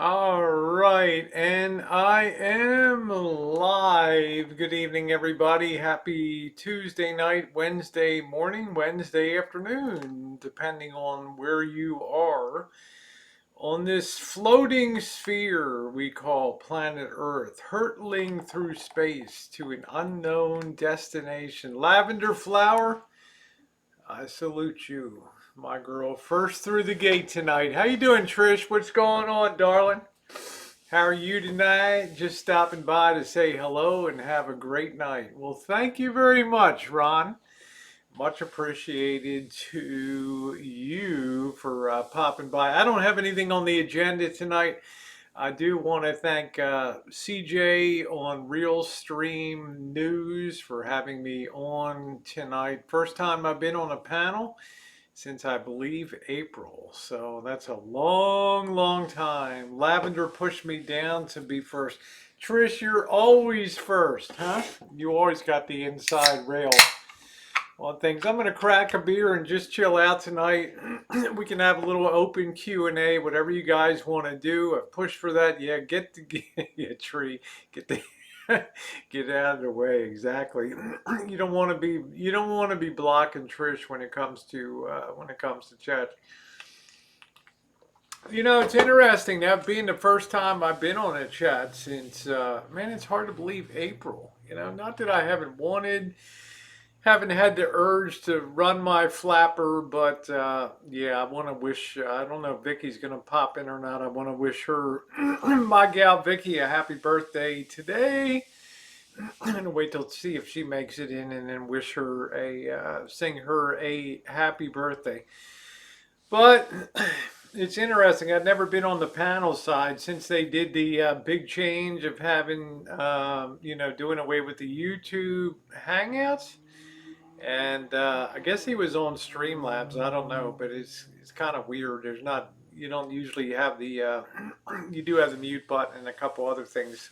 All right, and I am live. Good evening, everybody. Happy Tuesday night, Wednesday morning, Wednesday afternoon, depending on where you are on this floating sphere we call planet Earth, hurtling through space to an unknown destination. Lavender flower, I salute you, my girl. First through the gate tonight. How you doing, Trish? What's going on, darling? How are you tonight? Just stopping by to say hello and have a great night. Well, thank you very much, Ron. Much appreciated to you for popping by. I don't have anything on the agenda tonight. I do want to thank CJ on Real Stream News for having me on tonight. First time I've been on a panel since I believe April. So that's a long, long time. Lavender pushed me down to be first. Trish, you're always first, huh? You always got the inside rail on things. I'm gonna crack a beer and just chill out tonight. We can have a little open Q&A, whatever you guys want to do. I push for that. Yeah, get the yeah, tree, get the get out of the way. Exactly. You don't want to be blocking Trish when it comes to chat. You know, it's interesting that being the first time I've been on a chat since man, it's hard to believe April. You know, not that I haven't had the urge to run my flapper, but yeah, I want to wish, I don't know if Vicky's going to pop in or not. I want to wish her, my gal Vicky, a happy birthday today. I'm going to wait till see if she makes it in and then wish her sing her a happy birthday. But it's interesting. I've never been on the panel side since they did the big change of having, doing away with the YouTube Hangouts. And I guess he was on Streamlabs. I don't know, but it's kind of weird. There's not you don't usually have the you do have the mute button and a couple other things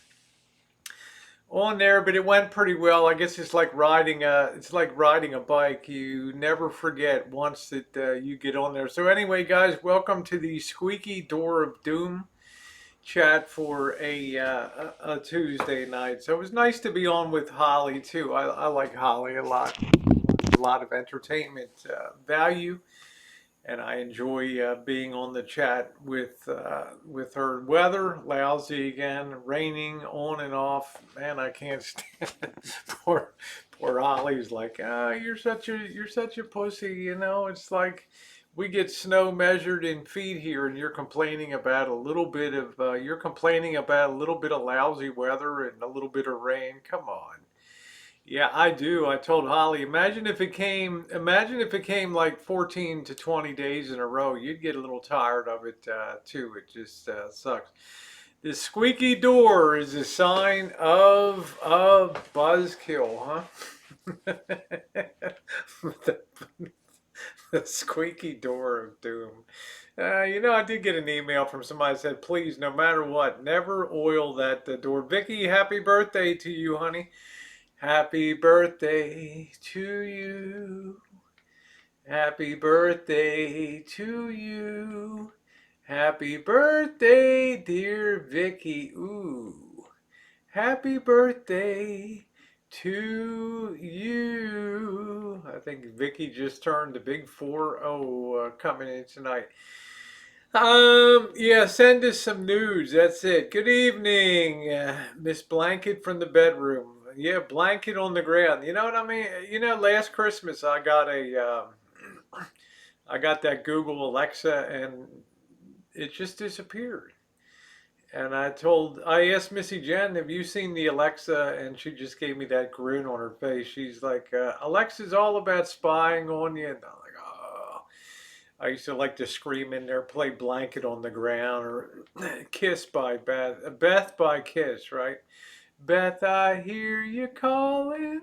on there, but it went pretty well. I guess it's like riding a bike. You never forget once that you get on there. So anyway, guys, welcome to the Squeaky Door of Doom chat for a Tuesday night. So it was nice to be on with Holly too. I like Holly a lot. A lot of entertainment value, and I enjoy being on the chat with her. Weather lousy again, raining on and off. Man, I can't stand it. Poor Holly's like, you're such a pussy. You know, it's like we get snow measured in feet here, and you're complaining about a little bit of lousy weather and a little bit of rain. Come on. Yeah, I do. I told Holly, imagine if it came like 14 to 20 days in a row. You'd get a little tired of it too. It just sucks. The squeaky door is a sign of a buzzkill, huh? the, the squeaky door of doom. I did get an email from somebody that said, please, no matter what, never oil that door. Vicky, happy birthday to you, honey. Happy birthday to you. Happy birthday to you. Happy birthday, dear Vicky. Ooh. Happy birthday to you. I think Vicky just turned the big 4-0 coming in tonight. Yeah, send us some news. That's it. Good evening, Miss Blanket from the bedroom. Yeah, blanket on the ground. You know what I mean? You know, last Christmas I got that Google Alexa and it just disappeared. And I asked Missy Jen, have you seen the Alexa? And she just gave me that grin on her face. She's like, Alexa's all about spying on you. And I'm like, oh. I used to like to scream in there, play Blanket on the Ground or Kiss by Beth by Kiss, right? Beth, I hear you calling,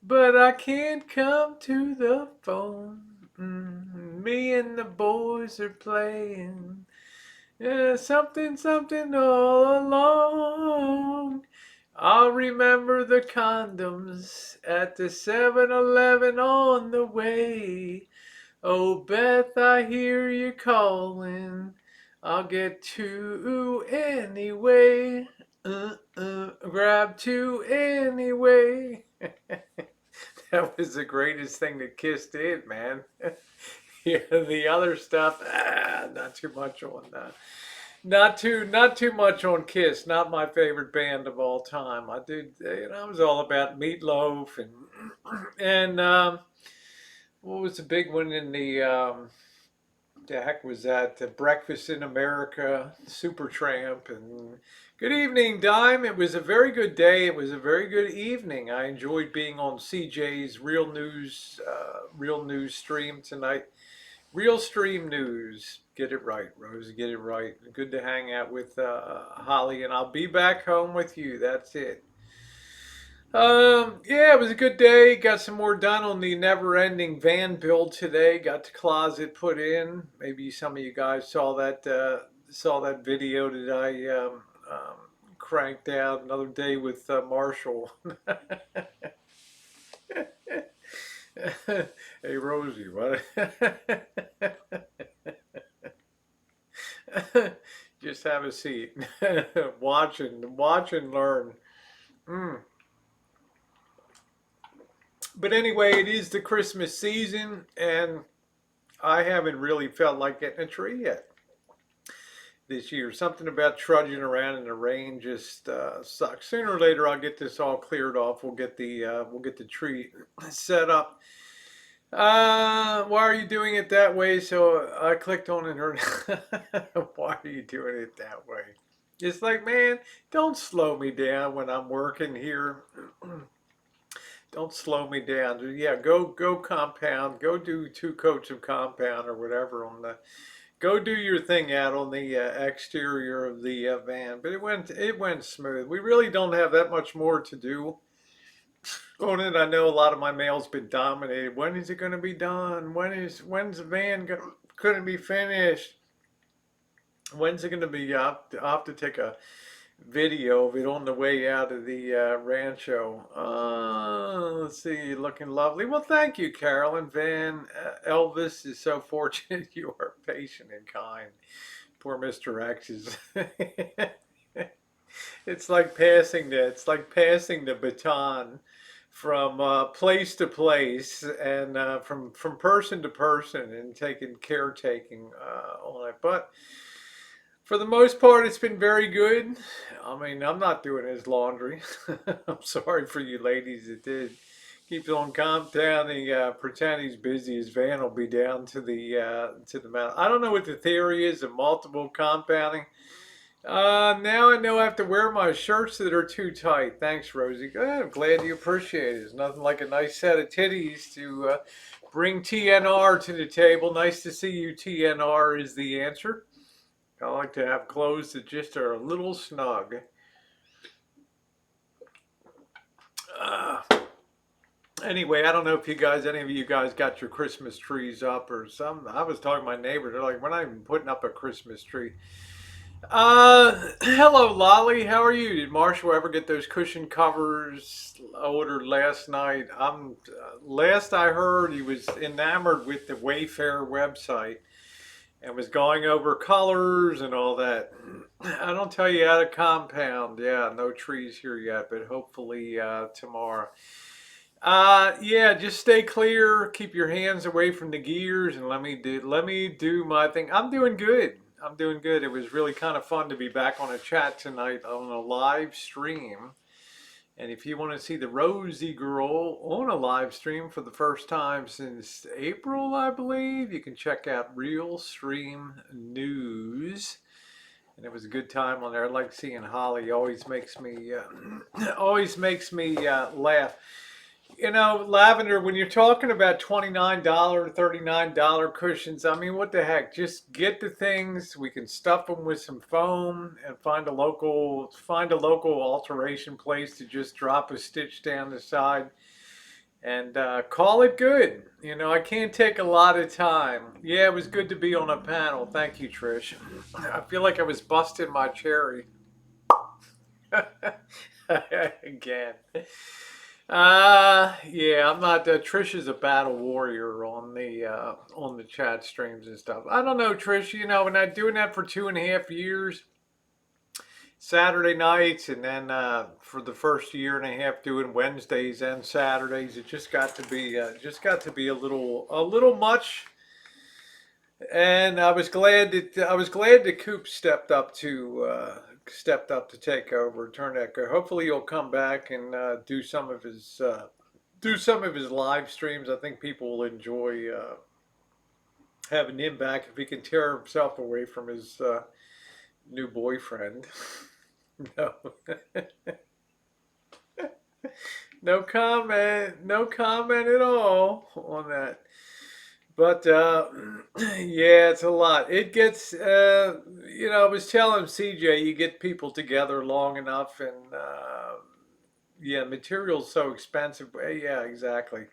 but I can't come to the phone. Me and the boys are playing. Yeah, something, something all along. I'll remember the condoms at the 7-Eleven on the way. Oh, Beth, I hear you calling. I'll get two anyway. Grab two anyway. That was the greatest thing that Kiss did, man. Yeah, the other stuff, not too much on that. Not too much on Kiss. Not my favorite band of all time. I did, I was all about Meatloaf and what was the big one in the heck was that? Breakfast in America, Supertramp, and good evening, Dime. It was a very good day. It was a very good evening. I enjoyed being on CJ's Real News stream tonight. Real Stream News. Get it right, Rosie. Get it right. Good to hang out with Holly, and I'll be back home with you. That's it. Yeah, it was a good day. Got some more done on the never-ending van build today. Got the closet put in. Maybe some of you guys saw that video that I cranked out another day with Marshall. Hey Rosie, what? Just have a seat. Watch and learn. Mm. But anyway, it is the Christmas season, and I haven't really felt like getting a tree yet this year. Something about trudging around in the rain just sucks. Sooner or later, I'll get this all cleared off. We'll get the tree set up. Why are you doing it that way? So I clicked on it and heard, why are you doing it that way? It's like, man, don't slow me down when I'm working here. Don't slow me down. Yeah, go compound. Go do 2 coats of compound or whatever on the. Go do your thing out on the exterior of the van. But it went smooth. We really don't have that much more to do on it. I know a lot of my mail's been dominated. When is it going to be done? When's the van going to be finished? When's it going to be? I'll have to take a video of it on the way out of the rancho. Let's see, looking lovely. Well, thank you, Carolyn. Van Elvis is so fortunate. You are patient and kind. Poor Mr. X is. It's like passing the baton from place to place and from person to person and taking caretaking on it. But for the most part, it's been very good. I mean, I'm not doing his laundry. I'm sorry for you ladies that did. Keeps on compounding, pretend he's busy. His van will be down to the mountain. I don't know what the theory is of multiple compounding. Now I know I have to wear my shirts that are too tight. Thanks, Rosie. Good. I'm glad you appreciate it. There's nothing like a nice set of titties to bring TNR to the table. Nice to see you. TNR is the answer. I like to have clothes that just are a little snug. Anyway, I don't know if any of you guys got your Christmas trees up or something. I was talking to my neighbor. They're like, we're not even putting up a Christmas tree. Hello, Lolly. How are you? Did Marshall ever get those cushion covers ordered last night? Last I heard, he was enamored with the Wayfair website and was going over colors and all that. I don't tell you how to compound. Yeah, no trees here yet, but hopefully tomorrow. Yeah, just stay clear. Keep your hands away from the gears, and let me do my thing. I'm doing good. I'm doing good. It was really kind of fun to be back on a chat tonight on a live stream. And if you want to see the Rosie Girl on a live stream for the first time since April, I believe, you can check out Real Stream News. And it was a good time on there. I like seeing Holly. Always makes me laugh. You know, Lavender, when you're talking about $29, $39 cushions, I mean, what the heck? Just get the things. We can stuff them with some foam and find a local alteration place to just drop a stitch down the side and call it good. You know, I can't take a lot of time. Yeah, it was good to be on a panel. Thank you, Trish. I feel like I was busting my cherry. Again. Yeah, I'm not. Trish is a battle warrior on the chat streams and stuff. I don't know, Trish. You know, when I'm doing that for 2.5 years, Saturday nights, and then for the first year and a half doing Wednesdays and Saturdays, it just got to be a little much. And I was glad that Coop stepped up to take over, turn that go. Hopefully, he'll come back and do some of his live streams. I think people will enjoy having him back if he can tear himself away from his new boyfriend. No, no comment at all on that. But yeah, it's a lot. It gets, I was telling CJ, you get people together long enough, and yeah, material's so expensive. Yeah, exactly.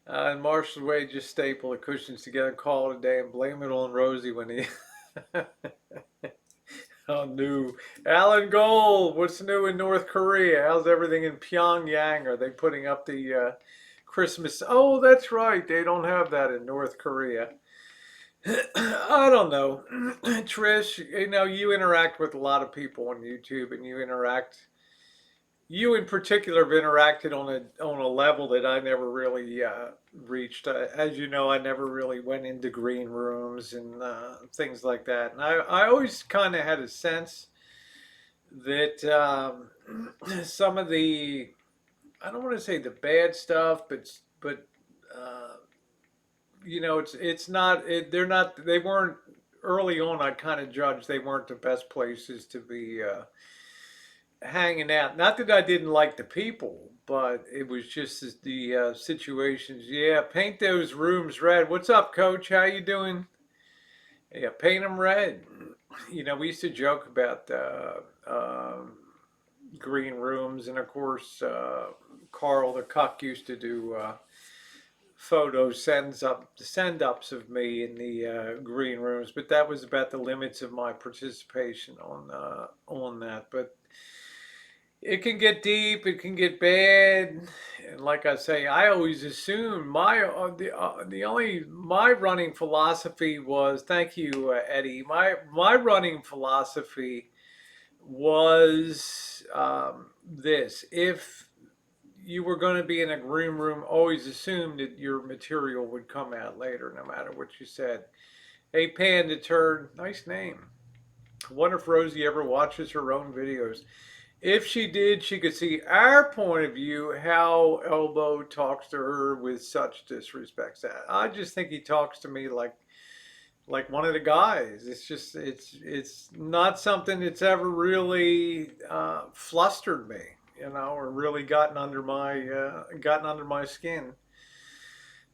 And Marshall's way, just staple the cushions together, call it a day, and blame it on Rosie when he. Oh, new. Alan Gold, what's new in North Korea? How's everything in Pyongyang? Are they putting up the Christmas? Oh, that's right. They don't have that in North Korea. I don't know. Trish, you know, you interact with a lot of people on YouTube, and you in particular have interacted on a level that I never really reached. As you know, I never really went into green rooms and things like that. And I always kind of had a sense that some of the, I don't want to say the bad stuff, but uh, it's not they're not they weren't early on. I kind of judged they weren't the best places to be hanging out. Not that I didn't like the people, but it was just the situations. Yeah, paint those rooms red. What's up, Coach? How you doing? Yeah, paint them red. You know, we used to joke about green rooms, and of course, Carl the cuck used to do photos send ups of me in the green rooms, but that was about the limits of my participation on that. But it can get deep, it can get bad, and like I say, I always assume the only my running philosophy was, thank you, Eddie. My running philosophy was this: if you were going to be in a green room, always assume that your material would come out later, no matter what you said. Hey, Panda Turd, nice name. I wonder if Rosie ever watches her own videos. If she did, she could see our point of view, how Elbow talks to her with such disrespect. I just think he talks to me like one of the guys. It's not something that's ever really flustered me, or really gotten under my skin.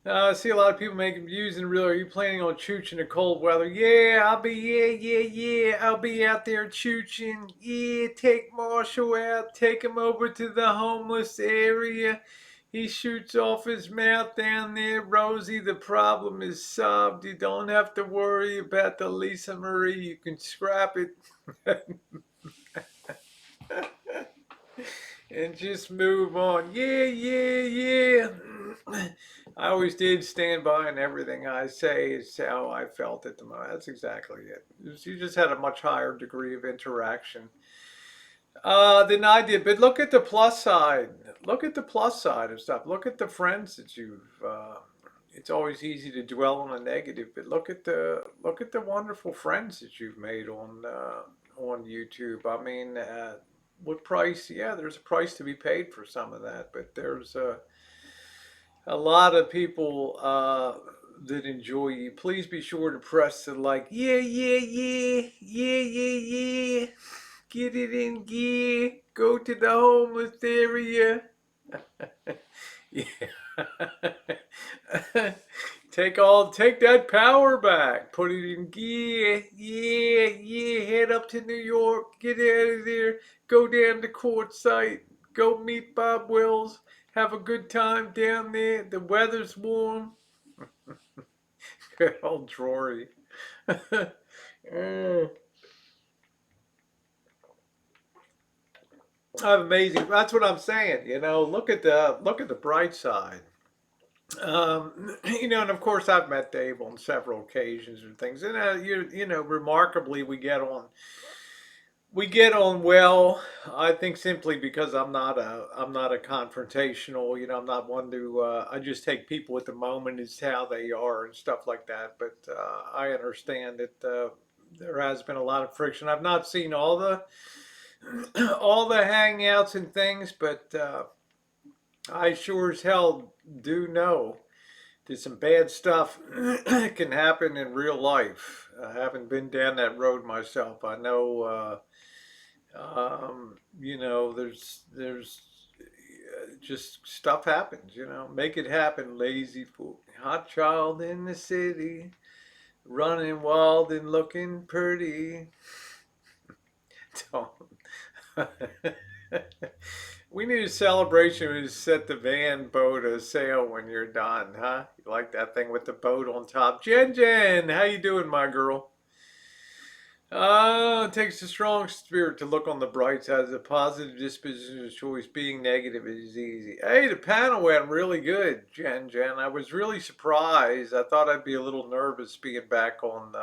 I see a lot of people making views and real. Are you planning on chooching in the cold weather? Yeah. I'll be out there chooching. Yeah, take Marshall out. Take him over to the homeless area. He shoots off his mouth down there. Rosie, the problem is solved. You don't have to worry about the Lisa Marie. You can scrap it. And just move on. Yeah. I always did stand by, and everything I say is how I felt at the moment. That's exactly it. You just had a much higher degree of interaction than I did. But look at the plus side. Look at the plus side of stuff. Look at the friends that you've. It's always easy to dwell on the negative, but look at the wonderful friends that you've made on YouTube. I mean, what price? Yeah, there's a price to be paid for some of that, but there's a lot of people that enjoy you. Please be sure to press the like. Yeah. Get it in gear. Go to the homeless area. Yeah. Take that power back. Put it in gear. Yeah. Head up to New York. Get out of there. Go down to court site. Go meet Bob Wells. Have a good time down there. The weather's warm. Good old Drory. Mm. Amazing. That's what I'm saying. Look at the bright side. And of course, I've met Dave on several occasions and things, and remarkably, we get on well. I think simply because I'm not a confrontational. I'm not one to. I just take people at the moment as how they are and stuff like that. But I understand that there has been a lot of friction. I've not seen all the all the hangouts and things, but I sure as hell do know that some bad stuff can happen in real life. I haven't been down that road myself. I know. There's just stuff happens. Make it happen, lazy fool. Hot child in the city, running wild and looking pretty. Don't. We need a celebration to set the van boat a sail when you're done, huh? You like that thing with the boat on top? Jen Jen, how you doing, my girl? It takes a strong spirit to look on the bright side. A positive disposition is choice. Being negative is easy. Hey, the panel went really good, Jen Jen. I was really surprised. I thought I'd be a little nervous being back on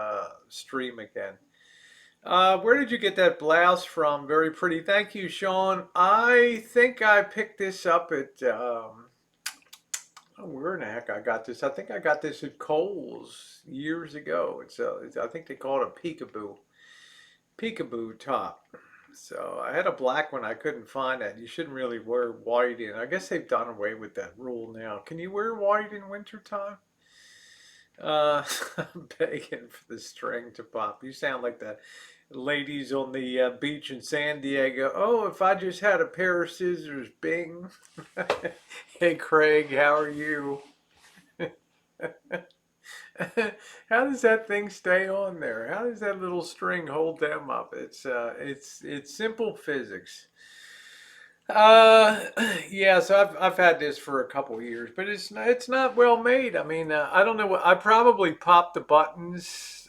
stream again. Where did you get that blouse from? Very pretty. Thank you, Sean. I think I picked this up at, oh, where in the heck I got this? I think I got this at Kohl's years ago. I think they call it a peekaboo top. So I had a black one. I couldn't find it. You shouldn't really wear white in. I guess they've done away with that rule now. Can you wear white in wintertime? I'm begging for the string to pop. You sound like the ladies on the beach in San Diego. Oh, if I just had a pair of scissors, bing. Hey, Craig, how are you? How does that thing stay on there? How does that little string hold them up? It's simple physics. Uh, yeah, so I've had this for a couple years, but it's not well made. I mean, I don't know what I probably popped the buttons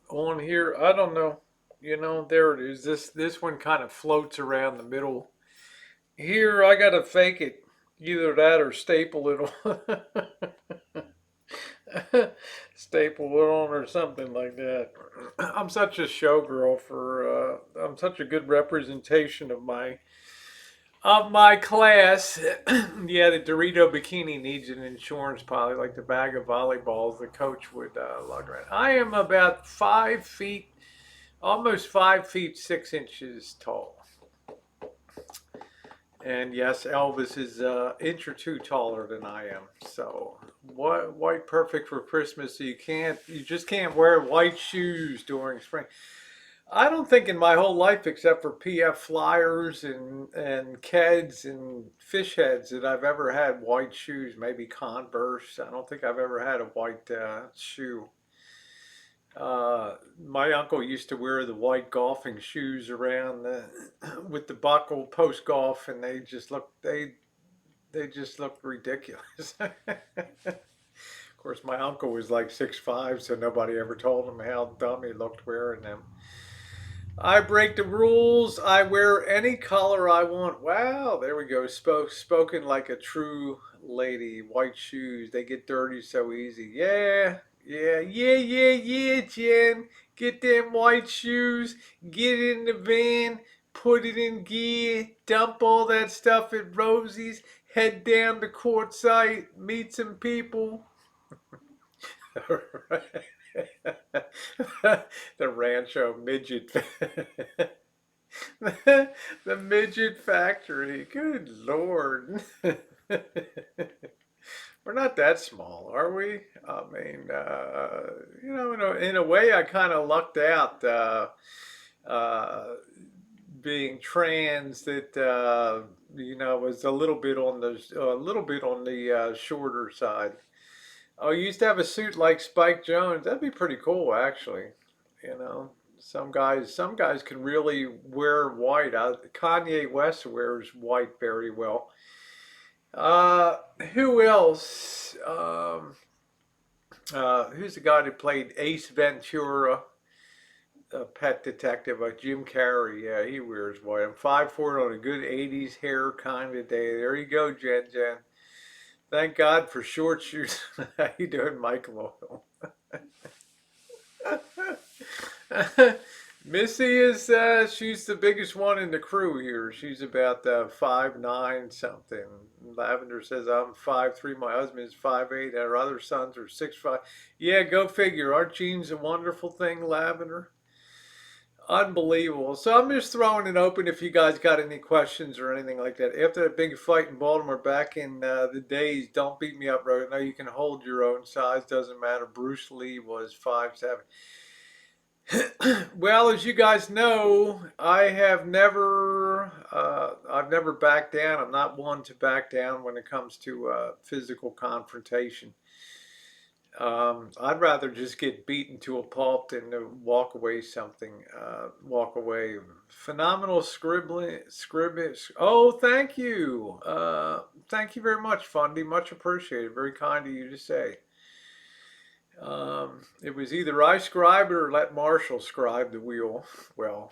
on here. I don't know. There it is. This one kind of floats around the middle. Here, I gotta fake it. Either that or staple it on. Staple it on or something like that. I'm such a showgirl I'm such a good representation of my class. Yeah, the Dorito bikini needs an insurance policy, like the bag of volleyballs the coach would lug around. I am about 5 feet, almost 5 feet 6 inches tall. And yes, Elvis is an inch or two taller than I am. So white perfect for Christmas. So you just can't wear white shoes during spring. I don't think in my whole life, except for PF Flyers and Keds and fish heads, that I've ever had white shoes. Maybe Converse. I don't think I've ever had a white shoe. My uncle used to wear the white golfing shoes around with the buckle post golf, and they just looked ridiculous. Of course, my uncle was like 6'5", so nobody ever told him how dumb he looked wearing them. I break the rules. I wear any color I want. Wow, there we go. Spoken like a true lady. White shoes, they get dirty so easy. Yeah, yeah, yeah, yeah, yeah, Jen. Get them white shoes. Get in the van. Put it in gear. Dump all that stuff at Rosie's. Head down to Quartzsite. Meet some people. The Rancho Midget. The midget factory. Good Lord. We're not that small, are we? I mean, in a way, I kind of lucked out uh, being trans. That was a little bit on the shorter side. Oh, you used to have a suit like Spike Jones. That'd be pretty cool, actually. You know, some guys can really wear white. Kanye West wears white very well. Uh, who else? Who's the guy that played Ace Ventura? a pet detective like Jim Carrey. Yeah, he wears white. I'm 5'4" on a good 80s hair kind of day. There you go, Jen Jen. Thank God for short shoes. How you doing, Michael? Missy is she's the biggest one in the crew here. She's about 5'9" something. Lavender says I'm 5'3". My husband is 5'8". Our other sons are 6'5". Yeah, go figure. Aren't genes a wonderful thing, Lavender? Unbelievable. So I'm just throwing it open if you guys got any questions or anything like that. After that big fight in Baltimore back in the days, don't beat me up, bro. No, you can hold your own size. Doesn't matter. Bruce Lee was 5'7". Well, as you guys know, I've never backed down. I'm not one to back down when it comes to physical confrontation. I'd rather just get beaten to a pulp than to walk away something. Walk away. Phenomenal scribbling. Oh, thank you. Thank you very much, Fundy. Much appreciated. Very kind of you to say. It was either I scribed or let Marshall scribe the wheel. Well,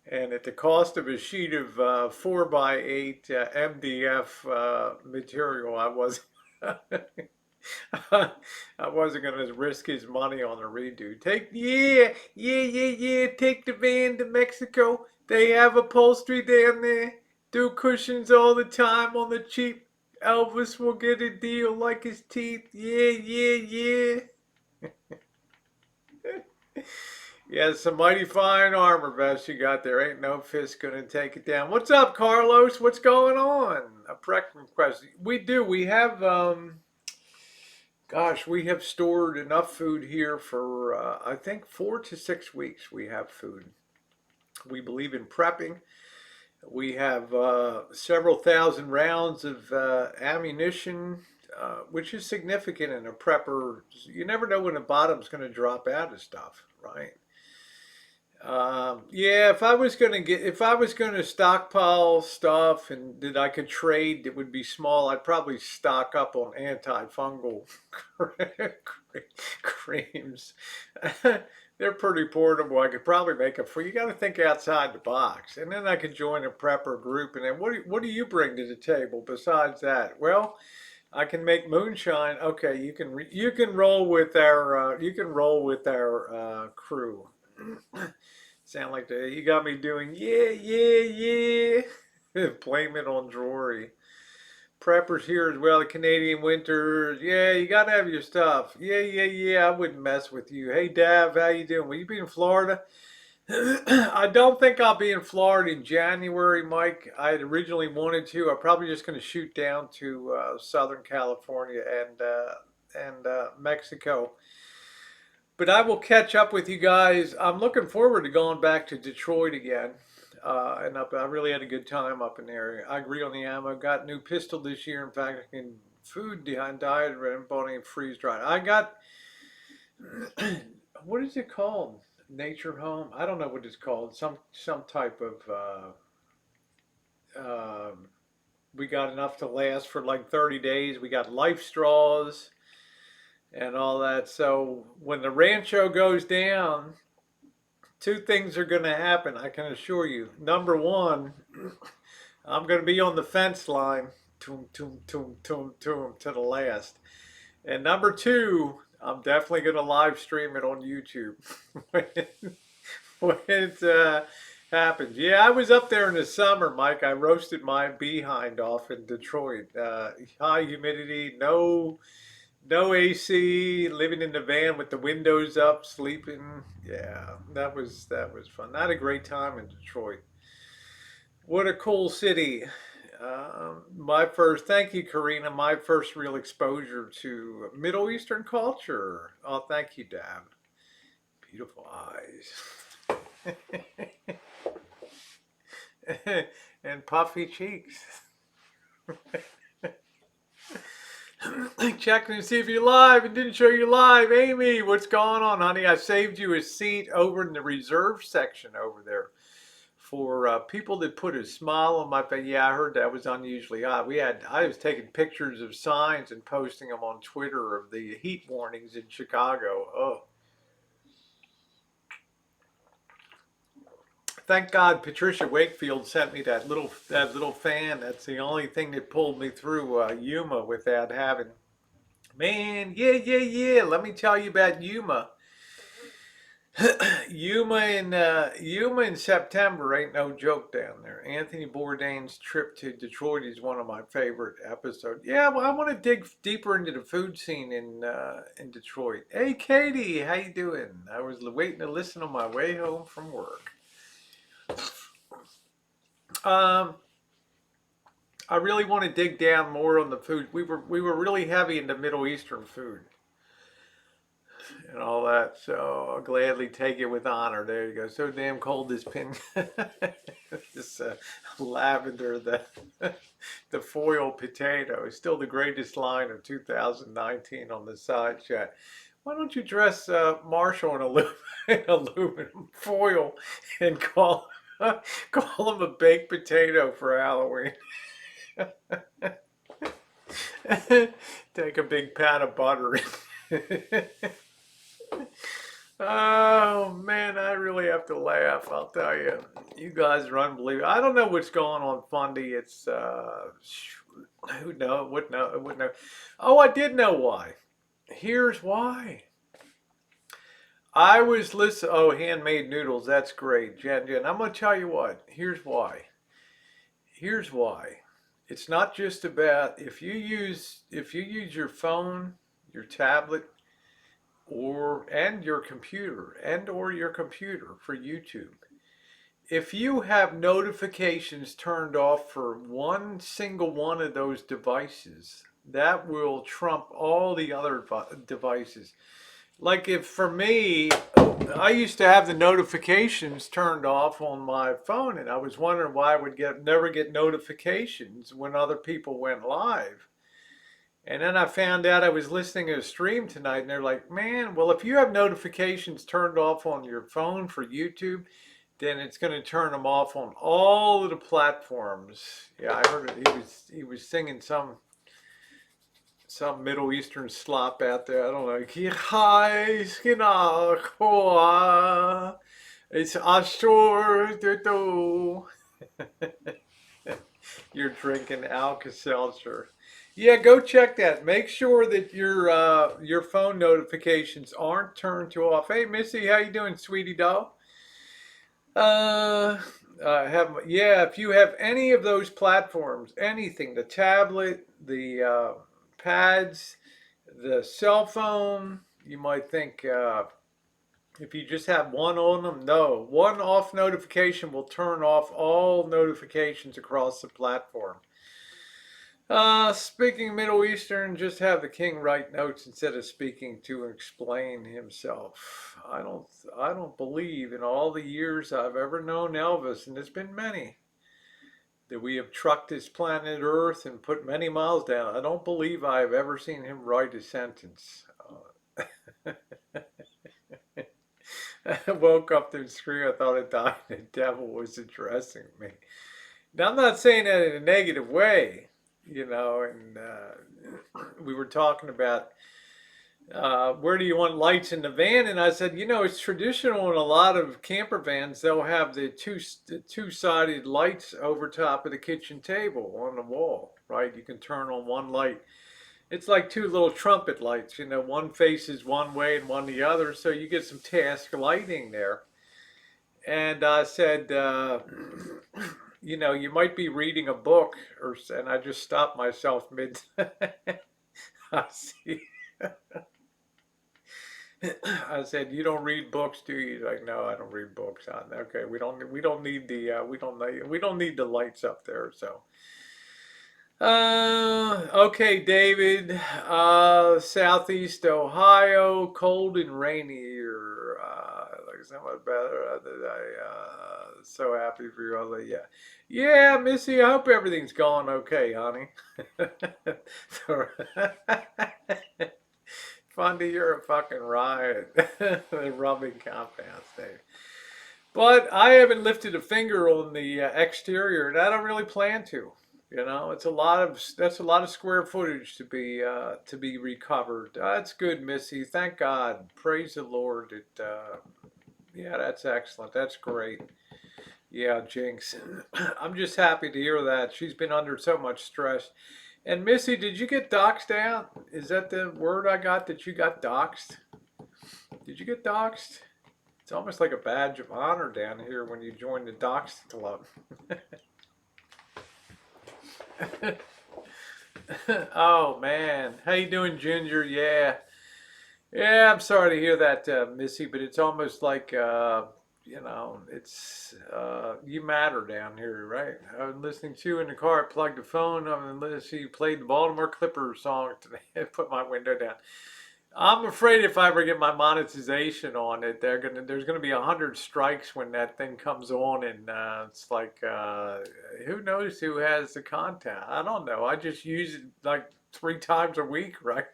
and at the cost of a sheet of 4 by 8 MDF material, I was I wasn't gonna risk his money on a redo. Take the van to Mexico. They have upholstery down there. Do cushions all the time on the cheap. Elvis will get a deal like his teeth. Yeah. Yeah, some mighty fine armor vest you got there. Ain't no fist gonna take it down. What's up, Carlos? What's going on? A pregnant question. We do. We have gosh, we have stored enough food here for I think 4 to 6 weeks. We have food. We believe in prepping. We have several thousand rounds of ammunition, which is significant in a prepper. You never know when the bottom's going to drop out of stuff, right? Yeah, if I was gonna stockpile stuff and that I could trade that would be small, I'd probably stock up on antifungal creams. They're pretty portable. I could probably make a free. You got to think outside the box, and then I could join a prepper group. And then what do you bring to the table besides that? Well, I can make moonshine. Okay, you can roll with our crew. Sound like you got me doing yeah. Blame it on Drury. Preppers here as well. The Canadian winters. Yeah, you gotta have your stuff. Yeah. I wouldn't mess with you. Hey Dav, how you doing? Will you be in Florida? I don't think I'll be in Florida in January, Mike. I had originally wanted to. I'm probably just going to shoot down to Southern California and Mexico. But I will catch up with you guys. I'm looking forward to going back to Detroit again. I really had a good time up in there. I agree on the ammo. Got a new pistol this year. In fact, I can food behind diet and bought any freeze dried. I got what is it called? Nature Home. I don't know what it's called. Some type of. We got enough to last for like 30 days. We got life straws and all that. So when the rancho goes down, two things are going to happen, I can assure you. Number one, I'm going to be on the fence line to the last. And number two, I'm definitely going to live stream it on YouTube when it happens. Yeah, I was up there in the summer, Mike. I roasted my behind off in Detroit. High humidity, no AC, living in the van with the windows up, sleeping. Yeah, that was fun. I had a great time in Detroit. What a cool city. Thank you, Karina. My first real exposure to Middle Eastern culture. Oh, thank you, Dad. Beautiful eyes. And puffy cheeks. Checking to see if you're live and didn't show you live. Amy, what's going on, honey? I saved you a seat over in the reserve section over there for people that put a smile on my face. Yeah, I heard that was unusually hot. I was taking pictures of signs and posting them on Twitter of the heat warnings in Chicago. Oh, thank God Patricia Wakefield sent me that little fan. That's the only thing that pulled me through Yuma without having. Man, yeah, yeah, yeah. Let me tell you about Yuma. Yuma in September ain't no joke down there. Anthony Bourdain's trip to Detroit is one of my favorite episodes. Yeah, well, I want to dig deeper into the food scene in Detroit. Hey, Katie, how you doing? I was waiting to listen on my way home from work. Um, I really want to dig down more on the food. We were really heavy into Middle Eastern food and all that. So I'll gladly take it with honor. There you go. So damn cold this pin. This lavender, the foil potato is still the greatest line of 2019 on the side chat. Why don't you dress Marshall in aluminum foil and call him a baked potato for Halloween? Take a big pat of butter. Oh man, I really have to laugh. I'll tell you, you guys are unbelievable. I don't know what's going on, Fundy. It's who know? What know? What know? Oh, I did know why. Here's why. I was listening. Oh, handmade noodles. That's great, Jen. I'm gonna tell you what. Here's why. Here's why. It's not just about if you use your phone, your tablet, or your computer for YouTube. If you have notifications turned off for one single one of those devices, that will trump all the other devices. Like if for me, I used to have the notifications turned off on my phone, and I was wondering why I would never get notifications when other people went live. And then I found out I was listening to a stream tonight, and they're like, man, well, if you have notifications turned off on your phone for YouTube, then it's going to turn them off on all of the platforms. Yeah, I heard it. He was singing some Middle Eastern slop out there. I don't know. It's Ashur. You're drinking Alka-Seltzer. Yeah, go check that. Make sure that your phone notifications aren't turned to off. Hey, Missy, how you doing, sweetie doll? Uh, yeah. If you have any of those platforms, anything, the tablet, the pads, the cell phone, you might think if you just have one on them, no, one off notification will turn off all notifications across the platform. Speaking Middle Eastern, just have the king write notes instead of speaking to explain himself. I don't believe in all the years I've ever known Elvis, and there's been many, that we have trucked this planet Earth and put many miles down. I don't believe I have ever seen him write a sentence. I woke up to the screen. I thought I died. The devil was addressing me. Now, I'm not saying that in a negative way, and we were talking about where do you want lights in the van? And I said, it's traditional in a lot of camper vans. They'll have the two-sided lights over top of the kitchen table on the wall, right? You can turn on one light. It's like two little trumpet lights, one faces one way and one the other, so you get some task lighting there. And I said, you might be reading a book, and I just stopped myself mid. I see. I said, "You don't read books, do you?" He's like, "No, I don't read books." Okay, we don't need the lights up there. So, okay, David, Southeast Ohio, cold and rainy here. Like somewhat better. So happy for you all. Yeah, yeah, Missy. I hope everything's going okay, honey. Fundy, you're a fucking riot. The rubbing compounds, Dave. But I haven't lifted a finger on the exterior, and I don't really plan to. You know, it's a lot of that's a lot of square footage to be recovered. That's good, Missy. Thank God. Praise the Lord. Yeah, that's excellent. That's great. Yeah, Jinx. I'm just happy to hear that. She's been under so much stress. And Missy, did you get doxxed out? Is that the word I got that you got doxxed? Did you get doxxed? It's almost like a badge of honor down here when you join the doxxed club. Oh man, how you doing, Ginger? Yeah, yeah. I'm sorry to hear that, Missy, but it's almost like it's you matter down here, right? I was listening to you in the car. I plugged the phone. I'm listening. You played the Baltimore Clippers song today. I put my window down. I'm afraid if I ever get my monetization on it, there's gonna be 100 strikes when that thing comes on, and it's like who knows who has the content? I don't know. I just use it like 3 times a week, right?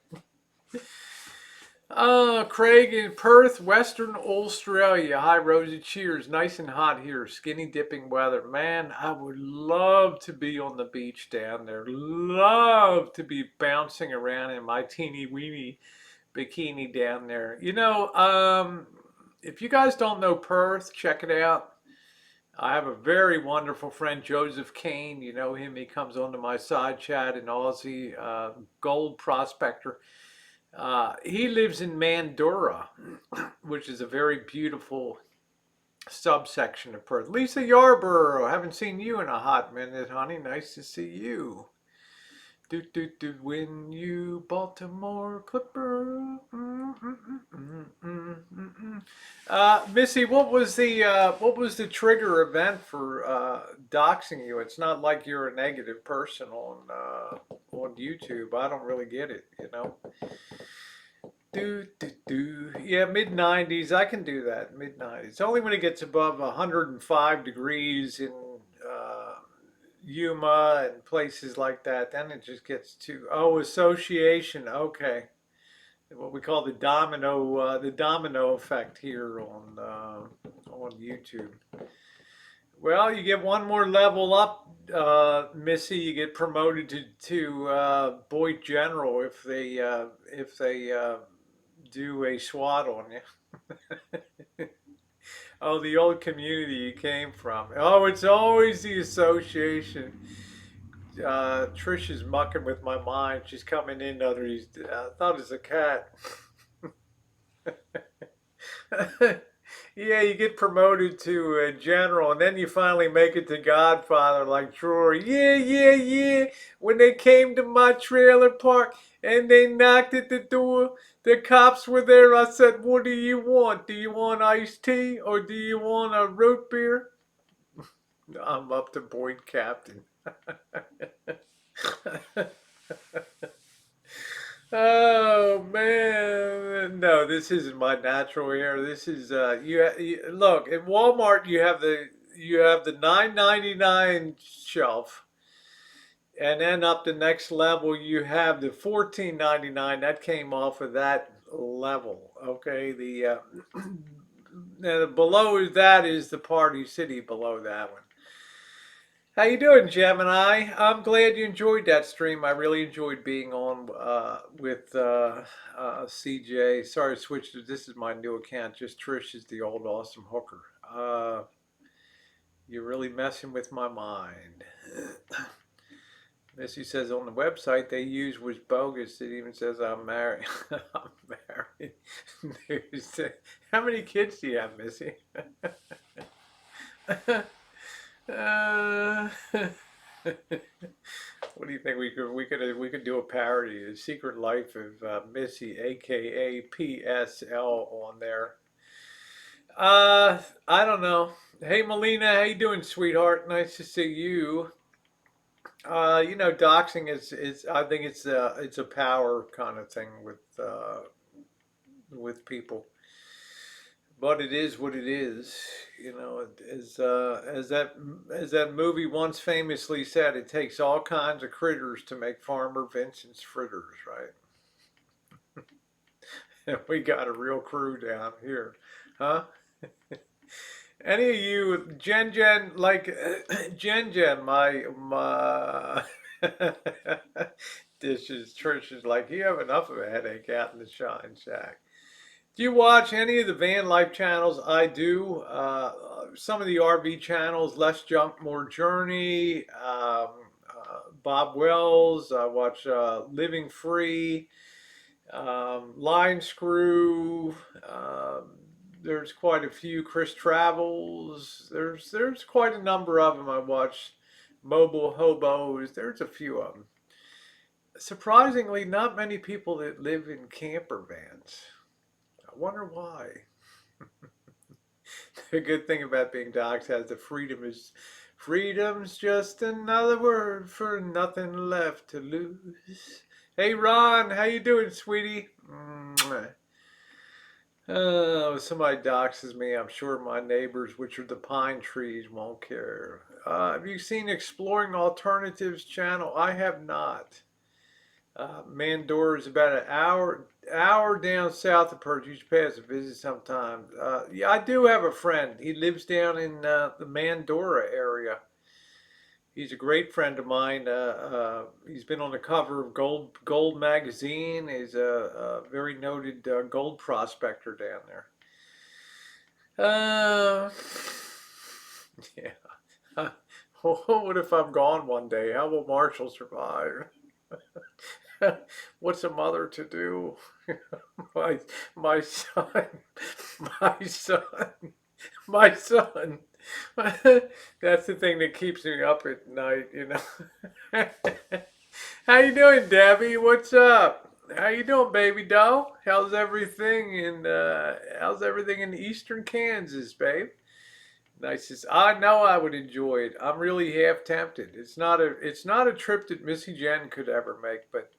Craig in Perth, Western Australia. Hi, Rosie. Cheers. Nice and hot here. Skinny dipping weather. Man, I would love to be on the beach down there. Love to be bouncing around in my teeny weeny bikini down there. If you guys don't know Perth, check it out. I have a very wonderful friend, Joseph Kane. You know him. He comes onto my side chat, an Aussie gold prospector. He lives in Mandurah, which is a very beautiful subsection of Perth. Lisa Yarborough, haven't seen you in a hot minute, honey. Nice to see you. Do do do when you Baltimore Clipper. Missy, what was the trigger event for doxing you? It's not like you're a negative person on YouTube. I don't really get it, you know. Do do do. Yeah, mid 90s. I can do that. Mid 90s. Only when it gets above 105 degrees in uh, Yuma and places like that, then it just gets too. Oh, association. Okay, what we call the domino effect here on YouTube. Well, you get one more level up, Missy. You get promoted to Boyd General if they do a SWAT on you. Oh, the old community you came from. Oh, it's always the association. Trish is mucking with my mind. She's coming in under these. I thought it was a cat. Yeah, you get promoted to general, and then you finally make it to Godfather like Troy. Yeah, yeah, yeah. When they came to my trailer park and they knocked at the door, the cops were there. I said, "What do you want? Do you want iced tea or do you want a root beer?" I'm up to Boyd Captain. Oh man, no, this isn't my natural hair. This is you look at Walmart. You have the 9.99 shelf, and then up the next level you have the 14.99. That came off of that level. Okay, the and below that is the Party City. Below that one. How you doing, Gemini? I'm glad you enjoyed that stream. I really enjoyed being on with CJ. Sorry, I switched to this is my new account. Just Trish is the old awesome hooker. You're really messing with my mind. Missy says on the website they use was bogus. It even says I'm married. I'm married. How many kids do you have, Missy? Uh, what do you think we could do a parody, The Secret Life of Missy, aka PSL, on there? I don't know. Hey Melina, how you doing, sweetheart? Nice to see you. Doxing is I think it's a power kind of thing with people. But it is what it is. You know, as that movie once famously said, it takes all kinds of critters to make Farmer Vincent's fritters, right? And we got a real crew down here, huh? Any of you, Jen, like Jen, my dishes, Trish is like, you have enough of a headache out in the Shine Shack. Do you watch any of the van life channels? I do. Some of the RV channels, Less Junk, More Journey, Bob Wells. I watch Living Free, Line Screw. There's quite a few. Chris Travels. There's quite a number of them. I watch Mobile Hobos. There's a few of them. Surprisingly, not many people that live in camper vans. I wonder why. The good thing about being docs has the freedom's just another word for nothing left to lose. Hey Ron, how you doing, sweetie? Oh, somebody doxes me. I'm sure my neighbors, which are the pine trees, won't care. Have you seen Exploring Alternatives channel? I have not. Mandor is about an hour down south of Perth. You should pass a visit sometime. Yeah, I do have a friend. He lives down in the Mandora area. He's a great friend of mine. He's been on the cover of Gold magazine. He's a very noted gold prospector down there. Yeah. What if I'm gone one day? How will Marshall survive? What's a mother to do? my my son, my son, my son. That's the thing that keeps me up at night, you know. How you doing, Debbie? What's up? How you doing, baby doll? How's everything in Eastern Kansas, babe? Nicest. I know I would enjoy it. I'm really half tempted. It's not a trip that Missy Jen could ever make, but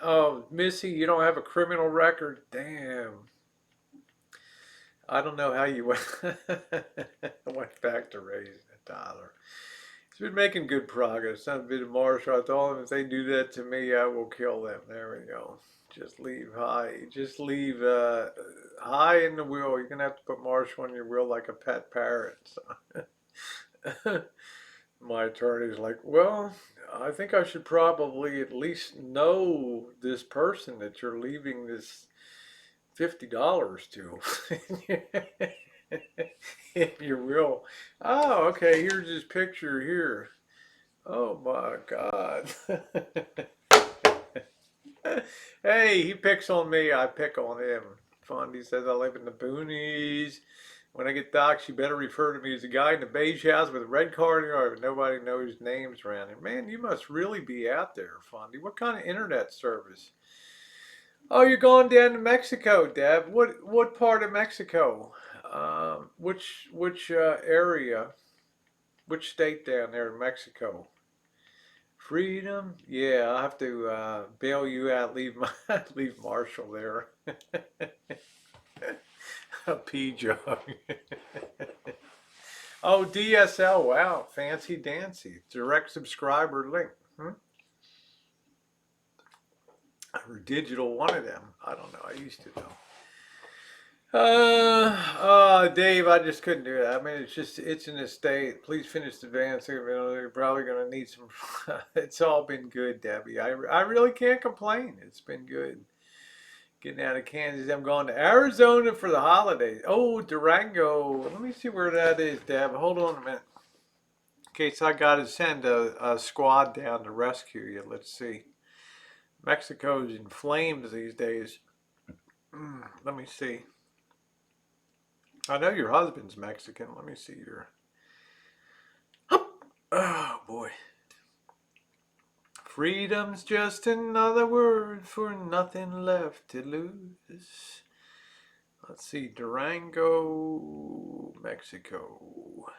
oh, Missy, you don't have a criminal record? Damn. I don't know how you went, went back to raising a toddler. He's been making good progress. I've been to Marshall. I told him if they do that to me, I will kill them. There we go. Just leave high. Just leave high in the wheel. You're gonna have to put Marshall in your wheel like a pet parrot. So. My attorney's like, well, I think I should probably at least know this person that you're leaving this $50 to. If you will. Oh, okay, here's his picture here. Oh my God. Hey, he picks on me, I pick on him. Fondy says I live in the boonies. When I get doxxed, you better refer to me as the guy in the beige house with a red car in the yard. Nobody knows names around here. Man, you must really be out there, Fondy. What kind of internet service? Oh, you're going down to Mexico, Deb. What part of Mexico? Which area? Which state down there in Mexico? Freedom? Yeah, I'll have to bail you out. Leave my leave Marshall there. A pea jug. Oh, DSL. Wow, fancy dancy. Direct subscriber link. Or digital one of them. I don't know. I used to know. Dave, I just couldn't do it. I mean, it's an estate. Please finish the van. So, you know, they're probably going to need some. It's all been good, Debbie. I really can't complain. It's been good. Getting out of Kansas. I'm going to Arizona for the holidays. Oh, Durango. Let me see where that is, Deb. Hold on a minute. In case I got to send a squad down to rescue you. Let's see. Mexico's in flames these days. Let me see. I know your husband's Mexican. Let me see your. Oh boy. Freedom's just another word for nothing left to lose. Let's see. Durango, Mexico.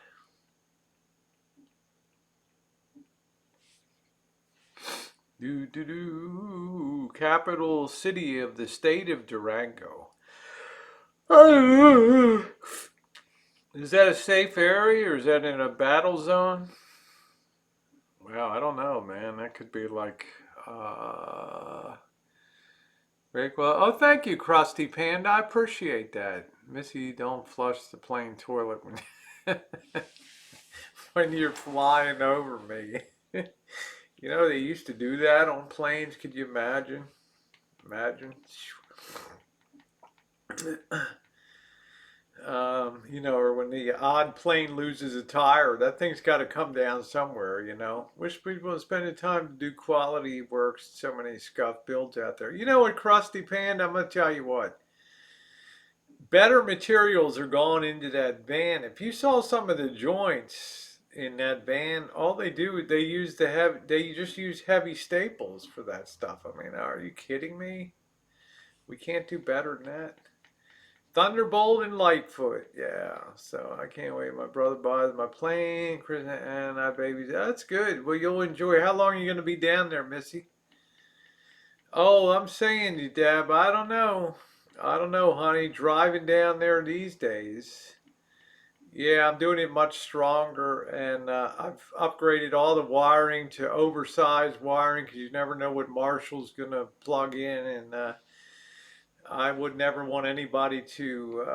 Capital city of the state of Durango. Is that a safe area or is that in a battle zone? Well, I don't know, man. That could be like, Rick, well, oh, thank you, Krusty Panda. I appreciate that. Missy, don't flush the plane toilet when, when you're flying over me. You know, they used to do that on planes. Could you imagine? Imagine. You know, or when the odd plane loses a tire, that thing's got to come down somewhere, you know. Wish people would spend the time to do quality work. So many scuff builds out there. You know what, Krusty Panda? I'm going to tell you what. Better materials are going into that van. If you saw some of the joints in that van, all they do is they just use heavy staples for that stuff. I mean, are you kidding me? We can't do better than that. Thunderbolt and Lightfoot, yeah. So I can't wait. My brother buys my plane, Chris and I babies. That's good. Well, you'll enjoy. How long are you going to be down there, Missy? Oh, I'm saying you, Deb. I don't know. I don't know, honey. Driving down there these days. Yeah, I'm doing it much stronger, and I've upgraded all the wiring to oversized wiring because you never know what Marshall's gonna plug in, and I would never want anybody to.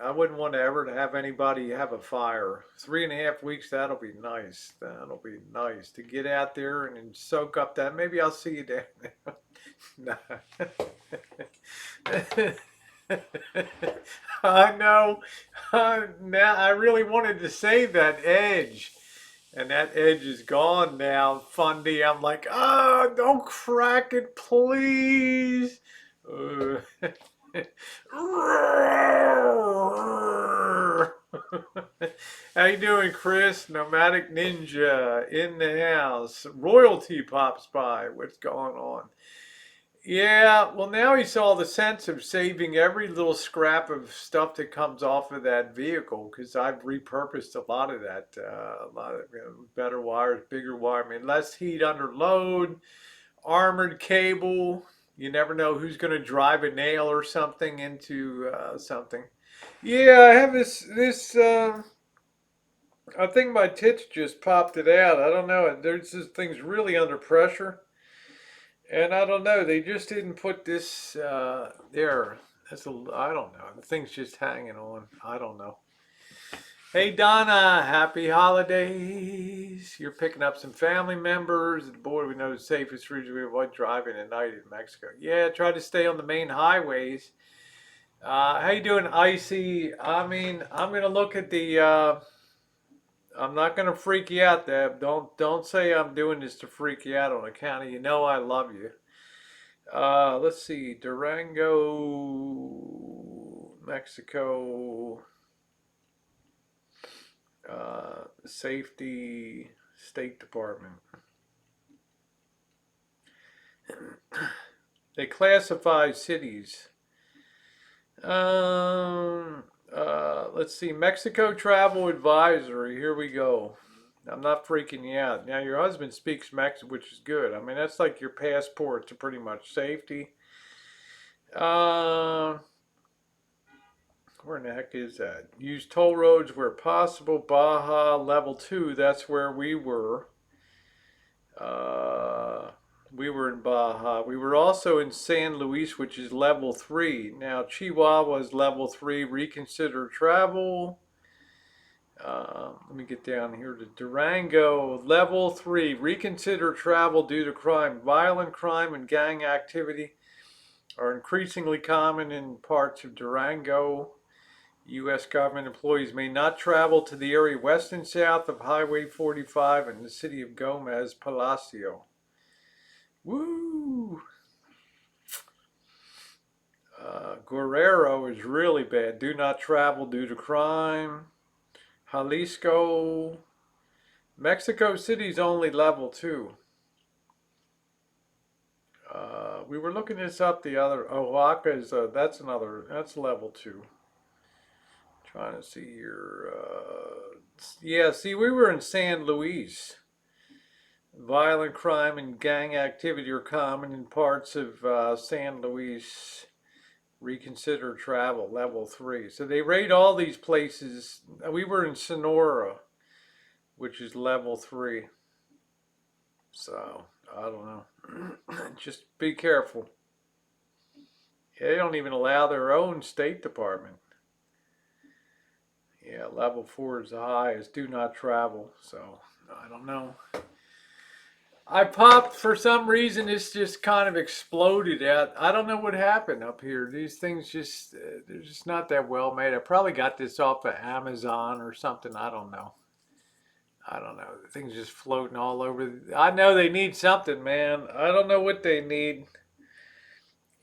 I wouldn't want to ever to have anybody have a fire. 3.5 weeks, that'll be nice. That'll be nice to get out there and soak up that. Maybe I'll see you down there. I know. Now I really wanted to save that edge, and that edge is gone now. Fundy, I'm like, oh, don't crack it, please. Uh, How you doing, Chris? Nomadic Ninja in the house. Royalty pops by. What's going on? Yeah, well, now he saw the sense of saving every little scrap of stuff that comes off of that vehicle because I've repurposed a lot of that, a lot of better wires, bigger wire, I mean, less heat under load, armored cable. You never know who's going to drive a nail or something into something. Yeah, I have this. I think my tits just popped it out. I don't know. There's this thing's really under pressure. And I don't know, they just didn't put this there. I don't know. The thing's just hanging on. I don't know. Hey Donna, happy holidays. You're picking up some family members. Boy, we know the safest route to avoid driving at night in Mexico. Yeah, try to stay on the main highways. How you doing, Icy? I mean, I'm gonna look at the. I'm not gonna freak you out, Deb. Don't say I'm doing this to freak you out on account of you know I love you. Let's see, Durango, Mexico, Safety, State Department. They classify cities. Let's see, Mexico Travel Advisory. Here we go. I'm not freaking you out. Now, your husband speaks Mexican, which is good. I mean, that's like your passport to pretty much safety. Where in the heck is that? Use toll roads where possible. Baja level 2. That's where we were. We were in Baja. We were also in San Luis, which is level 3. Now, Chihuahua is level 3. Reconsider travel. Let me get down here to Durango, level 3. Reconsider travel due to crime. Violent crime and gang activity are increasingly common in parts of Durango. U.S. government employees may not travel to the area west and south of Highway 45 in the city of Gomez Palacio. Woo! Guerrero is really bad. Do not travel due to crime. Jalisco. Mexico City's only level 2. We were looking this up the other. Oaxaca is that's level 2. Trying to see your. Yeah, see, we were in San Luis. Violent crime and gang activity are common in parts of San Luis. Reconsider travel, level 3. So they rate all these places. We were in Sonora, which is level 3. So, I don't know. Just be careful. They don't even allow their own State Department. Yeah, level 4 is the highest. Do not travel. So I don't know. I popped for some reason. It's just kind of exploded out. I don't know what happened up here. These things just they're just not that well made. I probably got this off of Amazon or something. I don't know. I don't know. The thing's just floating all over. I know they need something, man. I don't know what they need.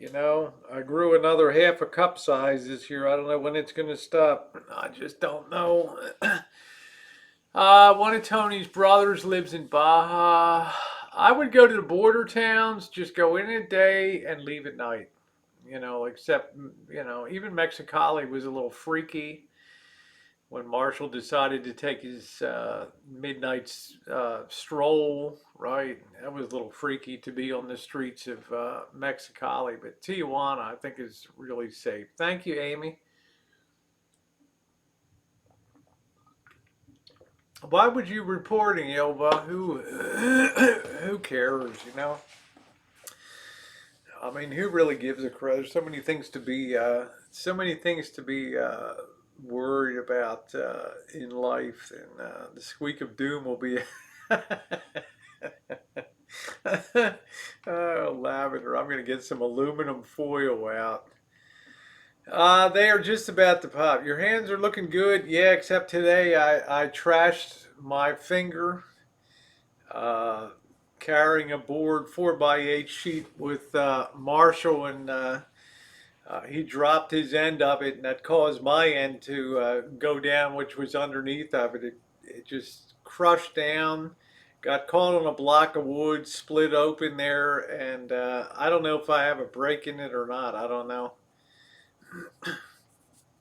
I grew another half a cup size this year. I don't know when it's going to stop. I just don't know. One of Tony's brothers lives in Baja. I would go to the border towns, just go in a day and leave at night. Except, even Mexicali was a little freaky when Marshall decided to take his midnight stroll, right? That was a little freaky to be on the streets of Mexicali. But Tijuana, I think, is really safe. Thank you, Amy. Why would you reporting, Ilva? Who cares, I mean, who really gives a crap? There's so many things to be worried about in life, and the squeak of doom will be. Oh, lavender! I'm gonna get some aluminum foil out. They are just about to pop. Your hands are looking good, yeah. Except today, I trashed my finger. Uh, Carrying a board 4x8 sheet with Marshall, and he dropped his end of it, and that caused my end to go down, which was underneath of it. It just crushed down, got caught on a block of wood, split open there, and I don't know if I have a break in it or not. I don't know.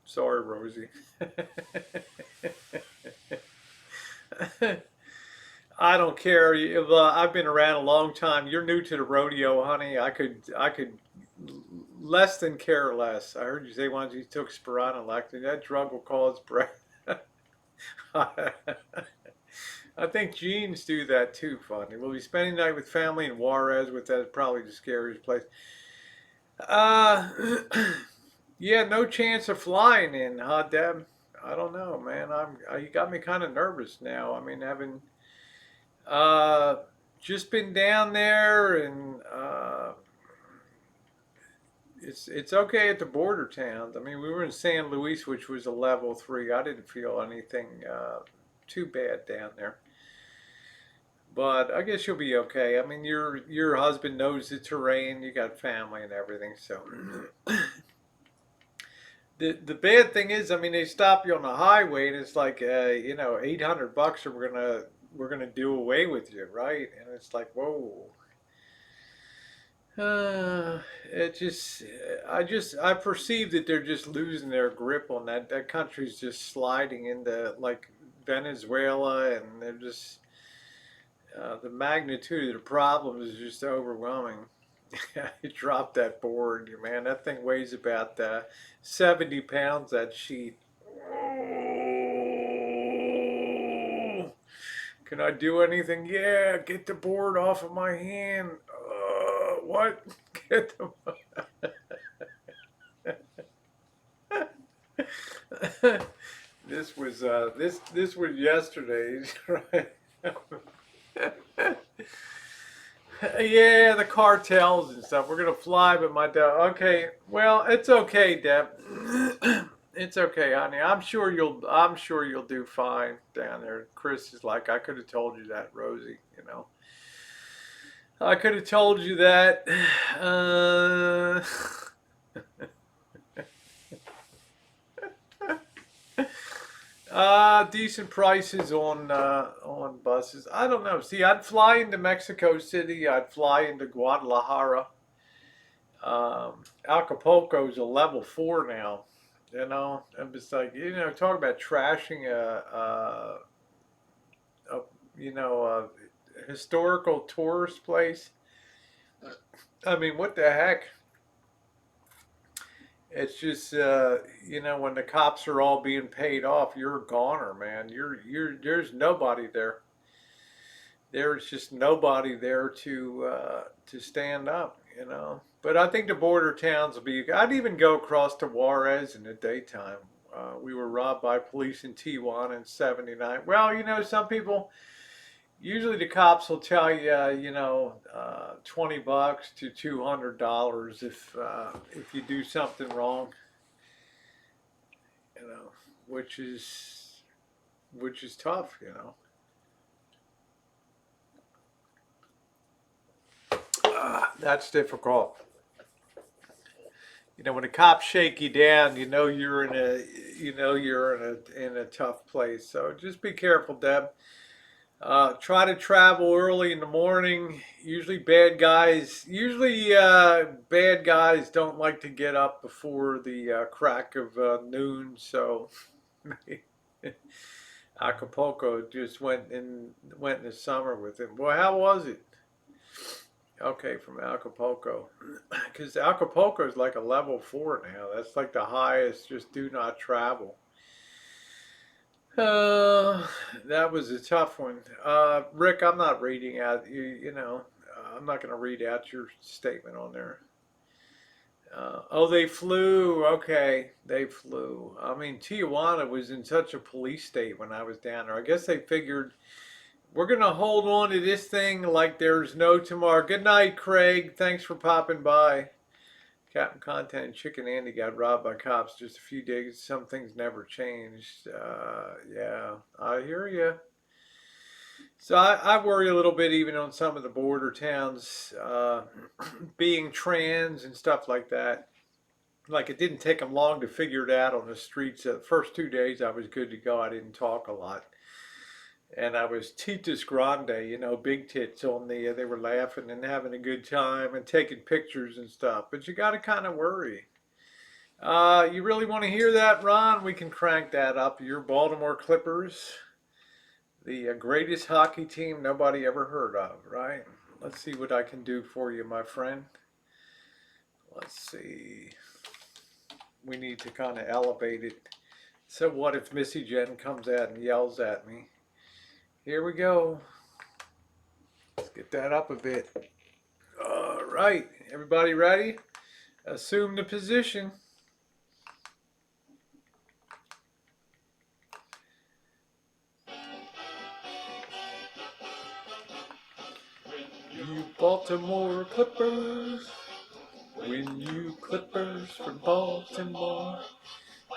Sorry, Rosie. I don't care. I've been around a long time. You're new to the rodeo, honey. I could less than care less. I heard you say once you took spironolactone. That drug will cause breath. I think genes do that too, funny. We'll be spending the night with family in Juarez, with that probably the scariest place. Uh, yeah, no chance of flying in, huh, Deb? I don't know, man. You got me kind of nervous now. I mean, having uh, just been down there, and it's okay at the border towns. I mean, we were in San Luis, which was a level 3. I didn't feel anything too bad down there, but I guess you'll be okay. I mean, your husband knows the terrain. You got family and everything, so. The bad thing is, I mean, they stop you on the highway, and it's like, $800, or we're gonna do away with you, right? And it's like, whoa. It just, I perceive that they're just losing their grip on that. That country's just sliding into like Venezuela, and they're just, the magnitude of the problem is just overwhelming. You dropped that board, man. That thing weighs about 70 pounds, that sheet. Can I do anything? Yeah, get the board off of my hand. What? Get the. This was yesterday's, right? Yeah, the cartels and stuff. We're gonna fly, but my dad. Okay, well, it's okay, Deb. It's okay, honey. I'm sure you'll do fine down there. Chris is like, I could have told you that, Rosie. I could have told you that. Uh, Decent prices on buses. I don't know. See, I'd fly into Mexico City. I'd fly into Guadalajara. Acapulco's a level 4 now. And it's like, talk about trashing a a historical tourist place. I mean, what the heck? It's just, when the cops are all being paid off, you're a goner, man. There's nobody there. There's just nobody there to stand up. But I think the border towns will be. I'd even go across to Juarez in the daytime. We were robbed by police in Tijuana in '79. Well, some people. Usually the cops will tell you, $20 to $200 if you do something wrong, you know, which is tough, That's difficult. When the cops shake you down, you're in a tough place. So just be careful, Deb. Try to travel early in the morning. Usually bad guys don't like to get up before the crack of noon. So Acapulco just went in the summer with him. Well, how was it? Okay, from Acapulco, because Acapulco is like a level 4 now. That's like the highest. Just do not travel. Uh, that was a tough one. Rick, I'm not reading out. I'm not going to read out your statement on there. Oh, they flew. Okay, they flew. I mean, Tijuana was in such a police state when I was down there. I guess they figured we're going to hold on to this thing like there's no tomorrow. Good night, Craig. Thanks for popping by. Captain Content and Chicken Andy got robbed by cops just a few days. Some things never changed. Yeah, I hear you. So I worry a little bit even on some of the border towns being trans and stuff like that. Like it didn't take them long to figure it out on the streets. The first 2 days I was good to go. I didn't talk a lot. And I was titas grande, big tits on they were laughing and having a good time and taking pictures and stuff. But you got to kind of worry. You really want to hear that, Ron? We can crank that up. Your Baltimore Clippers, the greatest hockey team nobody ever heard of, right? Let's see what I can do for you, my friend. Let's see. We need to kind of elevate it. So what if Missy Jen comes out and yells at me? Here we go. Let's get that up a bit. All right. Everybody ready? Assume the position. You Baltimore Clippers. When you Clippers from Baltimore.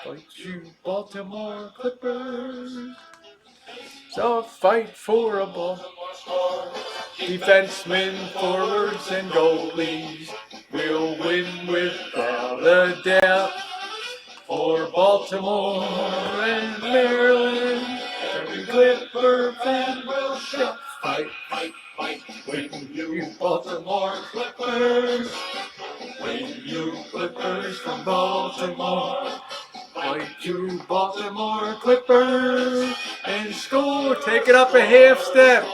Fight you Baltimore Clippers. So fight for a ball. Defensemen, forwards, and goalies will win without a doubt. For Baltimore and Maryland, every Clipper fan will shout, fight, fight, fight. When you Baltimore Clippers, when you Clippers from Baltimore. Fight you Baltimore Clippers and score. Take it up a half step.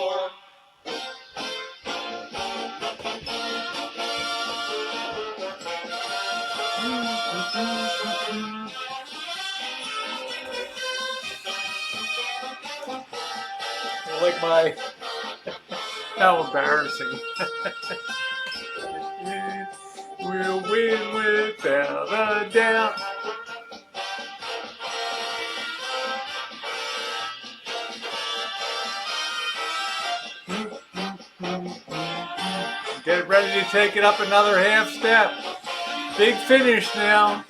Like my, how embarrassing. We'll win without a doubt. Get ready to take it up another half step. Big finish now.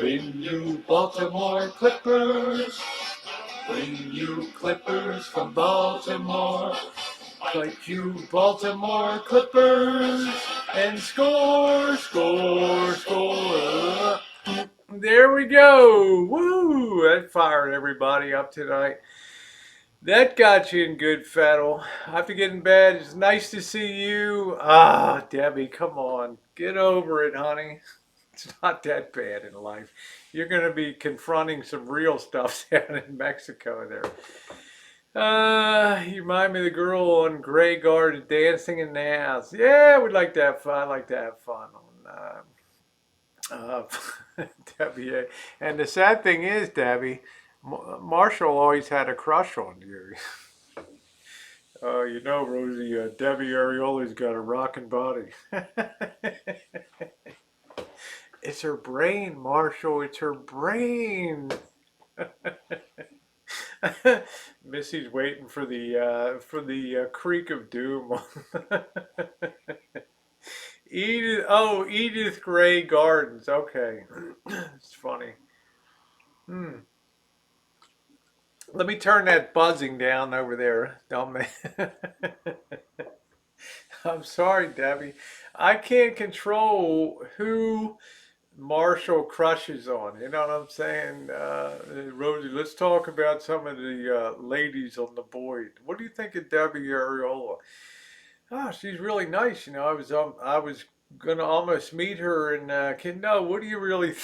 When you Baltimore Clippers, when you Clippers from Baltimore, fight you Baltimore Clippers and score, score, score. There we go. Woo! That fired everybody up tonight. That got you in good fettle. I have to get in bed. It's nice to see you. Debbie, come on. Get over it, honey. It's not that bad in life. You're going to be confronting some real stuff down in Mexico there. You remind me of the girl on Grey Garden dancing in the house. Yeah, we'd like to have fun. I like to have fun on Debbie. And the sad thing is, Debbie, Marshall always had a crush on you. Rosie, Debbie Ariola's got a rockin' body. It's her brain, Marshall. It's her brain. Missy's waiting for the creak of doom. Edith Gray Gardens. Okay, it's funny. Hmm. Let me turn that buzzing down over there. Don't me. I'm sorry, Debbie. I can't control who Marshall crushes on. You know what I'm saying? Rosie, let's talk about some of the ladies on the board. What do you think of Debbie Ariola? Oh, she's really nice. I was gonna almost meet her and no, what do you really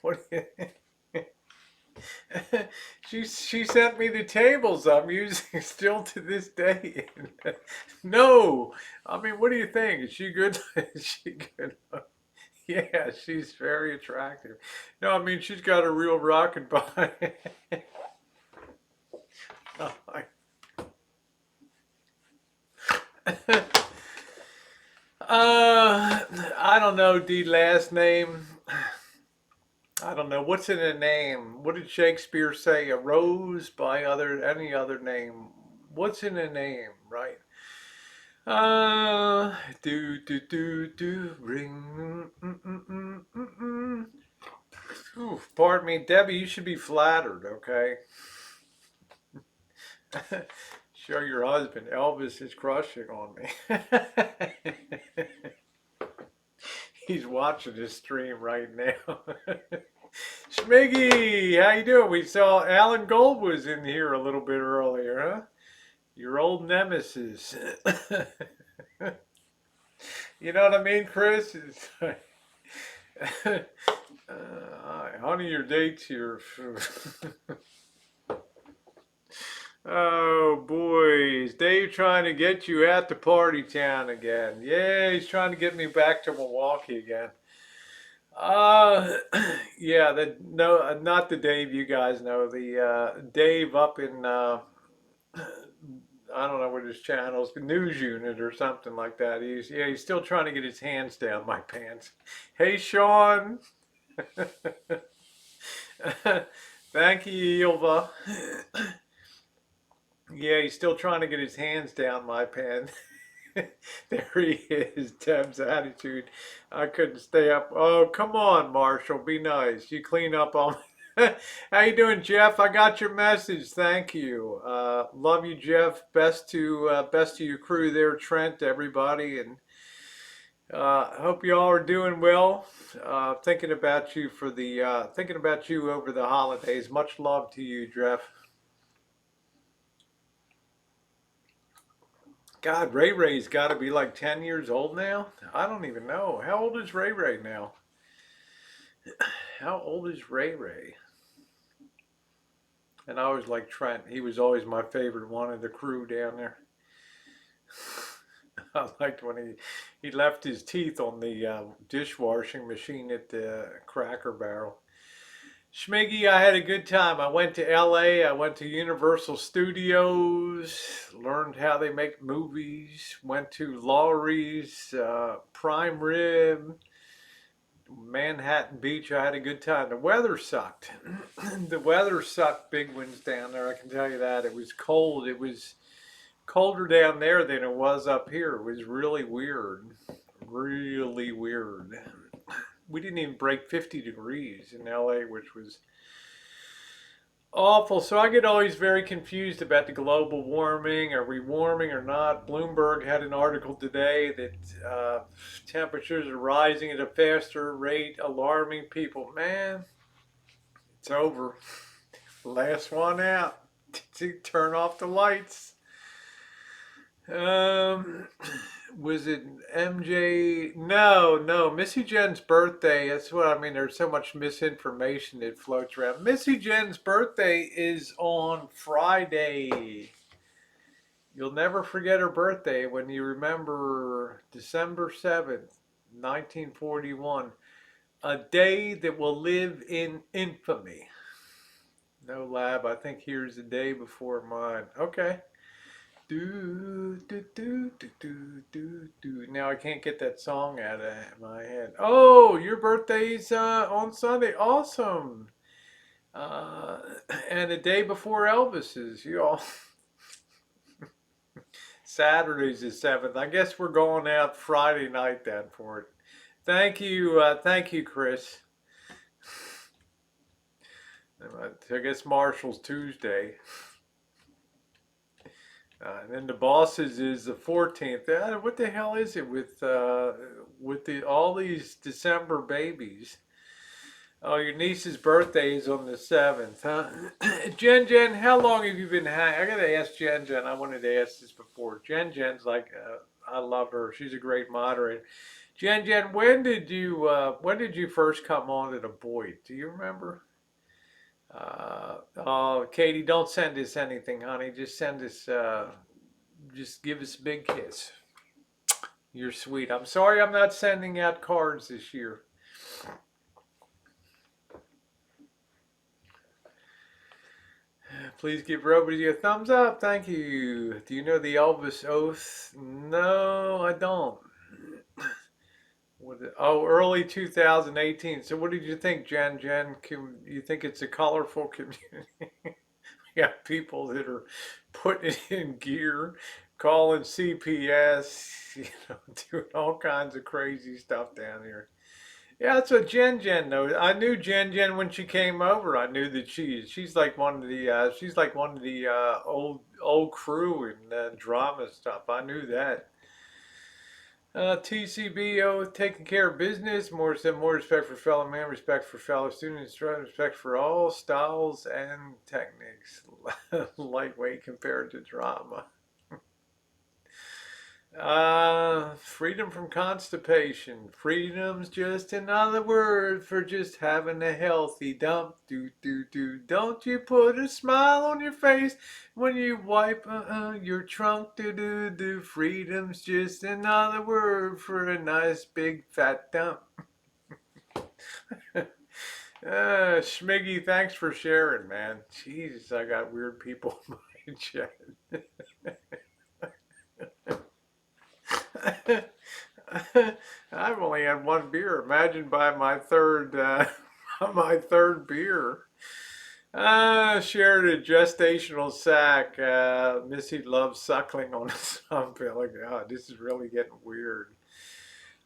what do you she sent me the tables I'm using still to this day. No, I mean, what do you think? Is she good? Is she good? Yeah, she's very attractive. No, I mean she's got a real rockin' body. Oh, I don't know the last name. I don't know what's in a name. What did Shakespeare say? A rose by any other name. What's in a name, right? Do do do do ring. Ooh, pardon me, Debbie. You should be flattered, okay? Show your husband Elvis is crushing on me. He's watching this stream right now. Schmiggy, how you doing? We saw Alan Gold was in here a little bit earlier, huh? Your old nemesis. You know what I mean, Chris? Honey, your date's here. Oh, boys. Dave trying to get you at the party town again. Yeah, he's trying to get me back to Milwaukee again. Uh, yeah, no, not the Dave you guys know. The Dave up in I don't know what his channel is, the news unit or something like that. He's still trying to get his hands down my pants. Hey, Sean. Thank you, Ilva. Yeah, he's still trying to get his hands down my pants. There he is, Deb's attitude. I couldn't stay up. Oh, come on, Marshall. Be nice. You clean up all. How you doing, Jeff? I got your message. Thank you. Love you, Jeff. Best to your crew there, Trent, everybody, and hope you all are doing well. Thinking about you over the holidays. Much love to you, Jeff. God, Ray Ray's got to be like 10 years old now. I don't even know. How old is Ray Ray now? How old is Ray Ray? And I always like Trent. He was always my favorite one of the crew down there. I liked when he left his teeth on the dishwashing machine at the Cracker Barrel. Schmiggy, I had a good time. I went to LA. I went to Universal Studios, learned how they make movies, went to Lowry's, Prime Rib, Manhattan Beach. I had a good time. The weather sucked. The weather sucked big ones down there, I can tell you that. It was cold. It was colder down there than it was up here. It was really weird. Really weird. We didn't even break 50 degrees in LA, which was awful. So I get always very confused about the global warming. Are we warming or not? Bloomberg had an article today that temperatures are rising at a faster rate, alarming people. Man, it's over. Last one out. Turn off the lights. Was it MJ? No, Missy Jen's birthday. That's what I mean. There's so much misinformation that floats around. Missy Jen's birthday is on Friday. You'll never forget her birthday when you remember December 7th, 1941. A day that will live in infamy. No lab. I think here's the day before mine. Okay. Do, do, do, do, do, do, do. Now I can't get that song out of my head. Oh, your birthday's on Sunday. Awesome. Uh, and the day before Elvis's. You all. Saturday's the 7th. I guess we're going out Friday night then for it. Thank you, Chris. I guess Marshall's Tuesday. And then the bosses is the 14th. What the hell is it with all these December babies? Oh, your niece's birthday is on the 7th, huh? Jen, how long have you been hanging? I gotta ask Jen. I wanted to ask this before. Jen's like, I love her. She's a great moderator. Jen, when did you first come on to the Boyd? Do you remember? Oh, Katie, don't send us anything, honey. Just send us, just give us a big kiss. You're sweet. I'm sorry I'm not sending out cards this year. Please give Roby a thumbs up. Thank you. Do you know the Elvis Oath? No, I don't. Early 2018. So what did you think, Jen? You think it's a colorful community? We got people that are putting it in gear, calling CPS, doing all kinds of crazy stuff down here. Yeah, that's what Jen knows. I knew Jen when she came over. I knew that she's like one of the old crew and drama stuff. I knew that. TCBO, taking care of business, more respect for fellow man, respect for fellow students, respect for all styles and techniques. Lightweight compared to drama. Freedom from constipation. Freedom's just another word for just having a healthy dump. Do. Don't you put a smile on your face when you wipe your trunk. Do. Freedom's just another word for a nice big fat dump. Schmiggy, thanks for sharing, man. Jesus, I got weird people in my chat. I've only had one beer. Imagine by my third, my third beer. Shared a gestational sac. Missy loves suckling on a stump. Like, God, this is really getting weird.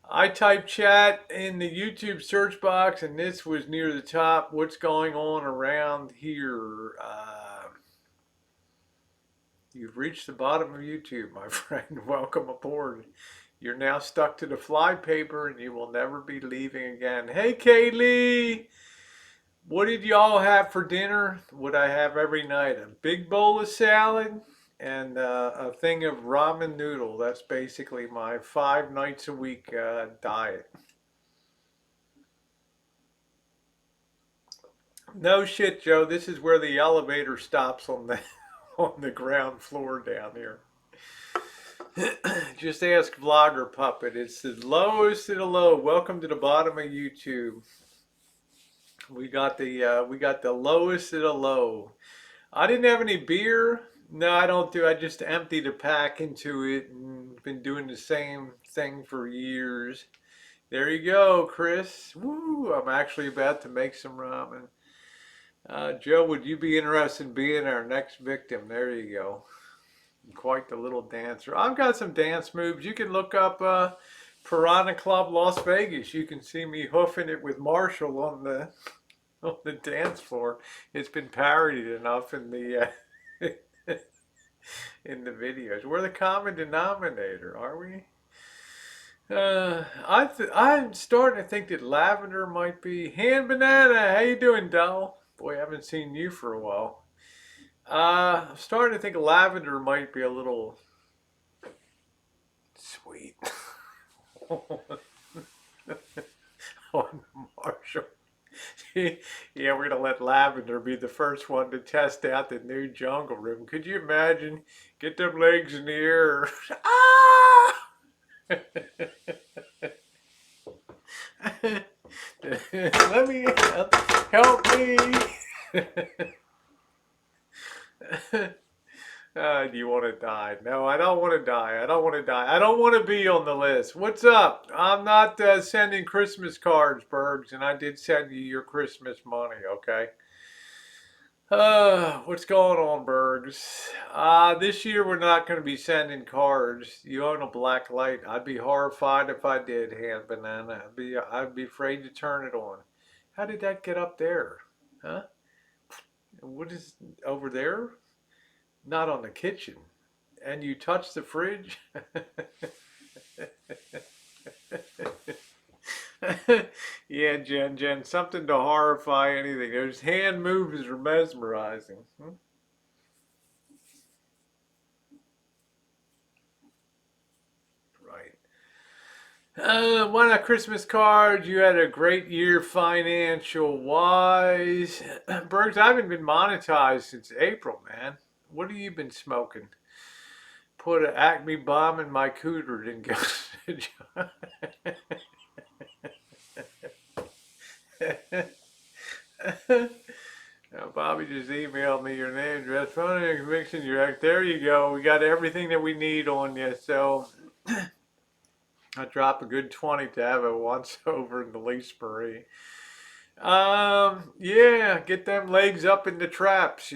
I typed chat in the YouTube search box, and this was near the top. What's going on around here? You've reached the bottom of YouTube, my friend. Welcome aboard. You're now stuck to the flypaper and you will never be leaving again. Hey, Kaylee! What did y'all have for dinner? What I have every night? A big bowl of salad and a thing of ramen noodle. That's basically my 5 nights a week diet. No shit, Joe. This is where the elevator stops on the on the ground floor down here. Just ask Vlogger Puppet. It's the lowest of the low. Welcome to the bottom of YouTube. We got the lowest of the low. I didn't have any beer. No, I don't do. I just emptied a pack into it and been doing the same thing for years. There you go, Chris. Woo! I'm actually about to make some ramen. Joe, would you be interested in being our next victim? There you go. Quite the little dancer. I've got some dance moves. You can look up Piranha Club Las Vegas. You can see me hoofing it with Marshall on the dance floor. It's been parodied enough in the in the videos. We're the common denominator, are we? I'm starting to think that lavender might be. Hand Banana, how you doing, doll? Boy, I haven't seen you for a while. I'm starting to think lavender might be a little sweet. On Marshall. Yeah, we're gonna let Lavender be the first one to test out the new jungle room. Could you imagine? Get them legs in the air. Ah! Let me help me. Do you want to die? No, I don't want to die. I don't want to die. I don't want to be on the list. What's up? I'm not sending Christmas cards, Bergs, and I did send you your Christmas money, okay? What's going on, Bergs? This year we're not going to be sending cards. You own a black light. I'd be horrified if I did, hand banana. I'd be afraid to turn it on. How did that get up there? Huh? What is over there? Not on the kitchen. And you touch the fridge? Yeah, Jen, something to horrify anything. Those hand moves are mesmerizing. Hmm? Right. Why not Christmas cards? You had a great year financial wise. Bergs, I haven't been monetized since April, man. What have you been smoking? Put an Acme bomb in my cooter and go to Now, Bobby just emailed me your name, address, phone, and conviction. There you go. We got everything that we need on you. So I drop a good 20 to have a once over in the Lease Marie. Yeah, get them legs up in the traps.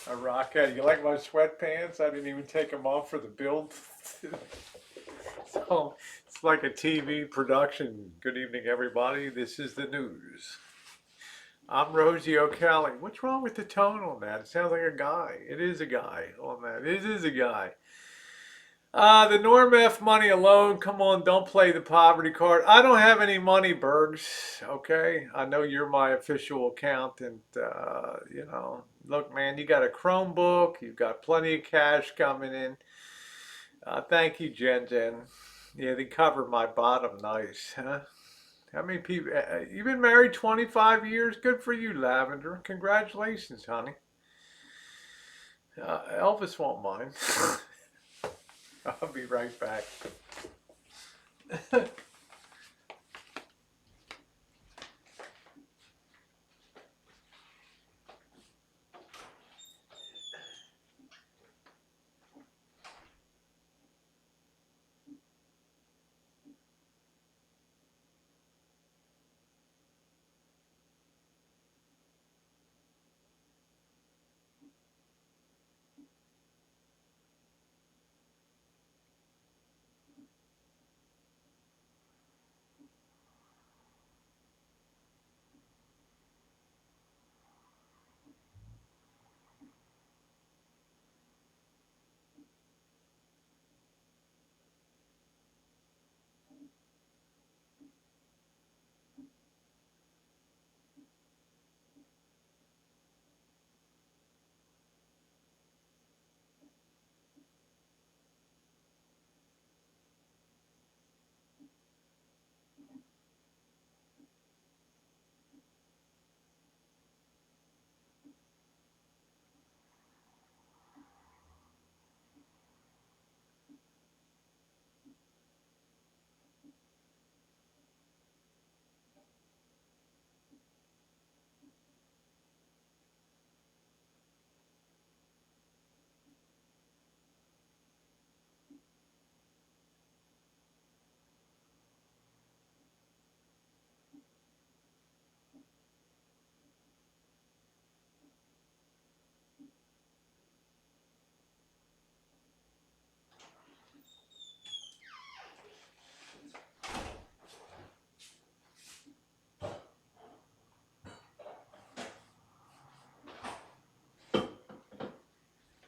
A rocket. You like my sweatpants? I didn't even take them off for the build. So it's like a TV production. Good evening, everybody. This is the news. I'm Rosie O'Callaghan. What's wrong with the tone on that? It sounds like a guy. It is a guy on that. It is a guy. The Norm F money alone. Come on, don't play the poverty card. I don't have any money, Bergs. Okay, I know you're my official accountant. Look, man, you got a Chromebook. You've got plenty of cash coming in. Thank you, Jen. Yeah, they covered my bottom nice, huh? How many people? You've been married 25 years. Good for you, Lavender. Congratulations, honey. Elvis won't mind. I'll be right back.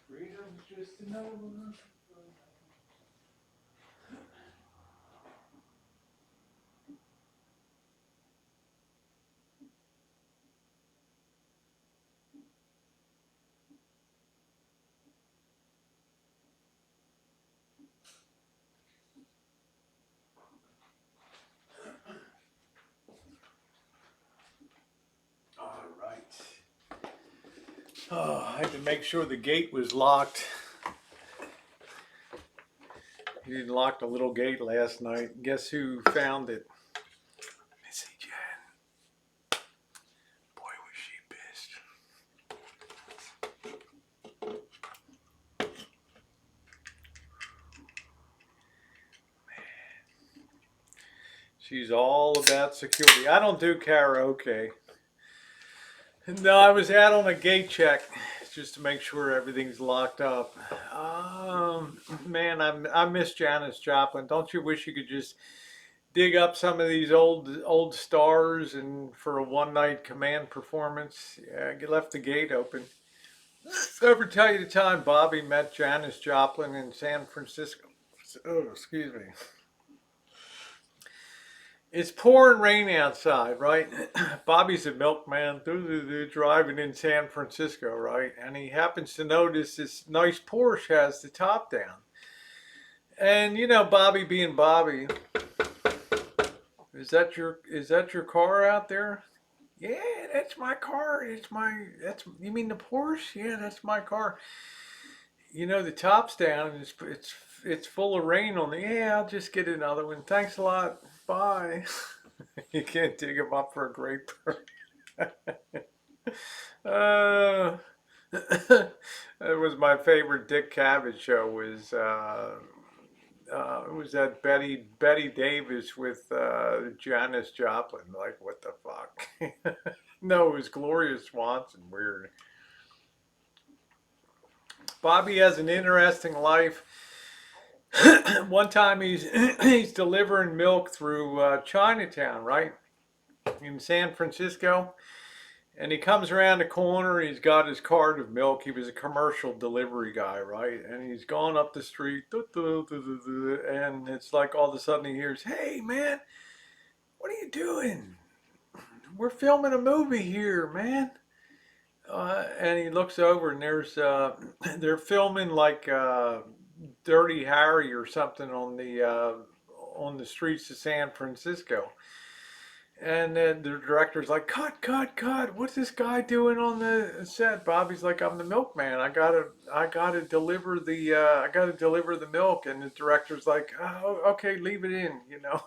Freedom's just another one. All right. Oh, I had to make sure the gate was locked. He didn't lock the little gate last night. Guess who found it? Missy Jen. Boy, was she She's all about security. I don't do karaoke. No, I was out on a gate check just to make sure everything's locked up. Man, I miss Janis Joplin. Don't you wish you could just dig up some of these old stars and for a one night command performance? Yeah, you left the gate open. Ever tell you the time Bobby met Janis Joplin in San Francisco? Oh, excuse me. It's pouring rain outside, right? Bobby's a milkman driving in San Francisco, right? And he happens to notice this nice Porsche has the top down. And you know, Bobby being Bobby, is that your car out there? Yeah, that's my car. That's you mean the Porsche? Yeah, that's my car. You know, the top's down and it's full of rain on the. Yeah, I'll just get another one. Thanks a lot. Bye. You can't dig him up for a grape. uh, it was my favorite Dick Cavett show. Was that Betty Davis with Janis Joplin? Like what the fuck? No, it was Gloria Swanson. Weird. Bobby has an interesting life. One time he's delivering milk through Chinatown, right, in San Francisco, and he comes around the corner. He's got his cart of milk. He was a commercial delivery guy, right, and he's going up the street, and it's like all of a sudden he hears, "Hey, man, what are you doing? We're filming a movie here, man." And he looks over and they're filming like Dirty Harry or something on the streets of San Francisco. And then the director's like, "Cut, cut, cut! What's this guy doing on the set?" Bobby's like, "I'm the milkman. I gotta deliver the milk." And the director's like, "Oh, okay, leave it in." You know,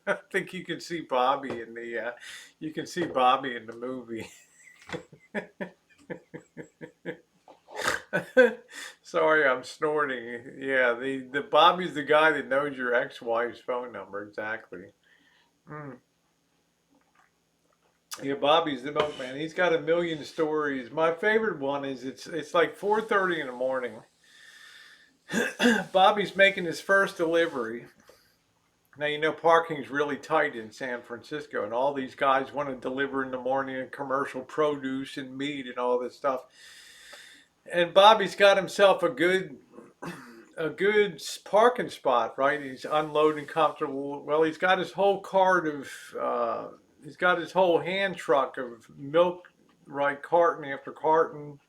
I think you can see Bobby in the movie. Sorry, I'm snorting. Yeah, the Bobby's the guy that knows your ex-wife's phone number exactly. Mm. Yeah, Bobby's the milkman. He's got a million stories. My favorite one is it's like 4:30 in the morning. Bobby's making his first delivery. Now you know parking's really tight in San Francisco, and all these guys want to deliver in the morning and commercial produce and meat and all this stuff. And Bobby's got himself a good parking spot, right? He's unloading comfortable. Well, he's got his whole hand truck of milk, right, carton after carton,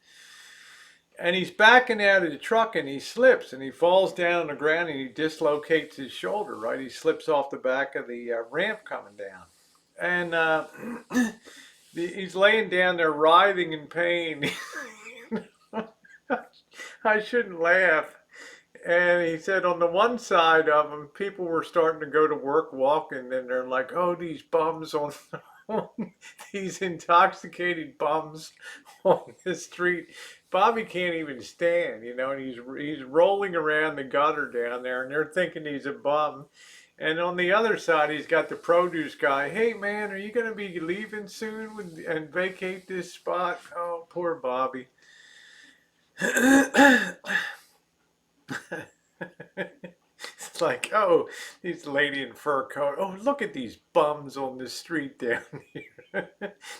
and he's backing out of the truck and he slips and he falls down on the ground and he dislocates his shoulder, right? He slips off the back of the ramp coming down, and he's laying down there writhing in pain. I shouldn't laugh. And he said on the one side of him, people were starting to go to work walking, and they're like, "Oh, these bums on these intoxicated bums on the street." Bobby can't even stand, you know, and he's rolling around the gutter down there, and they're thinking he's a bum. And on the other side, he's got the produce guy. "Hey, man, are you going to be leaving soon and vacate this spot?" Oh, poor Bobby. It's like, "Oh, this lady in fur coat. Oh, look at these bums on the street down here."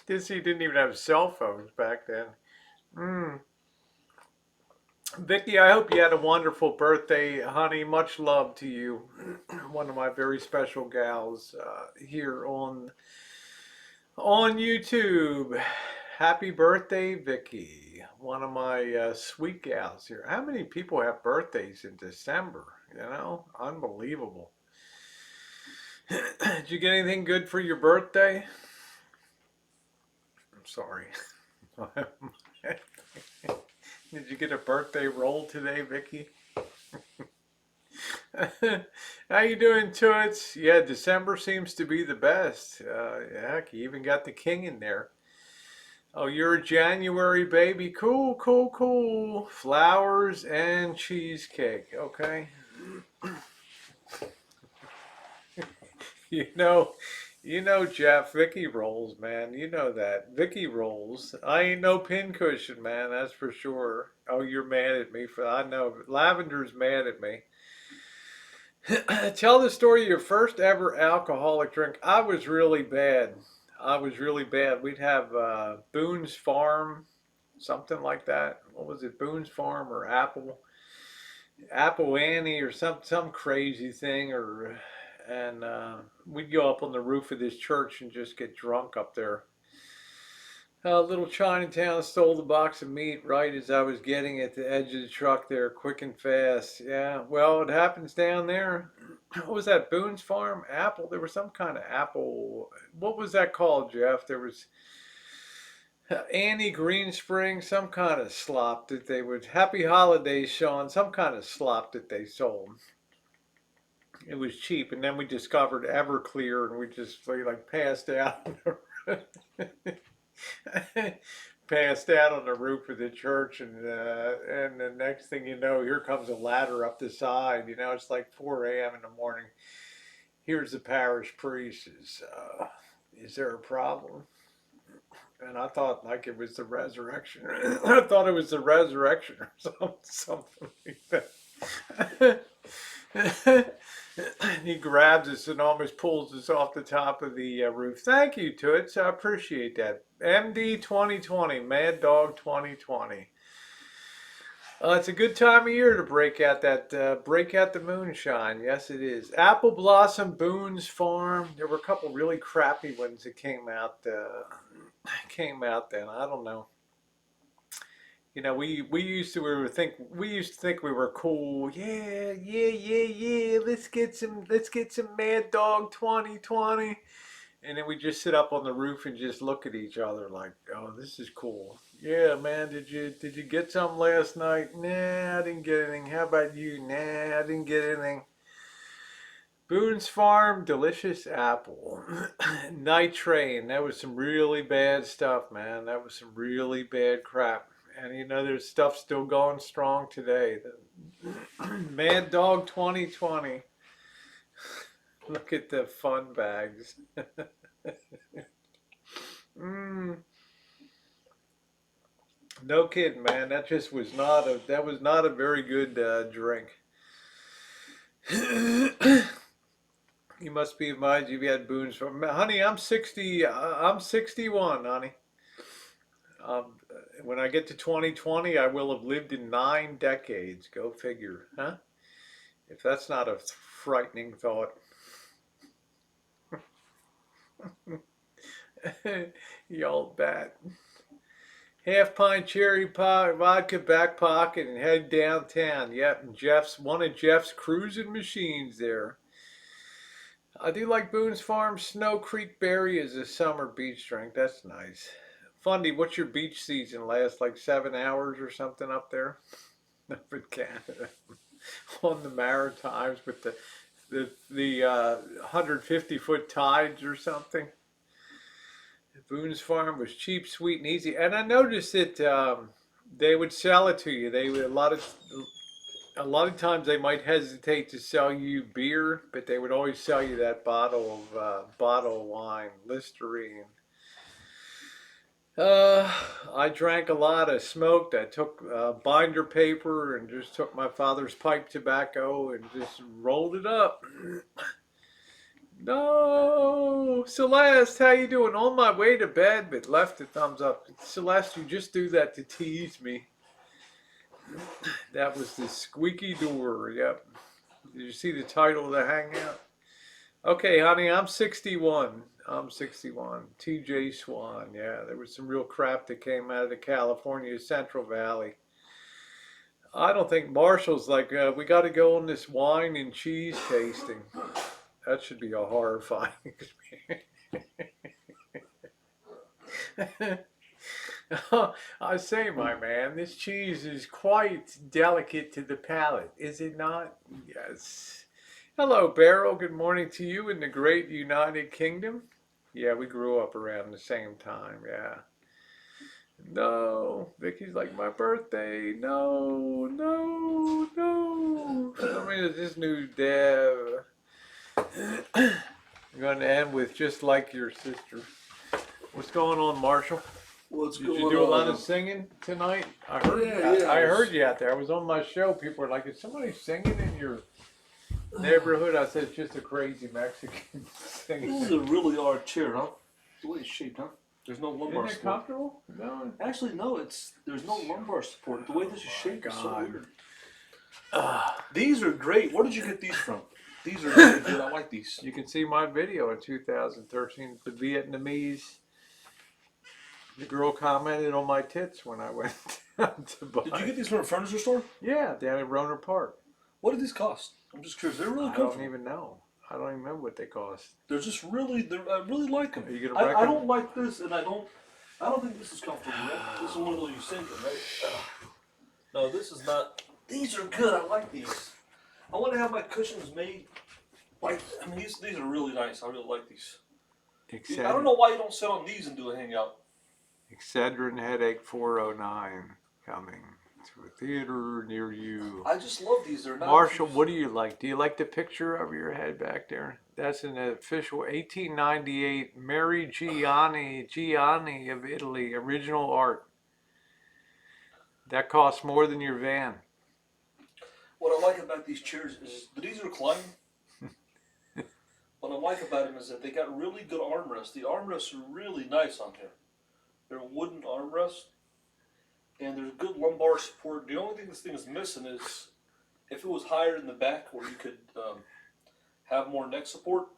He didn't even have cell phones back then. Mm. Vicky, I hope you had a wonderful birthday, honey. Much love to you. One of my very special gals here on YouTube. Happy birthday, Vicky. One of my sweet gals here. How many people have birthdays in December? You know, unbelievable. Did you get anything good for your birthday? I'm sorry. Did you get a birthday roll today, Vicky? How you doing, Toots? Yeah, December seems to be the best. Heck, you even got the king in there. Oh, you're a January baby. Cool, cool, cool. Flowers and cheesecake. Okay. You know, Jeff, Vicky rolls, man. You know that. Vicky rolls. I ain't no pincushion, man, that's for sure. Oh, you're mad at me for I know. Lavender's mad at me. Tell the story of your first ever alcoholic drink. I was really bad. I was really bad. We'd have Boone's Farm, something like that. What was it, Boone's Farm or Apple Annie or some crazy thing, or and we'd go up on the roof of this church and just get drunk up there. Little Chinatown stole the box of meat right as I was getting at the edge of the truck there, quick and fast. Yeah, well, it happens down there. What was that, Boone's Farm? Apple? There was some kind of apple. What was that called, Jeff? There was Annie Greenspring, some kind of slop that they would. Happy Holidays, Sean, some kind of slop that they sold. It was cheap, and then we discovered Everclear, and we like passed out. Passed out on the roof of the church, and the next thing you know, here comes a ladder up the side. You know, it's like 4 a.m. in the morning. Here's the parish priest. Is there a problem? And I thought like it was the resurrection. I thought it was the resurrection or something like that. He grabs us and almost pulls us off the top of the roof. Thank you, Toots. I appreciate that. MD 2020, Mad Dog 2020. It's a good time of year to break out the moonshine. Yes, it is. Apple Blossom, Boone's Farm. There were a couple really crappy ones that came out. Came out then. I don't know. You know, we used to think we were cool. Yeah. Let's get some Mad Dog 2020. And then we just sit up on the roof and just look at each other like, oh, this is cool. Yeah, man, did you get some last night? Nah, I didn't get anything. How about you? Nah, I didn't get anything. Boone's Farm, delicious apple. Night Train, that was some really bad stuff, man. That was some really bad crap. And you know, there's stuff still going strong today. Mad Dog 2020. Look at the fun bags. No kidding, man. That was not a very good drink. You must be advised you've had boons from honey. I'm 60. I'm 61, honey. Um, when I get to 2020, I will have lived in 9 decades. Go figure, huh? If that's not a frightening thought. You old bat. Half pint cherry pie, vodka back pocket and head downtown. Yep, and one of Jeff's cruising machines there. I do like Boone's Farm. Snow Creek Berry is a summer beach drink. That's nice. Fundy, what's your beach season last? Like 7 hours or something up there? Up in Canada. On the Maritimes with the 150-foot tides or something. Boone's Farm was cheap, sweet, and easy. And I noticed that they would sell it to you. They would a lot of times they might hesitate to sell you beer, but they would always sell you that bottle of wine, Listerine. I drank a lot. I smoked. I took binder paper and just took my father's pipe tobacco and just rolled it up. No, Celeste, how you doing? On my way to bed, but left a thumbs up. Celeste, you just do that to tease me. That was the squeaky door. Yep. Did you see the title of the hangout? Okay, honey, I'm 61. I'm 61. TJ Swan. Yeah, there was some real crap that came out of the California Central Valley. I don't think Marshall's like, we got to go on this wine and cheese tasting. That should be a horrifying experience. I say, my man, this cheese is quite delicate to the palate, is it not? Yes. Hello, Beryl. Good morning to you in the great United Kingdom. Yeah, we grew up around the same time, yeah. No, Vicky's like, my birthday. No. I mean, this new Dev. I'm going to end with just like your sister. What's going on, Marshall? What's Did going you do a lot on? of singing tonight? I heard. Yeah, I heard you out there. I was on my show. People were like, "Is somebody singing in your neighborhood?" I said, "It's just a crazy Mexican singing." This is a really hard chair, huh? The way it's shaped, huh? There's no lumbar Isn't it support. comfortable? No. Actually, no. There's no lumbar support. The way this is shaped is so weird. These are great. Where did you get these from? These are really good. I like these. You can see my video in 2013. The Vietnamese. The girl commented on my tits when I went down to buy. Did you get these from a furniture store? Yeah, down in Roner Park. What did these cost? I'm just curious. They're really I comfortable. don't even know. I don't even remember what they cost. They're just really. I really like them. Are you gonna I don't like this, and I don't think this is comfortable. Right? This is one of those you sink them, right? No, this is not. These are good. I like these. I want to have my cushions made. I mean, these are really nice. I really like these. I don't know why you don't sit on these and do a hangout. Excedrin Headache 409 coming to a theater near you. I just love these. They're not. Marshall, what do you like? Do you like the picture of your head back there? That's an official 1898 Mary Gianni of Italy, original art. That costs more than your van. What I like about these chairs is that these recline. What I like about them is that they got really good armrests. The armrests are really nice on here. They're wooden armrests, and there's good lumbar support. The only thing this thing is missing is if it was higher in the back where you could have more neck support.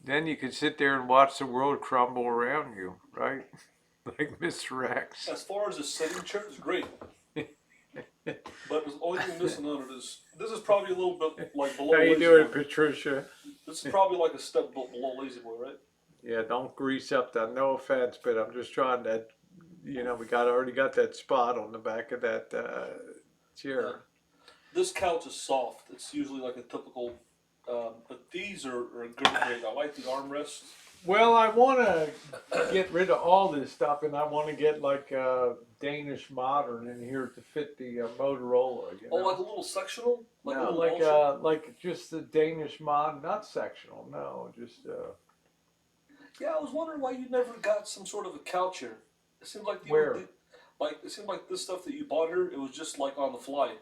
Then you could sit there and watch the world crumble around you, right? Like Mr. X. As far as a sitting chair, it's great. But the only thing missing on it is, this is probably a little bit like below How you Lazy doing, Boy. Patricia? This is probably like a step below Lazy Boy, right? Yeah, don't grease up that. No offense, but I'm just trying to, we already got that spot on the back of that chair. This couch is soft. It's usually like a typical, but these are great. I like the armrests. Well, I want to get rid of all this stuff, and I want to get like a Danish modern in here to fit the Motorola. Oh, like a little sectional? No, like just the Danish mod, not sectional. No, just. Yeah, I was wondering why you never got some sort of a couch here. It seemed like it seemed like this stuff that you bought here, it was just like on the fly.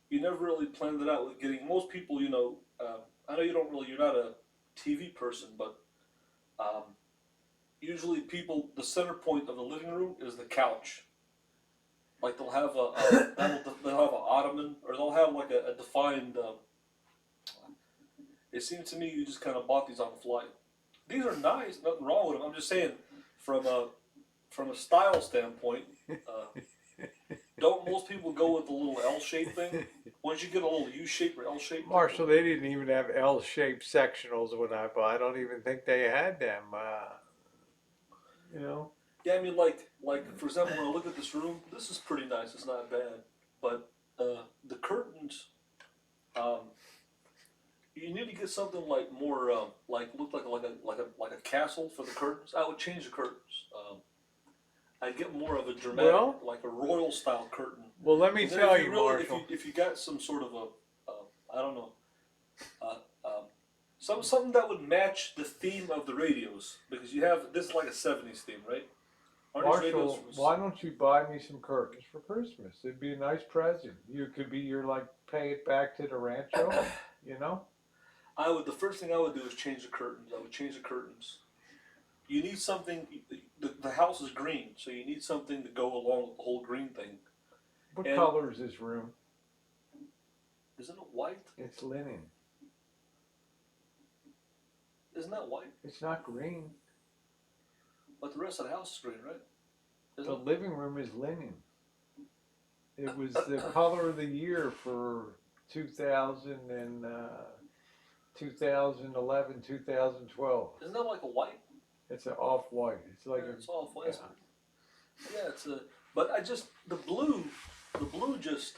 You never really planned it out with getting. Most people, I know you're not a TV person, but usually people, the center point of the living room is the couch. Like they'll have they'll have an ottoman, or they'll have like a defined. It seemed to me you just kind of bought these on the fly. These are nice, nothing wrong with them. I'm just saying, from a style standpoint, don't most people go with the little L-shaped thing? Once you get a little U-shaped or L-shaped. Marshall, they didn't even have L-shaped sectionals when I bought. I don't even think they had them. Yeah, I mean, like for example, when I look at this room, this is pretty nice. It's not bad, but the curtains. You need to get something like more like look like a castle for the curtains. I would change the curtains. I'd get more of a dramatic, like a royal style curtain. Well, let me tell you, Marshall. If you got some sort of I don't know, something that would match the theme of the radios, because you have this is like a '70s theme, right? Marshall, why don't you buy me some curtains for Christmas? It'd be a nice present. You could be your pay it back to the rancho, The first thing I would do is change the curtains. I would change the curtains. You need something. The house is green, so you need something to go along with the whole green thing. What color is this room? Isn't it white? It's linen. Isn't that white? It's not green. But the rest of the house is green, right? The living room is linen. It was the color of the year for 2011, 2012. Isn't that like a white? It's an off-white. It's like it's off-white. Yeah, it's a. But the blue just.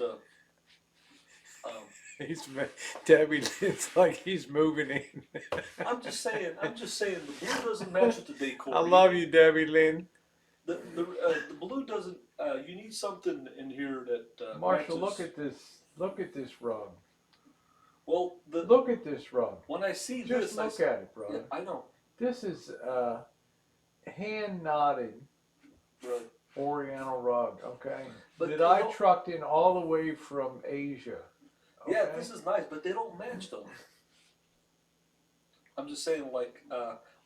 Debbie, it's like he's moving in. I'm just saying. The blue doesn't match with the decor. I love you, Debbie Lynn. The blue doesn't. You need something in here that. Marshall, matches. Look at this rug. Well, look at this rug. When I see just this, look at it, brother. Yeah, I know. This is hand knotted Right. Oriental rug, okay? But That they I don't- trucked in all the way from Asia. Okay? Yeah, this is nice, but they don't match though. I'm just saying, like,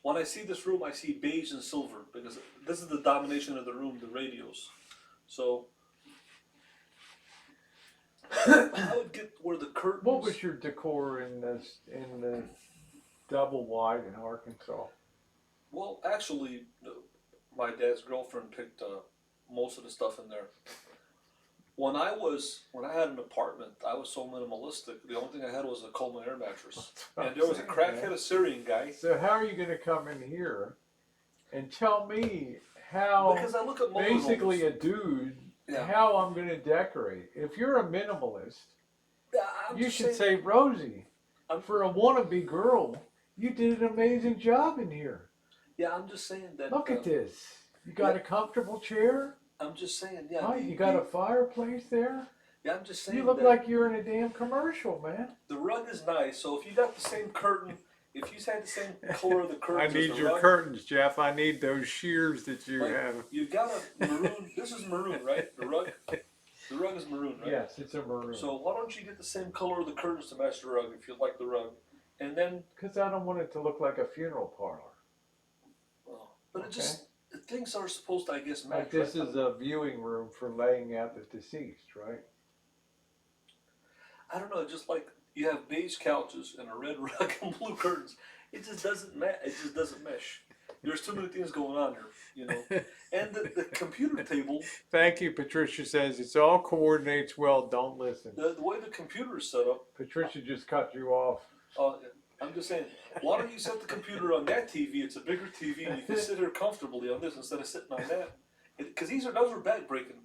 when I see this room, I see beige and silver because this is the domination of the room, the radios. So I would get where the curtains. What was your decor in the double wide in Arkansas? Well, actually, my dad's girlfriend picked most of the stuff in there. When I had an apartment, I was so minimalistic. The only thing I had was a Coleman air mattress, and there was a crackhead Assyrian guy. So how are you going to come in here and tell me how? Because I look at basically motorhomes. a dude. Yeah. How I'm going to decorate? If you're a minimalist, Yeah, you should say, Rosie, for a wannabe girl, you did an amazing job in here. Yeah, I'm just saying that. Look at this. You got a comfortable chair. I'm just saying, yeah. Oh, you got a fireplace there. Yeah, I'm just saying. You look that like you're in a damn commercial, man. the rug is nice. So if you got the same curtain, if you had the same color of the curtains, I need as the your rug, curtains, Jeff. I need those shears that you like, have. you got a maroon. This is maroon, right? The rug is maroon, right? Yes, it's a maroon. So why don't you get the same color of the curtains to match the rug if you like the rug, and then. Because I don't want it to look like a funeral parlor. Well, but it just things are supposed to, I guess, match. Like this right? is a viewing room for laying out the deceased, right? I don't know, just like you have beige couches and a red rug and blue curtains. It just doesn't match. It just doesn't mesh. There's too many things going on here, you know. And the computer table. Thank you, Patricia says it's all coordinates well. Don't listen. The way the computer is set up. Patricia just cut you off. I'm just saying, why don't you set the computer on that TV? It's a bigger TV, and you can sit here comfortably on this instead of sitting on that. Because those are back breaking,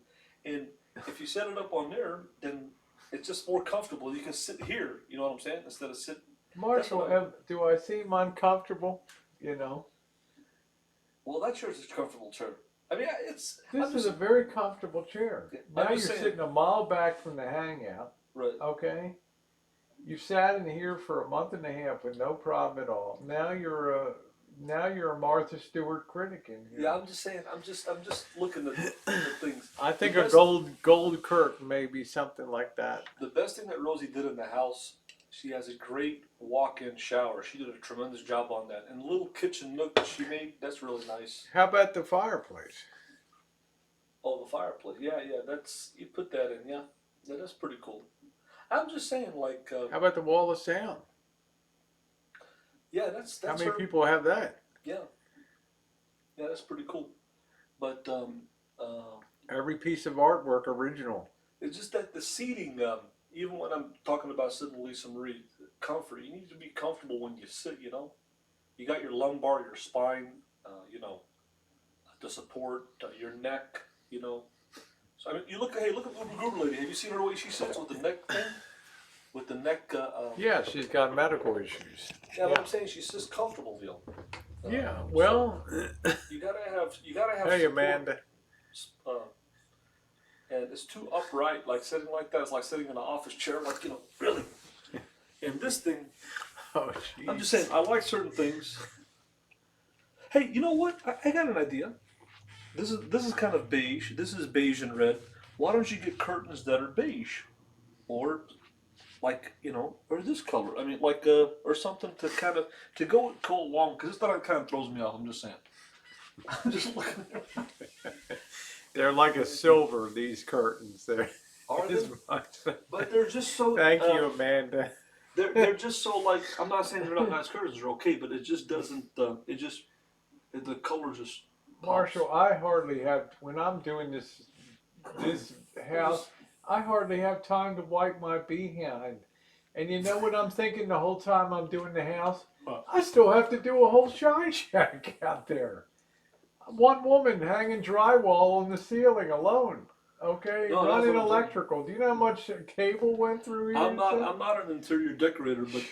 and if you set it up on there, then it's just more comfortable. You can sit here, you know what I'm saying, instead of sit. Marshall, do I seem uncomfortable? You know. Well, that chair's a comfortable chair. I mean, it's. This is a very comfortable chair. Now you're saying, sitting a mile back from the hangout. Right. Okay. You sat in here for a month and a half with no problem at all. Now you're a Martha Stewart critic in here. Yeah, I'm just saying. I'm just looking at things. I think a gold curtain may be something like that. The best thing that Rosie did in the house, she has a great walk-in shower. She did a tremendous job on that. And the little kitchen nook that she made, that's really nice. How about the fireplace? Oh, the fireplace. Yeah, you put that in. Yeah, that's pretty cool. I'm just saying, like. How about the wall of sound? Yeah, that's. How many people have that? Yeah, that's pretty cool. But every piece of artwork original. It's just that the seating. Even when I'm talking about sitting with Lisa Marie, comfort. You need to be comfortable when you sit. You know, you got your lumbar, your spine. You know, to support your neck. You know. So I mean, look at Uber Goober lady. Have you seen her way she sits with the neck thing? With the neck. Yeah, she's got medical issues. Yeah, but I'm saying she's just comfortable, Bill. Yeah. Well. You gotta have. Hey, support. Amanda. And it's too upright, like sitting like that. It's like sitting in an office chair, like really. And this thing. Oh, geez. I'm just saying, I like certain things. Hey, you know what? I got an idea. This is kind of beige. This is beige and red. Why don't you get curtains that are beige, or like or this color? I mean, like or something to go along. Because this stuff kind of throws me off. I'm just saying. I'm just looking. They're like a silver. These curtains. Are they? But they're just so. Thank you, Amanda. They're just so like. I'm not saying they're not nice curtains. They're okay, but it just doesn't. The color just. Marshall, I hardly have, when I'm doing this house, I hardly have time to wipe my behind. And you know what I'm thinking the whole time I'm doing the house? I still have to do a whole shine shack out there. One woman hanging drywall on the ceiling alone. Okay, No, running electrical. Do you know how much cable went through here? I'm not an interior decorator, but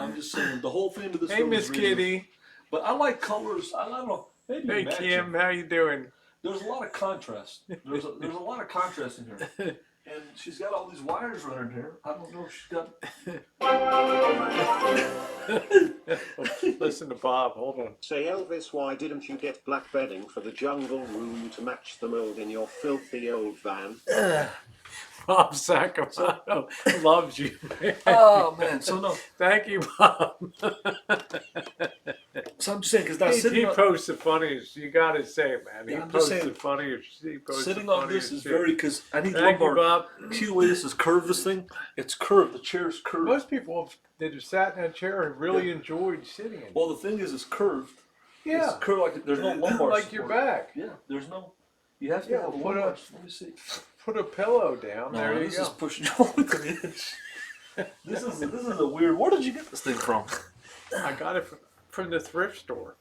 I'm just saying the whole theme of this. Hey, room Miss is really, Kitty. But I like colors. I don't know. Maybe Hey, Kim, how you doing? There's a lot of contrast. There's a lot of contrast in here. And she's got all these wires running here. I don't know if she's got. Listen to Bob. Hold on. Say, Elvis, why didn't you get black bedding for the jungle room to match the mold in your filthy old van? Bob Sacramento loves you, man. Oh man, so no. Thank you, Bob. So I'm just saying because now He posts the funniest. You got to say, man. Yeah, He I'm just posts saying, the funniest. He posts sitting the on this funniest is shit. very because I need Thank you, lumbar. Bob. See the way this is curved. This thing, it's curved. The chair's curved. Most people that have sat in that chair have really enjoyed sitting in it. Well, the thing is, it's curved. Yeah. It's curved like there's no lumbar like support. your back. Yeah, there's no. You have to have a put lumbar. a- Let me see. Put a pillow down. No, there you this go. is pushing you over the edge. This is a weird. Where did you get this thing from? I got it from the thrift store.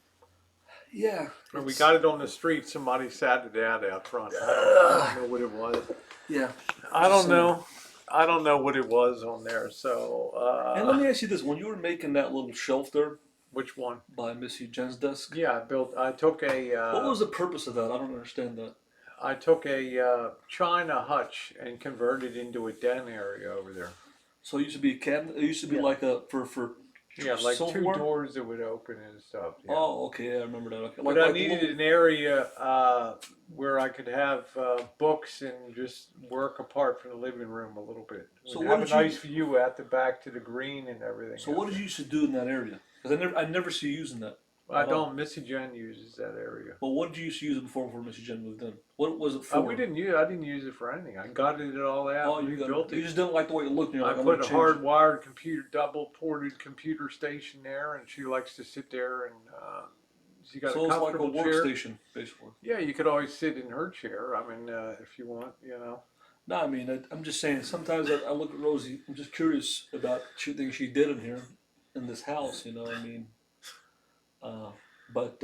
Yeah. When we got it on the street, somebody sat it out front. I don't know what it was. Yeah. I don't know. I don't know what it was on there. So. And let me ask you this: when you were making that little shelf there Which one? by Missy Jen's desk, Yeah, I took a. what was the purpose of that? I don't understand that. I took a china hutch and converted it into a den area over there. So it used to be a cabinet. It used to be like a for. Yeah, like silverware? two doors that would open and stuff. Yeah. Oh, okay, yeah, I remember that. Okay. But I needed an area where I could have books and just work apart from the living room a little bit. So We'd what have a did you- nice view out the back to the green and everything. So what did you used to do in that area? Because I never see you using that. I don't. Missy Jen uses that area. Well, what did you used to use it before Missy Jen moved in? What was it for? We didn't use. I didn't use it for anything. I gutted it all out. Oh, you rebuilt You it. just didn't like the way it looked. And you're I like, I'm put a gonna change it. hardwired computer, double-ported computer station there, and she likes to sit there and she got So a it's like a comfortable chair. workstation, basically. Yeah, you could always sit in her chair. I mean, if you want, No, I mean, I'm just saying. Sometimes I look at Rosie. I'm just curious about things she did in here, in this house. You know, I mean, but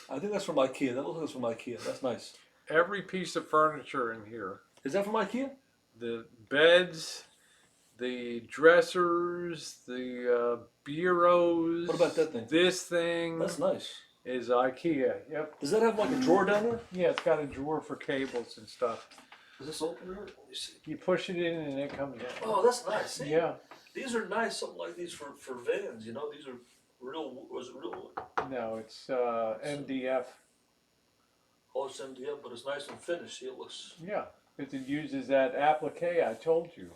I think that's from IKEA. That looks like it's from IKEA. That's nice. Every piece of furniture in here, Is that from IKEA? the beds, the dressers, the bureaus. What about that thing? This thing That's nice. is IKEA. Yep. Does that have like a drawer down there? Yeah, it's got a drawer for cables and stuff. Is this open here? Let me see. You push it in and it comes out. Oh, that's nice. See? Yeah. These are nice. Something like these for vans. You know, these are real. Was it real? No, it's MDF. Oh, it's MDF, but it's nice and finished. See, it looks. Yeah, because it uses that applique I told you.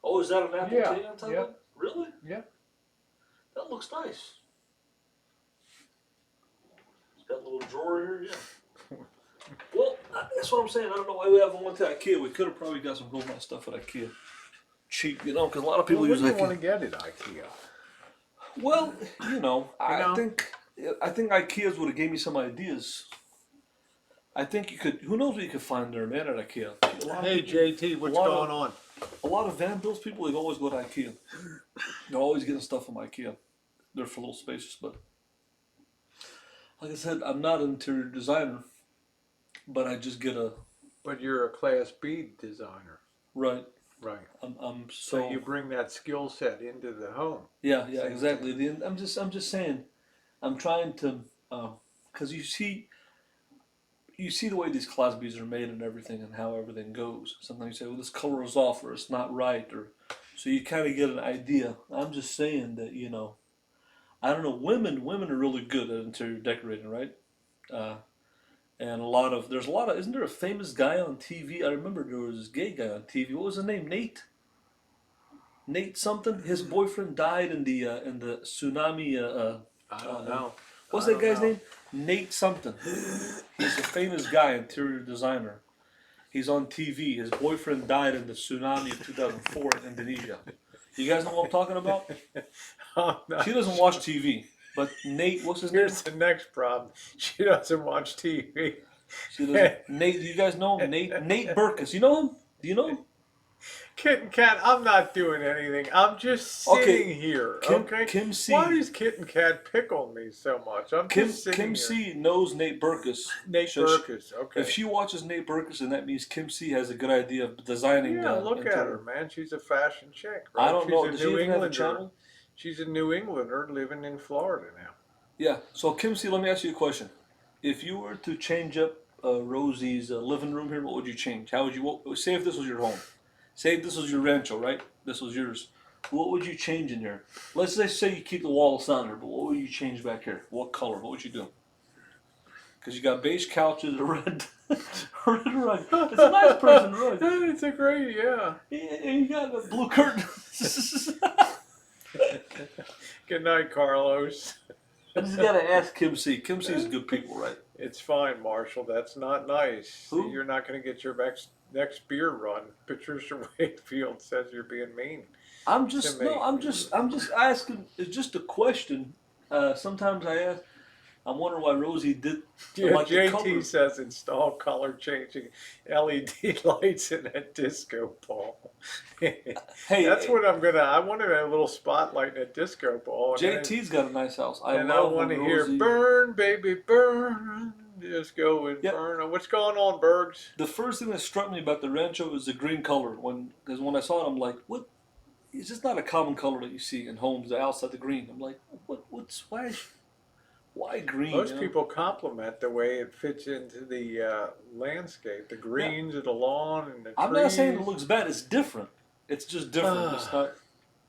Oh, is that an apple Yeah, tea on top yeah. of it? Really? Yeah. That looks nice. It's got a little drawer here, yeah. Well, that's what I'm saying. I don't know why we haven't went to IKEA. We could have probably got some good stuff at IKEA. Cheap, you know, because a lot of people Well, what use do you IKEA. want to get at IKEA? Well, you know, I know? think IKEA's would have gave me some ideas. I think you could. Who knows what you could find there, man, at IKEA? A lot of Hey, people- JT, what's a lot going of- on? A lot of van bills people, they always go to IKEA. They're always getting stuff from IKEA. They're for little spaces, but like I said, I'm not an interior designer, but I just get a But you're a Class B designer. right. Right. I'm So you bring that skill set into the home. yeah, Same exactly. I'm just saying, I'm trying to, because you see the way these Class Bs are made and everything, and how everything goes. Sometimes you say, well, this color is off, or it's not right, or so you kind of get an idea. I'm just saying that I don't know. Women are really good at interior decorating, right? And there's a lot of. Isn't there a famous guy on TV? I remember there was this gay guy on TV. What was his name? Nate something. His boyfriend died in the tsunami. I don't know. What's I that don't guy's know. name? Nate something. He's a famous guy, interior designer. He's on TV. His boyfriend died in the tsunami of 2004 in Indonesia. You guys know what I'm talking about? Oh, no. She doesn't watch TV. But Nate, what's his name? Here's the next problem. She doesn't watch TV. She doesn't. Nate, do you guys know him? Nate Burkus. You know him? Do you know him? Kitten Cat, I'm not doing anything. I'm just Okay. sitting here. Okay. Kim C. Why does Kitten Cat pick on me so much? I'm just sitting Kim here. C knows Nate Burkus. Nate So Burkus. Okay. If she watches Nate Burkus, then that means Kim C has a good idea of designing. Yeah, look at interior. her, man. She's a fashion chick, right? I don't She's know. a Does she New even have a Englander. channel? She's a New Englander living in Florida now. Yeah. So Kim C, let me ask you a question. If you were to change up Rosie's living room here, what would you change? How would you say if this was your home? Say this was your Rancho, right? This was yours. What would you change in here? Let's just say you keep the wall of sounder, but what would you change back here? What color? What would you do? Because you got beige couches, a red, red rug. It's a nice person rug. It's a great, yeah. And you got a blue curtain. Good night, Carlos. I just gotta ask Kim C. Kim C is good people, right? It's fine, Marshall. That's not nice. Who? You're not going to get your next beer run. Patricia Wakefield says you're being mean. I'm just To me. no. I'm just asking. It's just a question. Sometimes I ask. I'm wondering why Rosie did. Yeah, like the color. JT says install color changing LED lights in that disco ball. Hey, That's what I'm gonna. I wanted a little spotlight in a disco ball. And JT's got a nice house. I I love want to when hear Rosie, "Burn, Baby, Burn." Disco and Yep. burn. What's going on, Bergs? The first thing that struck me about the Rancho was the green color. Because when I saw it, I'm like, what? It's just not a common color that you see in homes outside the green. I'm like, why green? Most you know? people compliment the way it fits into the landscape, the greens of the lawn and the trees. I'm not saying it looks bad. It's different. It's just different. It's not.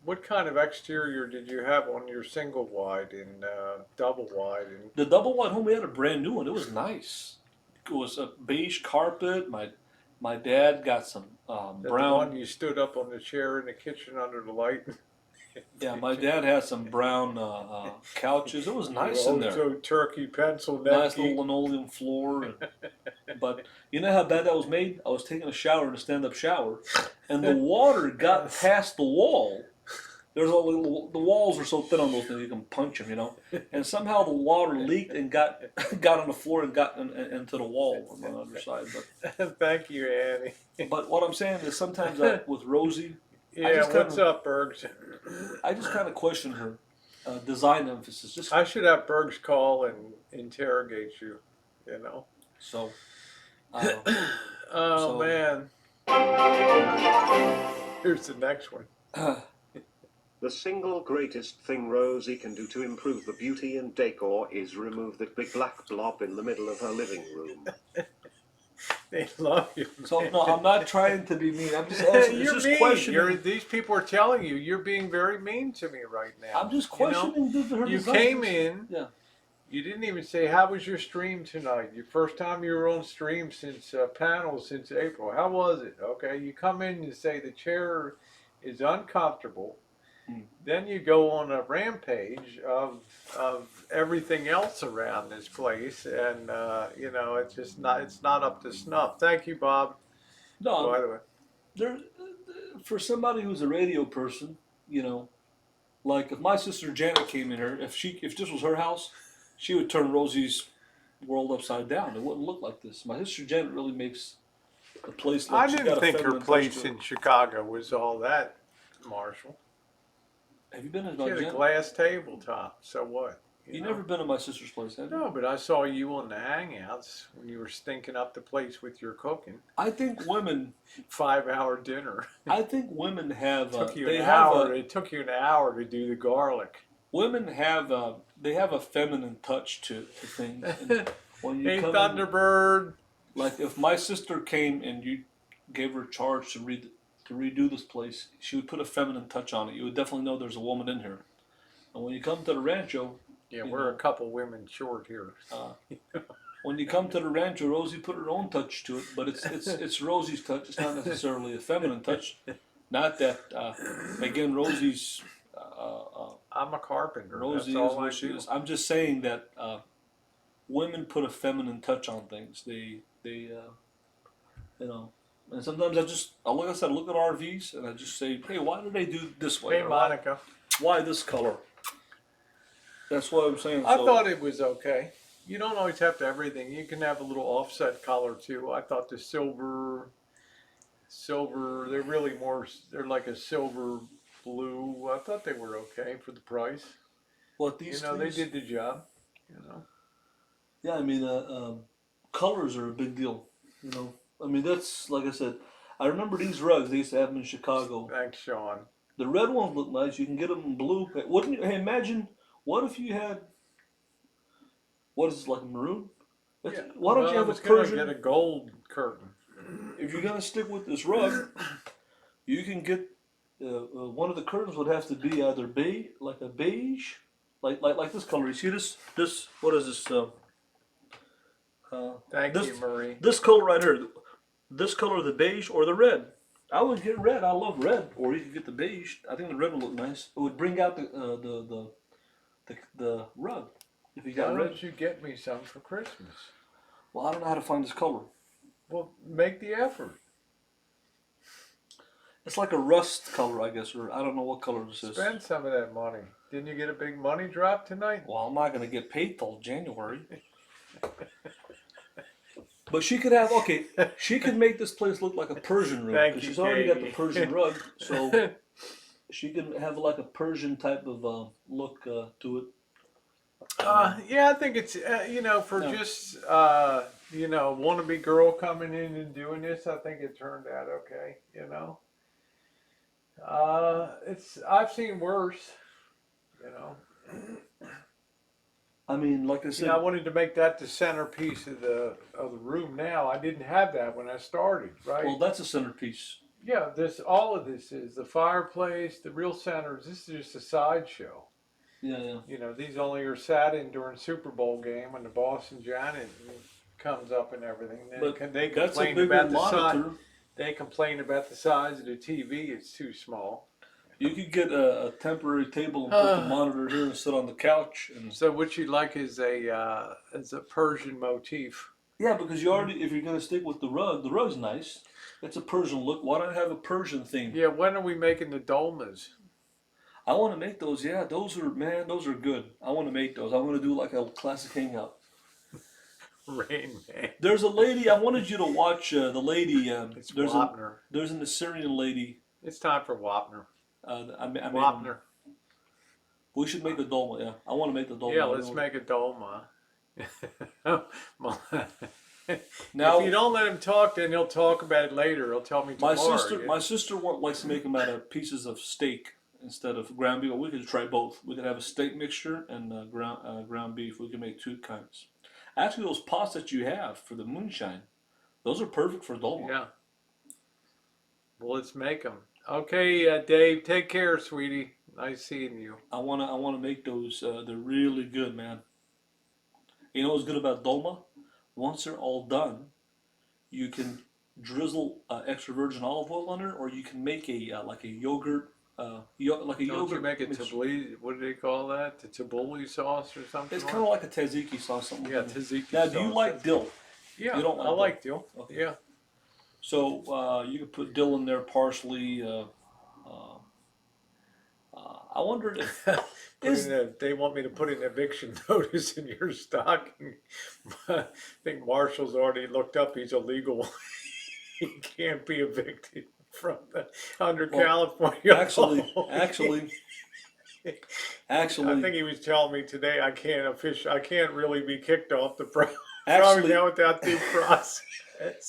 What kind of exterior did you have on your single wide and double wide? And The double wide home, we had a brand new one. It was nice. It was a beige carpet. My dad got some that the brown. one you stood up on the chair in the kitchen under the light. Yeah, my dad had some brown couches. It was nice in there. So turkey pencil neck. Nice little linoleum floor. But you know how bad that was made? I was taking a shower in a stand-up shower, and the water got past the wall. There's a little, the walls are so thin on those things you can punch them, you know. And somehow the water leaked and got on the floor and got into the wall on the other side. But Thank you, Annie. but what I'm saying is sometimes with Rosie, Yeah, what's up, Bergs? I just kind of question her design emphasis. Just I should have Bergs call and interrogate you, you know. so. Oh, So- man. Here's the next one. The single greatest thing Rosie can do to improve the beauty and decor is remove the big black blob in the middle of her living room. They love you. So no, I'm not trying to be mean. I'm just asking. You're just mean. questioning. These people are telling you you're being very mean to me right now. I'm just You know? questioning her You design. came in. Yeah. You didn't even say how was your stream tonight. Your first time you were on stream since panels since April. How was it? Okay. You come in and say the chair is uncomfortable. Then you go on a rampage of everything else around this place, and you know it's not up to snuff. Thank you, Bob. No, By the way, there, for somebody who's a radio person, you know, like if my sister Janet came in here, if this was her house, she would turn Rosie's world upside down. It wouldn't look like this. My sister Janet really makes the place look. I she's didn't got a think her feminine touch place to it. in Chicago was all that, Marshall. Have you been to She my had a Janet? glass tabletop. So what? You know? never been to my sister's place, have you? No, but I saw you on the Hangouts when you were stinking up the place with your cooking. I think women. 5-hour dinner. I think women have. Took you they an have hour. a, It took you an hour to do the garlic. women have they have a feminine touch to things. And when you Hey, come in, Thunderbird. like if my sister came and you gave her charge to redo this place, she would put a feminine touch on it. You would definitely know there's a woman in here. And when you come to the Rancho, Yeah, you we're know, a couple women short here. when you come to the Rancho, Rosie put her own touch to it, but it's Rosie's touch. It's not necessarily a feminine touch. Not that again, Rosie's. I'm a carpenter. Rosie That's is all I what she do. is. I'm just saying that women put a feminine touch on things. They you know, and sometimes like I said, I look at RVs and I just say, hey, why do they do it this way? Hey, Or Monica. why this color? That's what I'm saying. I So, thought it was okay. You don't always have to have everything. You can have a little offset color too. I thought the silver, they're really more, they're like a silver blue. I thought they were okay for the price. what these You know, things, they did the job. You know. Yeah, I mean, colors are a big deal. You know, I mean that's like I said. I remember these rugs. They used to have them in Chicago. Thanks, Sean. The red ones look nice. You can get them in blue. Wouldn't you? Hey, imagine what if you had. What is it, like a maroon? Yeah. Why don't you I have a was gonna Persian? get a gold curtain. If you're gonna stick with this rug, You can get one of the curtains would have to be either beige, like a beige, like this color. You see this what is this? Thank This you, Marie. this color right here. This color, the beige or the red. I would get red. I love red. Or you could get the beige. I think the red would look nice. It would bring out the rug if you Why got red. don't you get me some for Christmas? Well, I don't know how to find this color. Well, make the effort. It's like a rust color, I guess, or I don't know what color this is. Spend some of that money. Didn't you get a big money drop tonight? Well, I'm not gonna get paid till January. But she could have she could make this place look like a Persian room Thank because you, she's already got the Katie. Persian rug, so she can have like a Persian type of look to it. Yeah, I think it's for No. just wannabe girl coming in and doing this. I think it turned out okay. It's I've seen worse. You know. I mean, like I said, I wanted to make that the centerpiece of the room. Now I didn't have that when I started, right? well, that's a centerpiece. Yeah, all of this is the fireplace, the real centers. This is just a sideshow. Yeah. These only are sat in during Super Bowl game when the Boston Giant comes up and everything. But They that's a complain bigger about the monitor. size. They complain about the size of the TV. It's too small. You could get a temporary table and put the monitor here and sit on the couch. And So what you like is a Persian motif. yeah, because you already, if you're gonna stick with the rug's nice. It's a Persian look. Why don't I have a Persian theme? Yeah, when are we making the dolmas? I want to make those. Yeah, those are good. I want to make those. I want to do like a classic hangout. Rain Man. There's a lady. I wanted you to watch the lady. It's There's Wapner. there's an Assyrian lady. It's time for Wapner. I made Wapner. We should make a dolma. Yeah, I want to make the dolma. Yeah, let's make a dolma. Now, if you don't let him talk, then he'll talk about it later. He'll tell me tomorrow. my sister likes to make them out of pieces of steak instead of ground beef. We could try both. We could have a steak mixture and ground beef. We could make two kinds. Actually, those pots that you have for the moonshine, those are perfect for dolma. Yeah. Well, let's make them. Okay, Dave. Take care, sweetie. Nice seeing you. I wanna make those. They're really good, man. You know what's good about dolma? Once they're all done, you can drizzle extra virgin olive oil on it, or you can make a like a yogurt, Don't yogurt. you make it mixture. tabbouleh? What do they call that? The tabbouleh sauce or something? It's kind of like a tzatziki sauce, something. Yeah, like that. tzatziki Now, sauce. do you like dill? Yeah, You don't like I like dill. Okay. Yeah. So you could put dill in there, parsley. I wondered if They want me to put an eviction notice in your stocking. I think Marshall's already looked up. He's illegal. He can't be evicted from under California. actually, law. I think he was telling me today I can't really be kicked off the probably Actually- now without due process.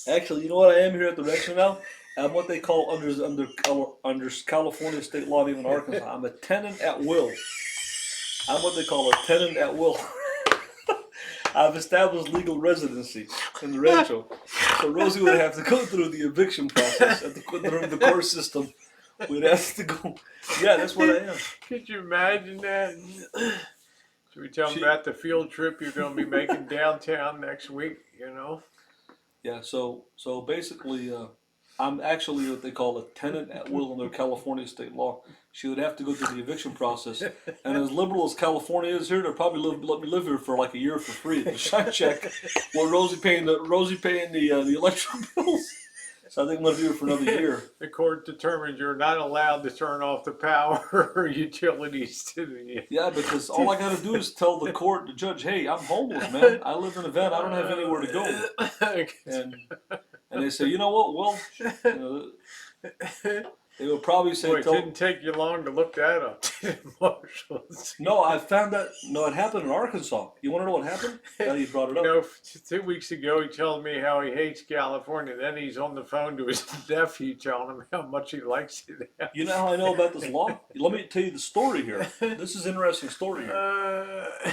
Actually, you know what I am here at the Rexon now? I'm what they call under California state law, and even Arkansas. I'm a tenant at will. I'm what they call a tenant at will. I've established legal residency in the rancho, so Rosie would have to go through the eviction process at the court system. We'd have to go. Yeah, that's what I am. Could you imagine that? Should we tell them about the field trip you're going to be making downtown next week? Yeah. So basically, I'm actually what they call a tenant at will under California state law. She would have to go through the eviction process, and as liberal as California is here, they'll probably let me live here for like a year for free at the shine check, while Rosie paying the electric bills. So I think I'm gonna be here for another year. The court determines you're not allowed to turn off the power or utilities to the. Yeah, because all I gotta do is tell the judge, hey, I'm homeless, man. I live in a van. I don't have anywhere to go. And they say, you know what? Well, they would probably say, Boy, it didn't take you long to look that up, Marshall's. no, I found that. No, it happened in Arkansas. You want to know what happened? Now you brought it up. 2 weeks ago he told me how he hates California. Then he's on the phone to his nephew telling him how much he likes it. You know how I know about this law? Let me tell you the story here. This is an interesting story here.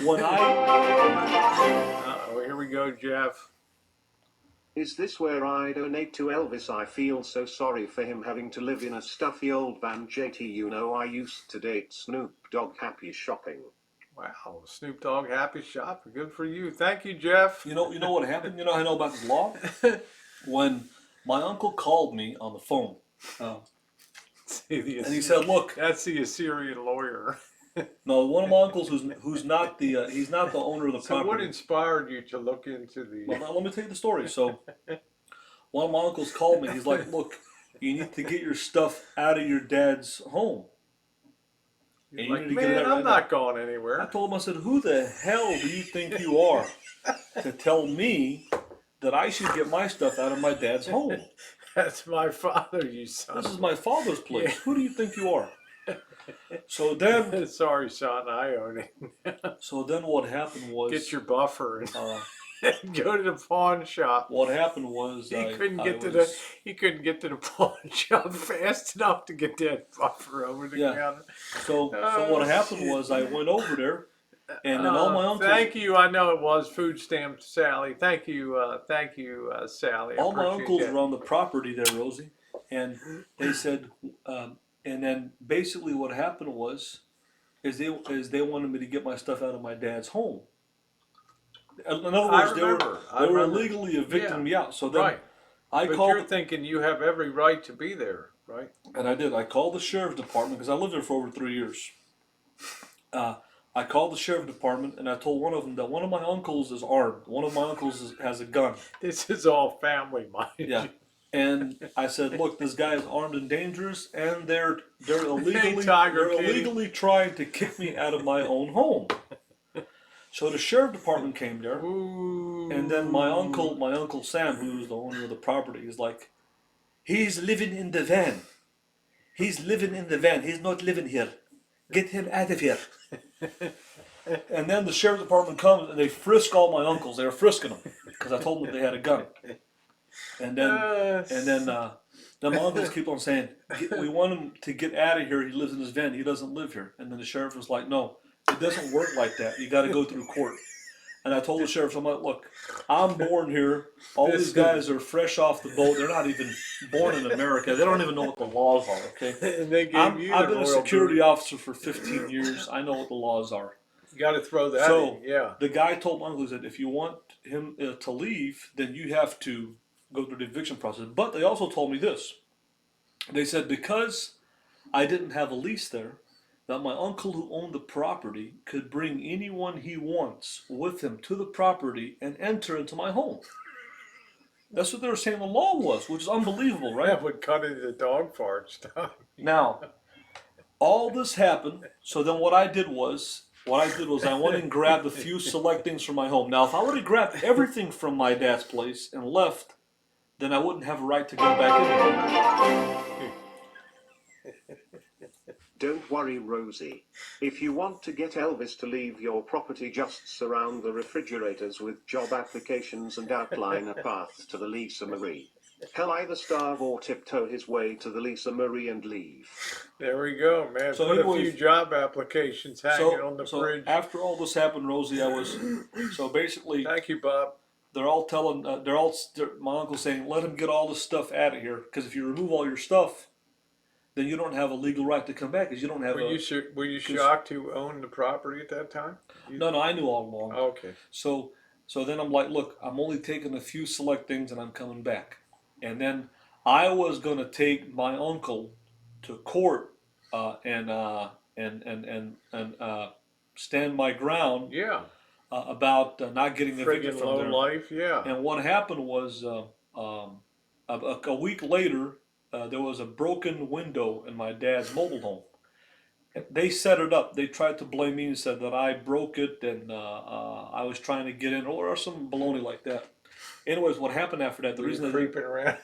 When Uh-oh, here we go, Jeff. Is this where I donate to Elvis? I feel so sorry for him having to live in a stuffy old van. JT, you know I used to date Snoop Dogg. Happy shopping. Wow, Snoop Dogg, happy shopping. Good for you. Thank you, Jeff. You know what happened? You know how I know about this law? When my uncle called me on the phone, and he said, "Look, That's the Assyrian lawyer. no, one of my uncles who's not the he's not the owner of the So what property." inspired you to look into the? Well, now let me tell you the story. So one of my uncles called me. He's like, "Look, you need to get your stuff out of your dad's home." You're And you like, need to get it man, out I'm right not now." going I anywhere. told him, I said, "Who the hell do you think you are to tell me that I should get my stuff out of my dad's home? That's my father, you son. This is my father's place. Who do you think you are?" So then, Sorry, son, I own it. what happened was, Get your buffer and uh, go to the pawn shop. what happened was, He couldn't get to the pawn shop fast enough to get that buffer over the Yeah. counter. So what happened was, I went over there, and then all my uncles, Thank you. I know it was food stamp Sally. Thank you, Sally. I all my appreciate uncles that. were on the property there, Rosie, and they said, and then basically what happened was, they wanted me to get my stuff out of my dad's home. In other words, they were illegally evicting me out. So then Right. I But called, you're thinking you have every right to be there, right? and I did. I called the sheriff's department because I lived there for over 3 years. I called the sheriff department and I told one of them that one of my uncles is armed. One of my uncles has a gun. This is all family, mind Yeah. you. And I said, "Look, this guy is armed and dangerous, and they're Tiger King. illegally trying to kick me out of my own home." So the sheriff department came there, Ooh. and then my uncle Sam, who was the owner of the property, is like, "He's living in the van. He's living in the van. He's not living here. Get him out of here." And then the sheriff department comes and they frisk all my uncles. They were frisking them because I told them that they had a gun. And then my uncles keep on saying, "We want him to get out of here. He lives in his van. He doesn't live here." And then the sheriff was like, "No, it doesn't work like that. You got to go through court." And I told the sheriff, I'm like, "Look, I'm born here. All these guys are fresh off the boat. They're not even born in America. They don't even know what the laws are, okay? And they gave I've been a security officer for 15 years. I know what the laws are." You got to throw that So in, yeah. the guy told my uncle that if you want him to leave, then you have to go through the eviction process. But they also told me this. They said because I didn't have a lease there, that my uncle who owned the property could bring anyone he wants with him to the property and enter into my home. That's what they were saying the law was, which is unbelievable, right? That would cut into the dog fart stuff. Now, all this happened. So then what I did was I went and grabbed a few select things from my home. Now, if I would have grabbed everything from my dad's place and left, then I wouldn't have a right to go back in here. Don't worry, Rosie. If you want to get Elvis to leave your property, just surround the refrigerators with job applications and outline a path to the Lisa Marie. He'll either starve or tiptoe his way to the Lisa Marie and leave. There we go, man. So Put a anyways, few job applications hanging on the so fridge. after all this happened, Rosie, so basically Thank you, Bob. they're all telling, my uncle's saying, "Let him get all this stuff out of here, because if you remove all your stuff, then you don't have a legal right to come back, because you don't have Were you shocked who owned the property at that time? No, I knew all along. Okay. So then I'm like, "Look, I'm only taking a few select things and I'm coming back." And then I was going to take my uncle to court and stand my ground Yeah. about not getting evicted Friggin' from low there. life, yeah. And what happened was a week later, there was a broken window in my dad's mobile home. They set it up. They tried to blame me and said that I broke it and I was trying to get in, or some baloney like that. Anyways, what happened after that? The reason creeping around.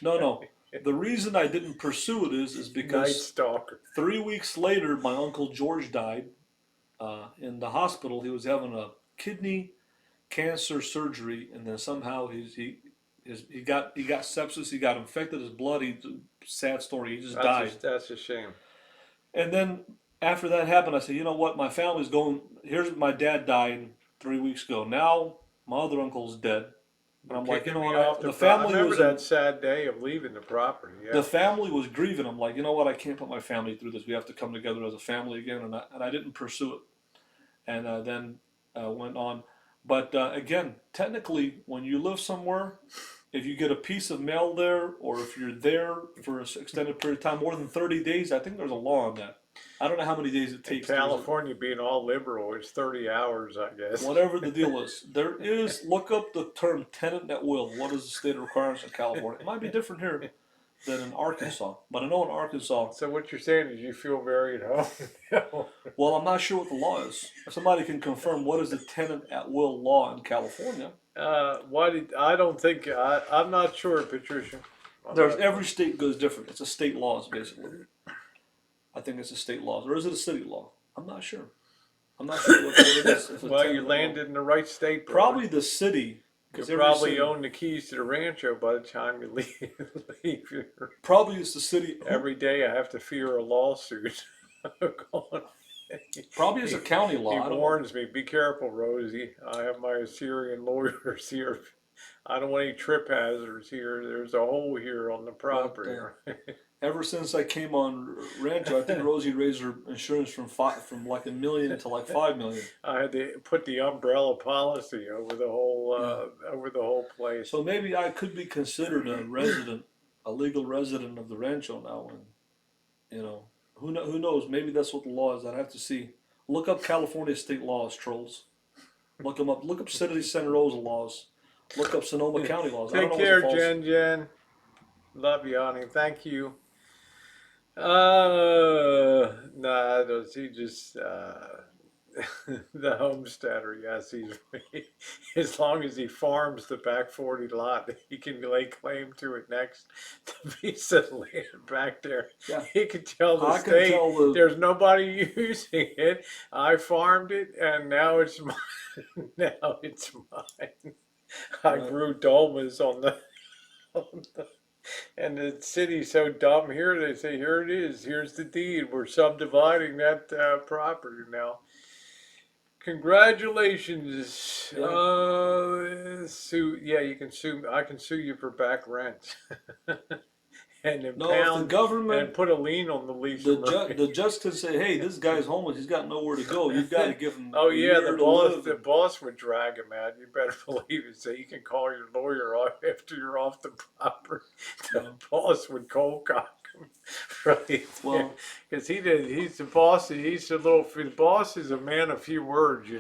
no. The reason I didn't pursue it is Night because stalker. 3 weeks later, my uncle George died in the hospital. He was having a kidney cancer surgery, and then somehow he got sepsis. He got infected. His blood. Sad story. He just died. That's a shame. And then after that happened, I said, "You know what? My family's going. Here's my dad died 3 weeks ago. Now my other uncle's dead. And I'm like, you know Kicking me what? off The I family remember was that sad day of leaving the property. Yeah. the family was grieving. I'm like, you know what? I can't put my family through this. We have to come together as a family again. And I didn't pursue it. And then went on. But again, technically, when you live somewhere, if you get a piece of mail there, or if you're there for an extended period of time, more than 30 days, I think there's a law on that. I don't know how many days it In takes. California, being all liberal, it's 30 hours, I guess. Whatever the deal is, look up the term tenant at will. What is the state requirements in California? It might be different here than in Arkansas, but I know in Arkansas. So what you're saying is you feel very at home. Well, I'm not sure what the law is. Somebody can confirm what is the tenant at will law in California. I don't think I'm not sure, Patricia. Every state goes different. It's a state laws basically. I think it's a state laws, or is it a city law? I'm not sure. I'm not sure what it is. Well, you landed in the right state. Brother. Probably the city. You probably own the keys to the rancho by the time you leave. Probably it's the city. Every day I have to fear a lawsuit. Probably it's a county law. He warns me, be careful, Rosie. I have my Assyrian lawyers here. I don't want any trip hazards here. There's a hole here on the property. Ever since I came on Rancho, I think Rosie raised her insurance from like $1 million to like $5 million. I had to put the umbrella policy over the whole place. So maybe I could be considered a legal resident of the Rancho now, and who knows? Maybe that's what the law is. I'd have to see. Look up California state laws, trolls. Look them up. Look up City of Santa Rosa laws. Look up Sonoma County laws. Take care, Jen. Love you, honey. Thank you. Nah, he just the homesteader. Yes, he's as long as he farms the back 40 lot, he can lay claim to it next to piece of land back there. Yeah. He can tell the state there's nobody using it. I farmed it, and now it's mine. Now it's mine. I grew dolmas on the. And the city's so dumb here, they say, here it is, here's the deed, we're subdividing that property now. Congratulations. Yeah. You can sue, I can sue you for back rent. And impound the government and put a lien on the lease. The judge can say, hey, this guy's homeless, he's got nowhere to go. You've got to give him the boss would drag him out. You better believe it. So you can call your lawyer off after you're off the property. The boss would cold cock him. Right. Well, because he's the boss. The boss is a man of few words, He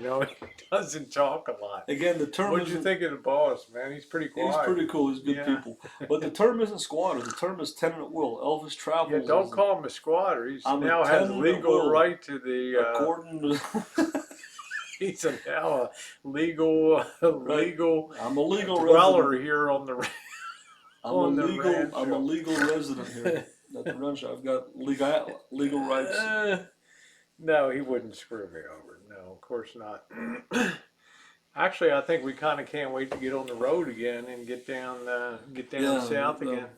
doesn't talk a lot. Again, the term. What'd you think of the boss, man? He's pretty quiet. He's pretty cool. He's good people. But the term isn't squatter. The term is tenant at will. Elvis travels. Yeah, don't call him a squatter. He now has legal right to the. According to. He's now a legal. I'm a legal dweller resident here on the. I'm a legal resident here at the rancho. I've got legal rights. No, he wouldn't screw me over. No, of course not. Actually, I think we kind of can't wait to get on the road again and get down south again.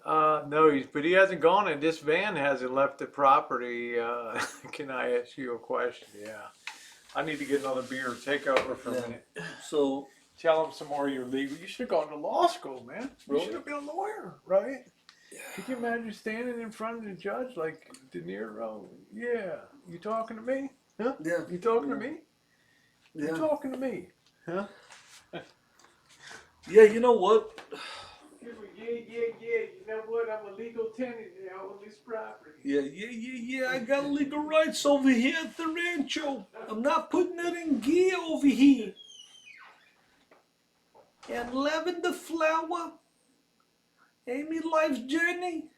But he hasn't gone, and this van hasn't left the property. Can I ask you a question? Yeah, I need to get another beer. Take over for a minute. So. Tell him some more of your legal. You should have gone to law school, man. Really? You should have been a lawyer, right? Yeah. Could you imagine standing in front of the judge like De Niro? Yeah. You talking to me? Huh? Yeah. You talking to me? Yeah. You talking to me? Huh? Yeah, you know what? Yeah. You know what? I'm a legal tenant now on this property. Yeah. I got legal rights over here at the rancho. I'm not putting it in gear over here. And Lavender Flower, Amy Life's Journey,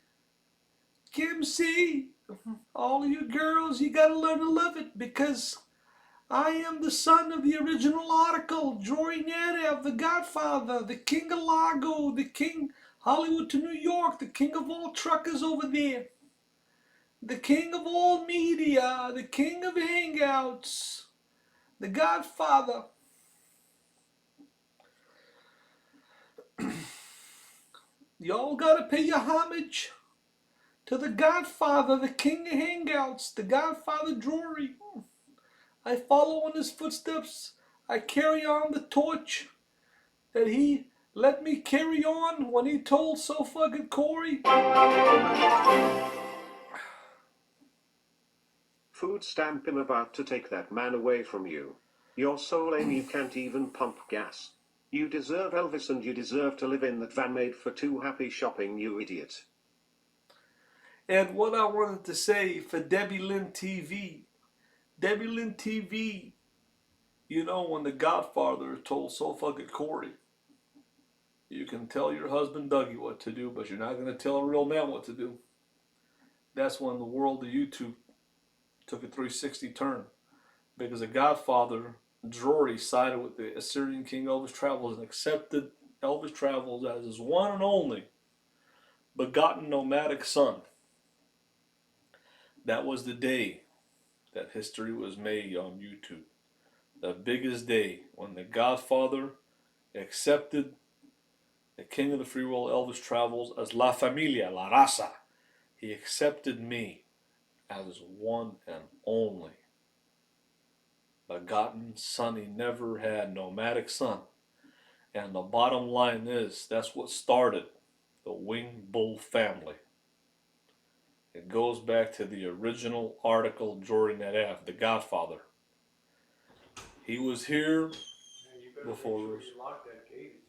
Kim C, all of you girls, you gotta learn to love it because I am the son of the original article, Joy Nadev, the Godfather, the King of Largo, the King Hollywood to New York, the King of all truckers over there, the King of all media, the King of hangouts, the Godfather. Y'all gotta pay your homage to the Godfather, the King of Hangouts, the Godfather Drury. I follow in his footsteps. I carry on the torch that he let me carry on when he told so fucking Corey. Food stamp him about to take that man away from you. You're so lame you can't even pump gas. You deserve Elvis and you deserve to live in that van made for two happy shopping, you idiot. And what I wanted to say for Debbie Lynn TV, you know when the Godfather told so fucking Corey, you can tell your husband Dougie what to do, but you're not going to tell a real man what to do. That's when the world of YouTube took a 360 turn. Because the Godfather, Drury, sided with the Assyrian king Elvis Travels and accepted Elvis Travels as his one and only begotten nomadic son. That was the day that history was made on YouTube. The biggest day when the Godfather accepted the king of the free world Elvis Travels as La Familia, La Raza. He accepted me as his one and only begotten son. He never had nomadic son. And the bottom line is, that's what started the Wing Bull family. It goes back to the original article during that F, The Godfather. He was here Man, you better before make sure us. you lock that gate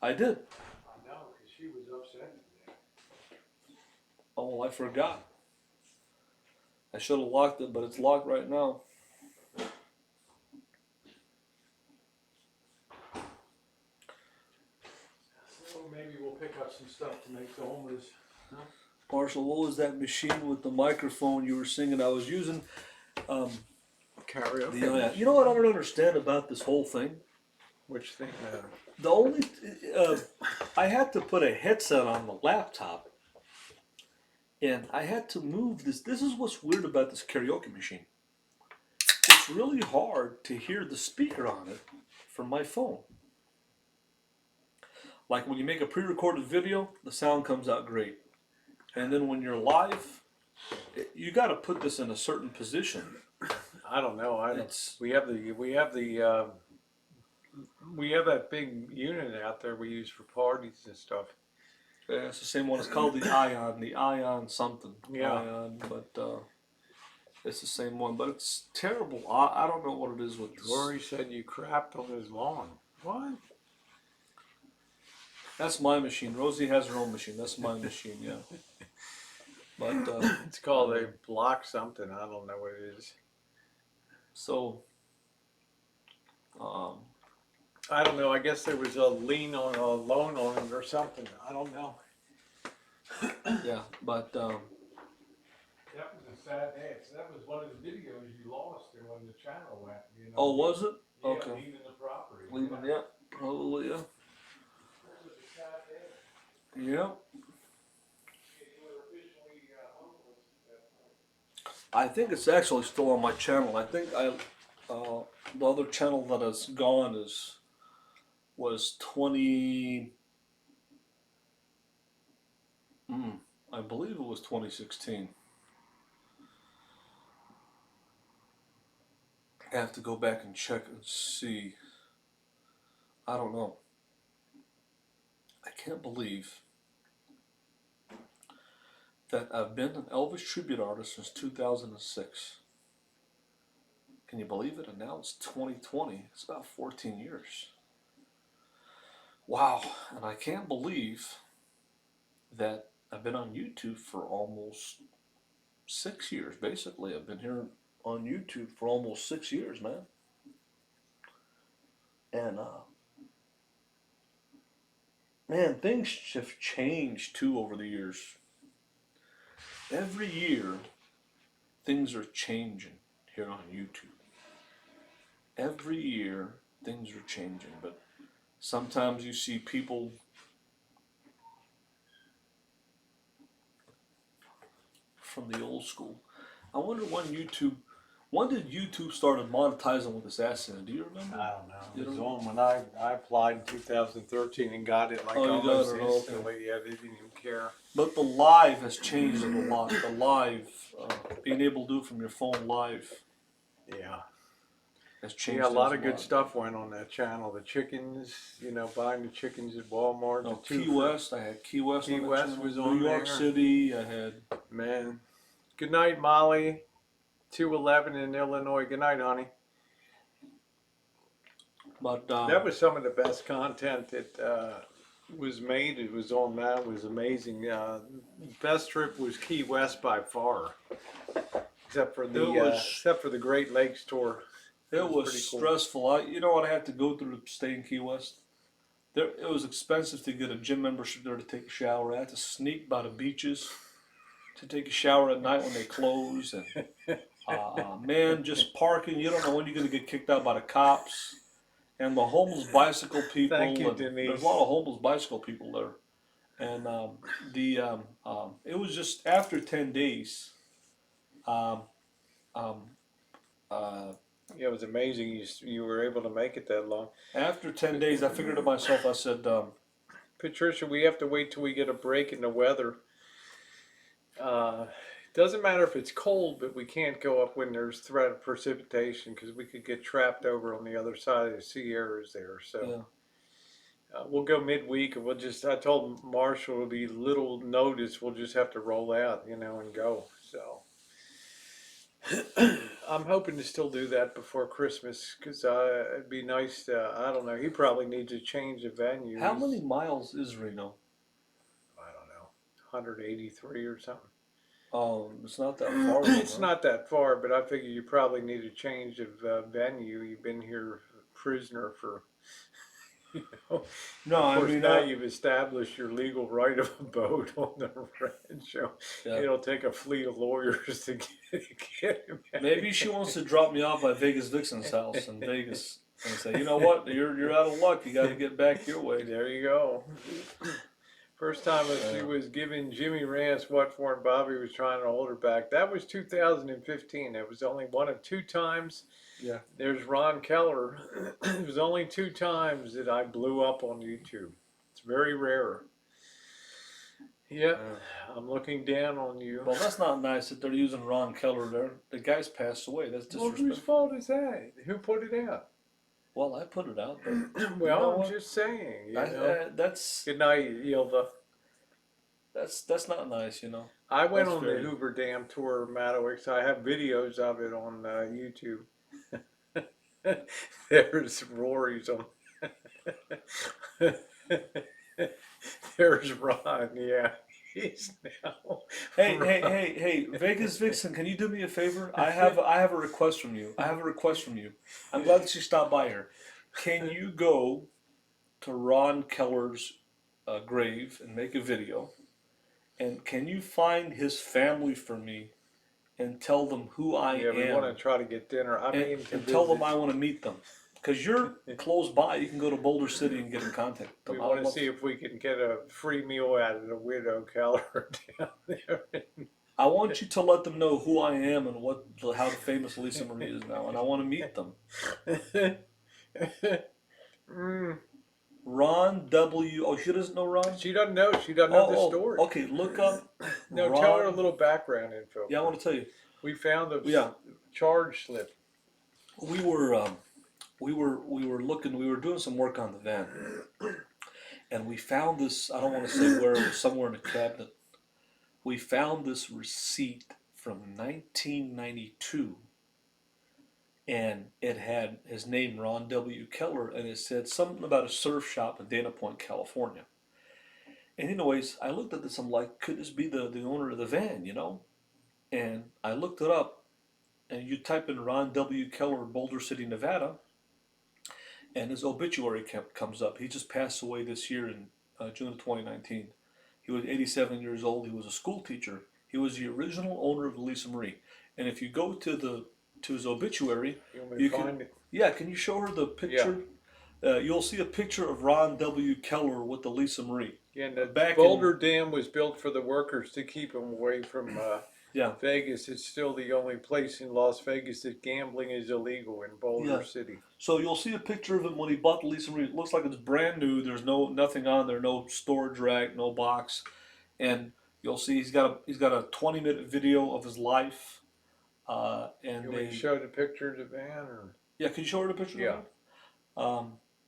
at night. I did. I know, because she was upset today. Oh, I forgot. I should have locked it, but it's locked right now. So maybe we'll pick up some stuff to make the homeless. Huh? Marshall, what was that machine with the microphone you were singing? I was using Karaoke. you know what I don't understand about this whole thing? Which thing? The only I had to put a headset on the laptop, and I had to move this. This is what's weird about this karaoke machine. It's really hard to hear the speaker on it from my phone. Like when you make a pre-recorded video, the sound comes out great, and then when you're live, you got to put this in a certain position. I don't know. We have that big unit out there we use for parties and stuff. Yeah, it's the same one. It's called the Ion something. Yeah. Ion, but it's the same one. But it's terrible. I don't know what it is with this. Rory said you crapped on his lawn. What? That's my machine. Rosie has her own machine. That's my machine, yeah. But It's called a block something. I don't know what it is. so I don't know. I guess there was a loan on it or something. I don't know. yeah, but That was a sad day. That was one of the videos you lost there when the channel went. You know? oh, was it? Yeah, Okay. leaving the property. Leaving, yeah, probably, yeah. That was a sad day. Yeah. You were officially homeless at that point. I think it's actually still on my channel. I think the other channel that has gone was 20. I believe it was 2016. I have to go back and check and see. I don't know. I can't believe that I've been an Elvis tribute artist since 2006. Can you believe it? And now it's 2020. It's about 14 years. Wow. And I can't believe that I've been on YouTube for almost 6 years, basically. I've been here on YouTube for almost 6 years, man. And, man, things have changed, too, over the years. Every year, things are changing here on YouTube. Every year, things are changing, but sometimes you see people from the old school. I wonder when did YouTube started monetizing with this AdSense? Do you remember? I don't know. You It was don't know? on when I applied in 2013 and got it like Oh, you got almost it, okay. instantly. Yeah, they didn't even care. But the live has changed it a lot. The live, being able to do it from your phone live. Yeah. has changed. Yeah, a lot things of good stuff went on that channel. The chickens, buying the chickens at Walmart. No, The two Key West. I had Key West Key on the West channel. was New on York there. City. I had. Man, good night, Molly. 211 in Illinois. Good night, honey. But That was some of the best content that was made. It was on that. It was amazing. Best trip was Key West by far, except for the Great Lakes tour. it was pretty cool. stressful. You know what I had to go through to stay in Key West? It was expensive to get a gym membership there to take a shower. I had to sneak by the beaches to take a shower at night when they close. And man, just parking. You don't know when you're going to get kicked out by the cops. And the homeless bicycle people. Thank you, and Denise. there's a lot of homeless bicycle people there. And it was just after 10 days. Yeah, it was amazing. You were able to make it that long. After 10 days, I figured to myself, I said, Patricia, we have to wait till we get a break in the weather. Doesn't matter if it's cold, but we can't go up when there's threat of precipitation because we could get trapped over on the other side of the Sierras there. So we'll go midweek, and I told Marshall it'll be little notice. We'll just have to roll out, and go. So I'm hoping to still do that before Christmas because it'd be nice to, I don't know, he probably needs to change the venue. how many miles is Reno? I don't know, 183 or something. Oh, it's not that far. It's not that far, but I figure you probably need a change of venue. You've been here prisoner for, No, Of I course, mean, now you've established your legal right of abode on the ranch. So yeah. it'll take a fleet of lawyers to get him. Maybe she wants to drop me off by Vegas Vixen's house in Vegas and say, you know what, you're out of luck. You got to get back your way. There you go. First time she was giving Jimmy Rance what for, and Bobby was trying to hold her back. That was 2015. That was only one of two times. Yeah. There's Ron Keller. It was only two times that I blew up on YouTube. It's very rare. Yep, I'm looking down on you. Well, that's not nice that they're using Ron Keller there. The guy's passed away. That's disrespectful. Well, whose fault is that? Who put it out? Well, I put it out. But well, I'm just saying. That's good night, Yilva. That's not nice, I went on the Hoover Dam tour of Madowix. I have videos of it on YouTube. There's Rory's on. There's Ron. Yeah, he's now. Hey, Vegas Vixen, can you do me a favor? I have a request from you. I'm glad that you stopped by here. Can you go to Ron Keller's grave and make a video? And can you find his family for me and tell them who I am? Yeah, we want to try to get dinner. And tell them I want to meet them. Because you're close by. You can go to Boulder City and get in contact with them. We want to see if we can get a free meal out of the Widow Keller down there. I want you to let them know who I am and how the famous Lisa Marie is now. And I want to meet them. Ron W. Oh, she doesn't know Ron? She doesn't know. She doesn't know the story. Okay, look up. No, Ron. tell her a little background info. Yeah, I want to tell you. We found a charge slip. We were looking. We were doing some work on the van, and we found this. I don't want to say where. It was somewhere in a cabinet. We found this receipt from 1992. And it had his name, Ron W. Keller, and it said something about a surf shop in Dana Point, California. And anyways, I looked at this, I'm like, could this be the owner of the van, And I looked it up, and you type in Ron W. Keller, Boulder City, Nevada, and his obituary comes up. He just passed away this year in June of 2019. He was 87 years old. He was a school teacher. He was the original owner of the Lisa Marie. And if you go to his obituary, you can find it. Yeah, can you show her the picture? Yeah. You'll see a picture of Ron W. Keller with the Lisa Marie. Yeah, and the Boulder Dam was built for the workers to keep them away from Vegas. It's still the only place in Las Vegas that gambling is illegal in Boulder City. So you'll see a picture of him when he bought the Lisa Marie. It looks like it's brand new. There's nothing on there, no storage rack, no box, and you'll see he's got a 20-minute video of his life. And they showed a picture of the van, or Yeah, can you show her the picture? Yeah.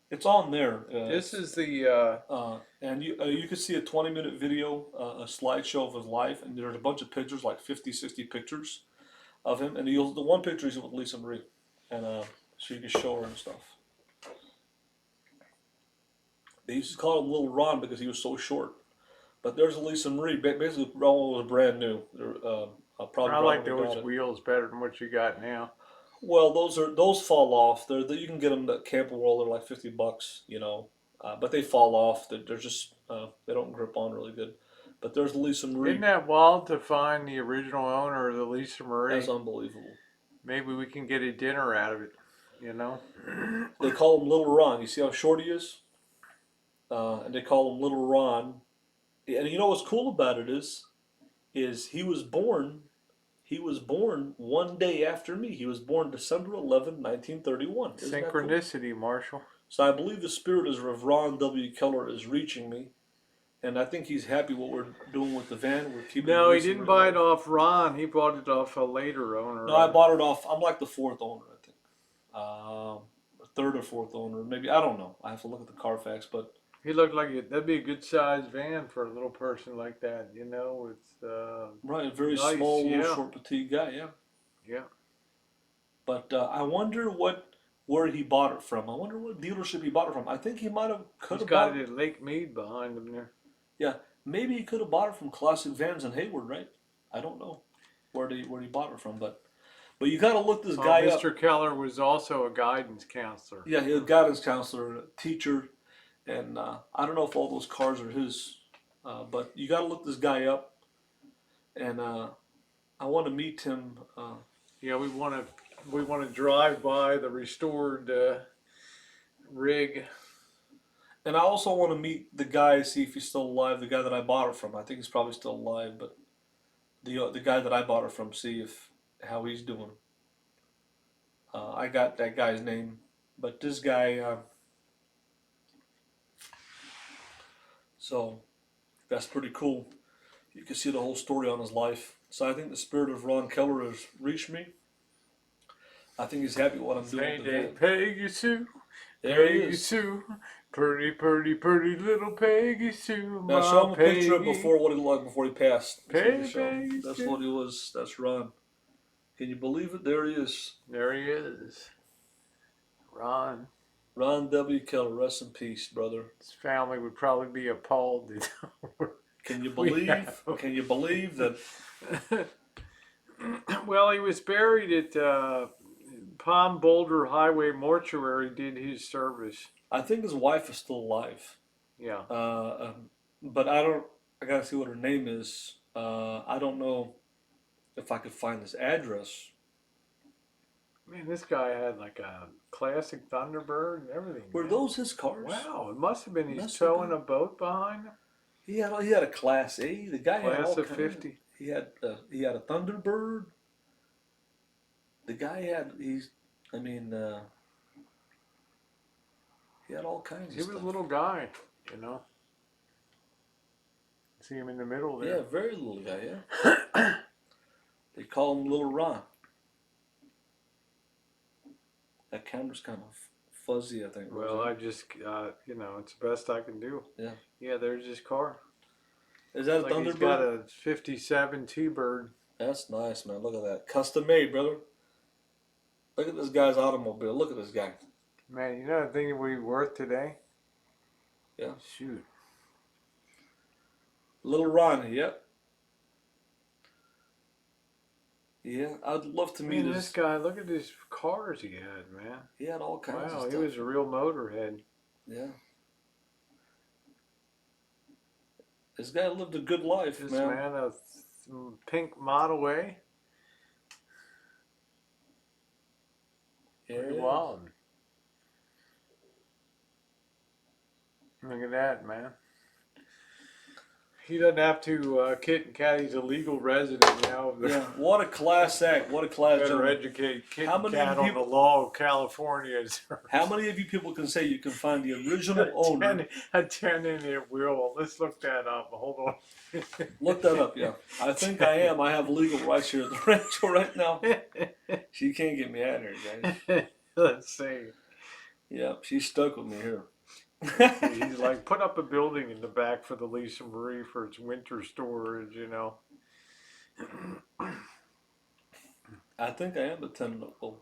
It's on there. This is the And you can see a 20-minute video, a slideshow of his life, and there's a bunch of pictures, like 50, 60 pictures of him. And the one picture is with Lisa Marie, and so you can show her and stuff. They used to call him Little Ron because he was so short. But there's Lisa Marie. Basically, Ron was brand new. Probably I right like when they got those it. wheels better than what you got now. Well, those fall off. You can get them at Camping World. They're like $50, but they fall off. They're just they don't grip on really good. But there's Lisa Isn't Marie. that wild to find the original owner of the Lisa That's Marie? unbelievable. Maybe we can get a dinner out of it, you know? They call him Little Ron. You see how short he is? And they call him Little Ron. And you know what's cool about it is he was born. He was born one day after me. He was born December 11, 1931. Isn't that cool? Synchronicity, Marshall. So I believe the spirit of Ron W. Keller is reaching me, and I think he's happy what we're doing with the van. We're keeping. No, he Lisa didn't Marie buy it alive. off Ron. He bought it off a later owner. No, I bought it off. I'm like the fourth owner, I think. Third or fourth owner, maybe. I don't know. I have to look at the Carfax, but He looked like that'd be a good sized van for a little person like that, you know, with right, a very nice, small, little, yeah. short, petite guy. Yeah. Yeah. But I wonder where he bought it from. I wonder what dealership he bought it from. I think he might have could He's have got bought it at Lake Mead behind him there. Yeah, maybe he could have bought it from Classic Vans in Hayward, right? I don't know where he bought it from, but you got to look this guy up. Mr. Keller was also a guidance counselor. Yeah, he's a guidance counselor, a teacher, and I don't know if all those cars are his, but you got to look this guy up, and I want to meet him. Yeah, we want to drive by the restored rig. And I also want to meet the guy, see if he's still alive. The guy that I bought it from. I think he's probably still alive, but the guy that I bought it from, see how he's doing. I got that guy's name, but this guy. So that's pretty cool. You can see the whole story on his life. So I think the spirit of Ron Keller has reached me. I think he's happy with what I'm doing. Hey, Peggy Sue. There he Peggy is. Sue. Pretty, pretty, pretty little Peggy Sue. Now show him a picture of Peggy. what he looked like before he passed. Peggy. That's what he was. That's Ron. Can you believe it? There he is. There he is. Ron. Ron W. Keller, rest in peace, brother. His family would probably be appalled. Can you believe? Can you believe that? Well, he was buried at Palm Boulder Highway Mortuary. Did his service. I think his wife is still alive. Yeah. But I don't. I gotta see what her name is. I don't know if I could find this address. Man, this guy had like a classic Thunderbird and everything. Were man. those his cars? Wow, it must have been he's Must have towing been. a boat behind him. He had a Class A. The guy had Class all of kinds. 50. He had a Thunderbird. The guy had he had all kinds He of was stuff. a little guy, you know. See him in the middle there. Yeah, very little guy. Yeah. They call him Little Ron. That camera's kind of fuzzy, I think. Well, I just, it's the best I can do. Yeah. Yeah, there's his car. Is that a Like Thunderbird? he's got a 57 T-Bird. That's nice, man. Look at that. Custom made, brother. Look at this guy's automobile. Look at this guy. Man, you know the thing that would be worth today? Yeah. Shoot. Little Ron, yep. Yeah, I'd love to meet Man, this guy, look at his cars he had, man. He had all kinds of Wow, stuff. he was a real motorhead. Yeah. This guy lived a good life, This man. man, a pink Model A. Yeah. Pretty wild. Look at that, man. He doesn't have to kit and cat. He's a legal resident now. Yeah. What a class act. What a class Better gentleman. educate kit How and many cat on people- the law of California. How many of you people can say you can find the original owner? A 10-inch wheel. Let's look that up. Hold on. Look that up, yeah. I think I am. I have legal rights here at the ranch right now. She can't get me out of here, guys. Let's see. Yeah, she's stuck with me here. He's like, put up a building in the back for the Lisa Marie for its winter storage, you know. I think I am a tenant. Well,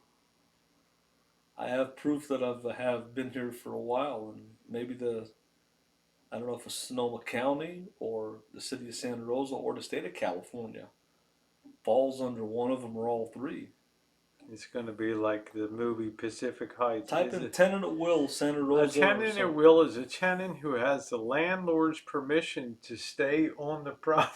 I have proof that have been here for a while, and maybe I don't know if it's Sonoma County or the city of Santa Rosa or the state of California falls under one of them or all three. It's going to be like the movie Pacific Heights. Type in tenant at will, Santa A Rosa. tenant at will is a tenant who has the landlord's permission to stay on the property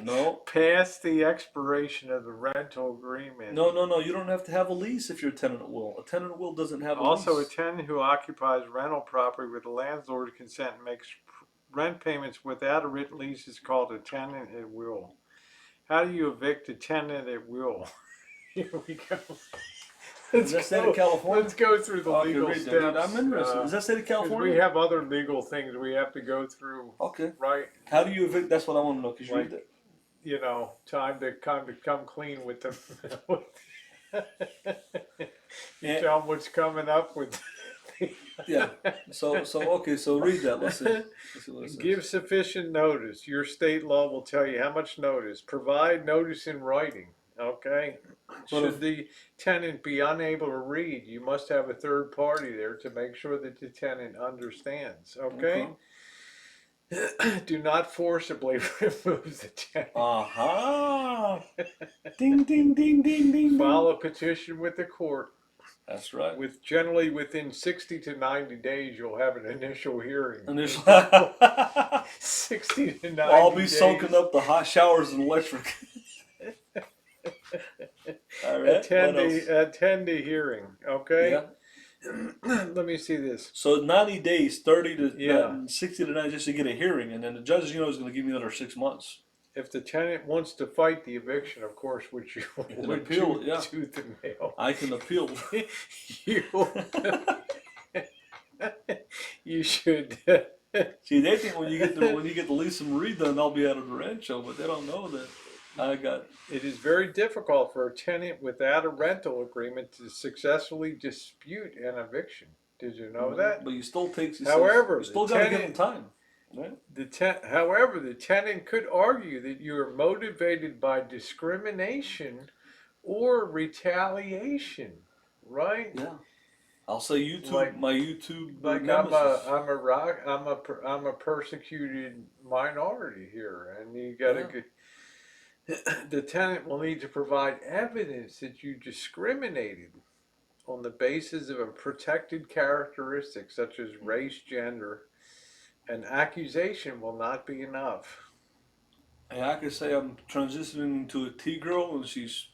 No, past the expiration of the rental agreement. no. You don't have to have a lease if you're a tenant at will. A tenant at will doesn't have a Also, a lease. tenant who occupies rental property with the landlord's consent and makes rent payments without a written lease is called a tenant at will. How do you evict a tenant at will? Here we go. Is that state of California? Let's go through the Okay, legal read steps. that. I'm interested. Is that state of 'Cause California? we have other legal things we have to go through, Okay. right? How do you evict? That's what I want to know. Cause you Like- read that. You know, time to come clean with them. Yeah. Tell them what's coming up with. Yeah. So okay. So read that. Let's see. Let's see what it says. Give sufficient notice. Your state law will tell you how much notice. Provide notice in writing. Okay. But Should if- the tenant be unable to read, you must have a third party there to make sure that the tenant understands. Okay. Do not forcibly remove the tenant. Aha! Ding ding ding ding ding. File a petition with the court. That's right. With generally within 60 to 90 days, you'll have an initial hearing. Initial. 60 to 90 I'll be days. soaking up the hot showers and electric. All right. Attend the hearing. Okay. Yeah. Let me see this. So 90 days, 30 to Yeah. 60 to 90 just to get a hearing, and then the judge, is going to give me another 6 months. If the tenant wants to fight the eviction, of course, which you can would appeal, tooth, yeah. tooth and nail. I can appeal. You should. See, they think when you get the Lisa Marie done, I'll be out of the rancho, but they don't know that I got. It is very difficult for a tenant without a rental agreement to successfully dispute an eviction. Did you know that? But you still take. However, you still the got to give tenant- them time. Right? However, the tenant could argue that you are motivated by discrimination or retaliation, right? Yeah. I'll say YouTube, Like- my YouTube Like nemesis. I'm a persecuted minority here, and you gotta get. The tenant will need to provide evidence that you discriminated on the basis of a protected characteristic such as race, gender. An accusation will not be enough. And I could say I'm transitioning to a T girl, and she's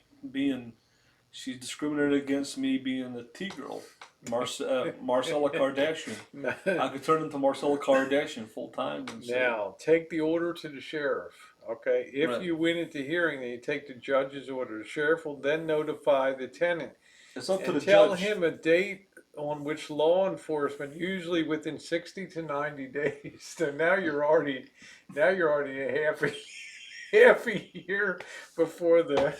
discriminated against me being a T girl. Marcella Kardashian. I could turn into Marcella Kardashian full time. Now, take the order to the sheriff. Okay, if Right. you win at the hearing, then you take the judge's order. The sheriff will then notify the tenant It's up to and the tell judge. him a date on which law enforcement, usually within 60 to 90 days. So now you're already a half a year before the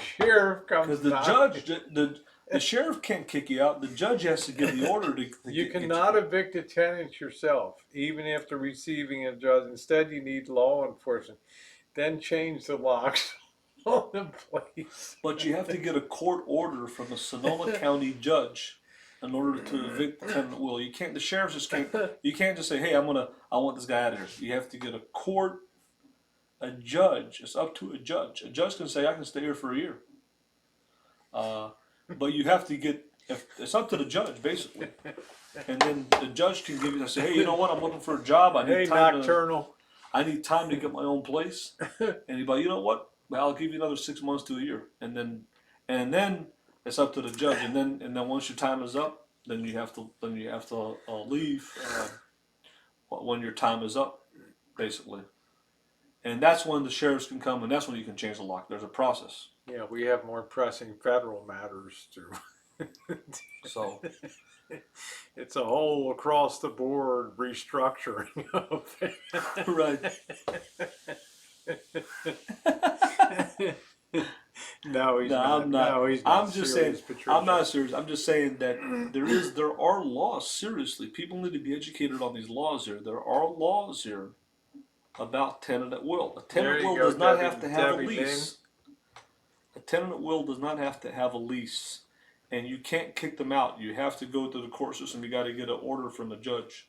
sheriff comes. Because the knocking. judge, the sheriff can't kick you out. The judge has to give the order to You get cannot evict a tenant yourself, even after receiving a judge. Instead, you need law enforcement. Then change the locks on the place. But you have to get a court order from the Sonoma County judge in order to evict the tenant at will. You can't. The sheriff just can't. You can't just say, "Hey, I want this guy out of here." You have to get a judge. It's up to a judge. A judge can say, "I can stay here for a year." But you have to get. It's up to the judge basically, and then the judge can give you. Say, "Hey, you know what? I'm looking for a job. I need Hey, time nocturnal. I need time to get my own place." And he's like, "You know what? Well, I'll give you another 6 months to a year." And then it's up to the judge. And then once your time is up, then you have to leave when your time is up, basically. And that's when the sheriffs can come, and that's when you can change the lock. There's a process. Yeah, we have more pressing federal matters to. So It's a whole across the board restructuring of it. No, he's No, not. I'm not. No, he's not. I'm just saying. Serious, Patricia. I'm not serious. I'm just saying that there are laws. Seriously, people need to be educated on these laws here. There are laws here about tenant at will. A There tenant you will go, does not Debbie. have to have a Debbie Lynn. lease. A tenant at will does not have to have a lease, and you can't kick them out. You have to go through the court system. You got to get an order from the judge.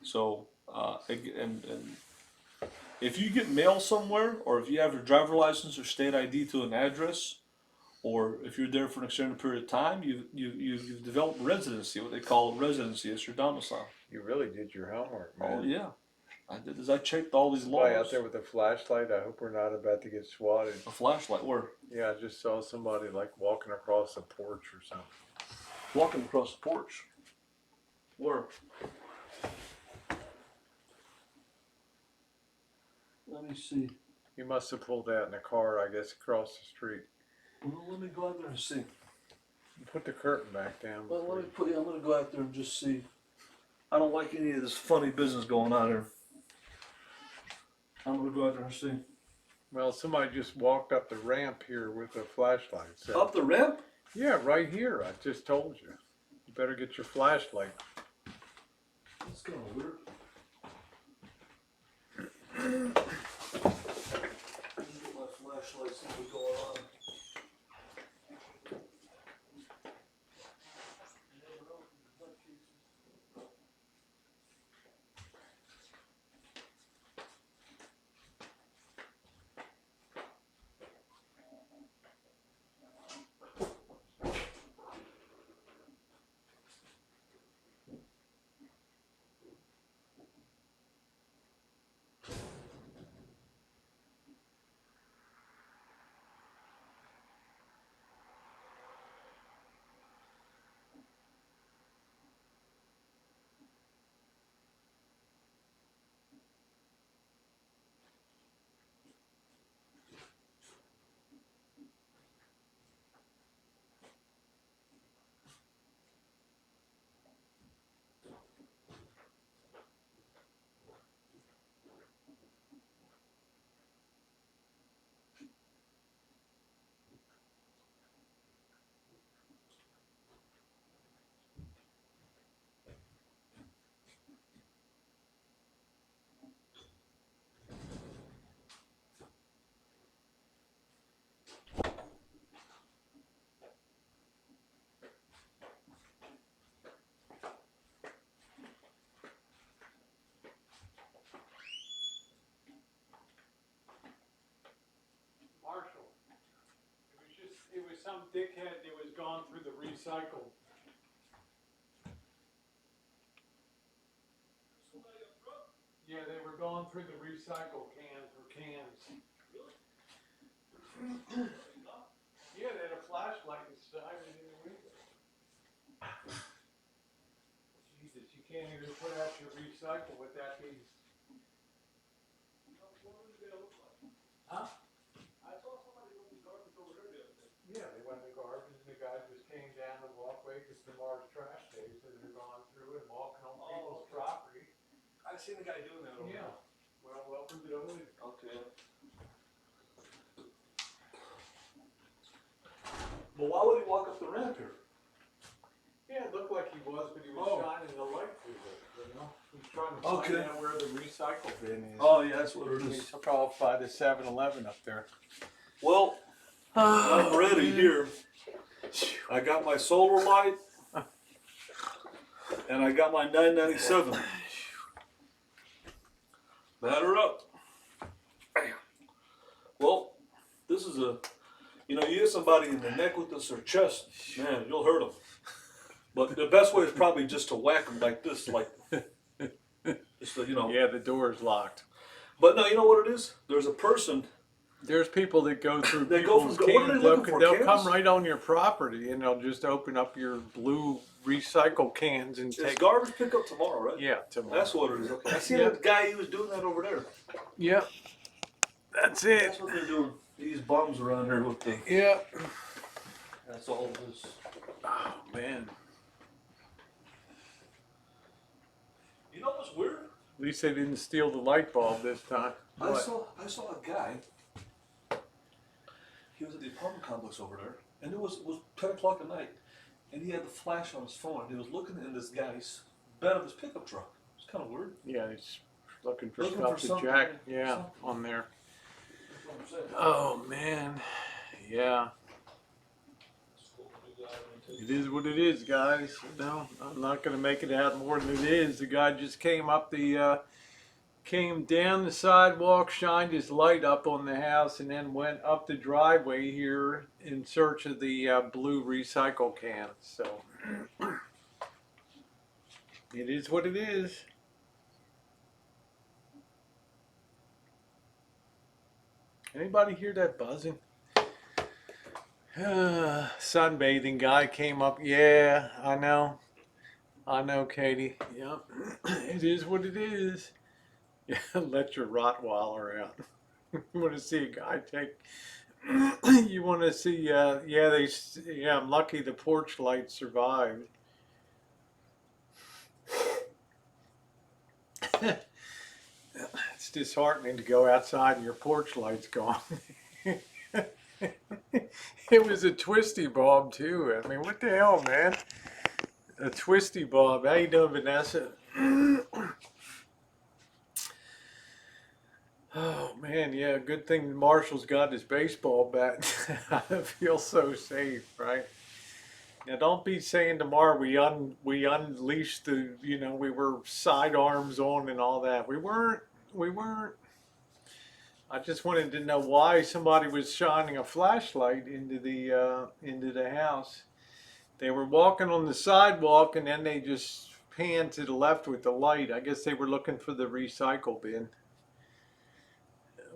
So, and if you get mail somewhere, or if you have your driver license or state ID to an address, or if you're there for an extended period of time, you've developed residency, what they call residency. It's your domicile. You really did your homework, man. Oh yeah, I did. As I checked all these Somebody laws. out there with a flashlight. I hope we're not about to get swatted. A flashlight. Where? Yeah, I just saw somebody like walking across a porch or something. Walking across the porch. Where? Let me see. He must have pulled out in a car, I guess, across the street. Well, let me go out there and see. Put the curtain back down. Well, before let me you- put. I'm gonna go out there and just see. I don't like any of this funny business going on here. I'm gonna go out there and see. Well, somebody just walked up the ramp here with a flashlight. So. Up the ramp? Yeah, right here. I just told you. You better get your flashlight. That's kind of weird. Let me get my flashlight, see what's going on. Marshall, it was some dickhead that was gone through the recycle. Yeah, they were going through the recycle cans for cans. Yeah, they had a flashlight inside and in the window. Jesus, you can't even put out your recycle with that being. Huh? I saw somebody go in the garbage over there the other day. Yeah, they went in the garbage and the guy just came down the walkway because tomorrow's trash day, so they're going through and walking on people's okay. property. I seen a guy doing that over Yeah. Well, welcome to the hood. there. Okay. But why would he walk up the ramp here? Yeah, it looked like he was, but he was Oh. shining the light through it, you know? He's trying to Okay. find out where the recycle bin is. Oh yeah, that's what it He is. took off by the 7-Eleven up there. Well, I'm ready here. I got my solar light, and I got my 997. Batter up. Bam. Well, this is a, you hit somebody in the neck with this or chest, man, you'll hurt them. But the best way is probably just to whack them like this, just to, Yeah, the door is locked. But no, you know what it is? There's a person. There's people that go through They go people's from- what are they cans. looking for, They'll cans? come right on your property and they'll just open up your blue recycle cans and It's take. garbage pickup tomorrow, right? Yeah, tomorrow. That's what it is. Okay. I seen Yeah. a guy, he was doing that over there. Yeah, that's it. That's what they're doing. These bums around here with the. Yeah. That's all it is. Oh man. You know what's weird? At least they didn't steal the light bulb this time. I What? saw a guy. he was at the apartment complex over there, and it was 10 o'clock at night, and he had the flash on his phone. And he was looking in this guy's bed of his pickup truck. It's kind of weird. Yeah, he's looking for Looking stuff for to something, jack. yeah, Yeah, something. on there. That's what I'm saying. Oh man, yeah. It is what it is, guys. No, I'm not gonna make it out more than it is. The guy just came down the sidewalk, shined his light up on the house, and then went up the driveway here in search of the blue recycle can. So it is what it is. Anybody hear that buzzing? Sunbathing guy came up. Yeah, I know. I know, Katie. Yep. It is what it is. Yeah, let your Rottweiler out. You want to see a guy take. You want to see? Yeah. I'm lucky the porch light survived. It's disheartening to go outside and your porch light's gone. It was a twisty bulb too. I mean, what the hell, man? A twisty bulb. How you doing, Vanessa? Oh man, yeah. Good thing Marshall's got his baseball bat. I feel so safe, right? Now, don't be saying tomorrow we unleashed the we were sidearms on and all that. We weren't. We weren't. I just wanted to know why somebody was shining a flashlight into the house. They were walking on the sidewalk and then they just panned to the left with the light. I guess they were looking for the recycle bin,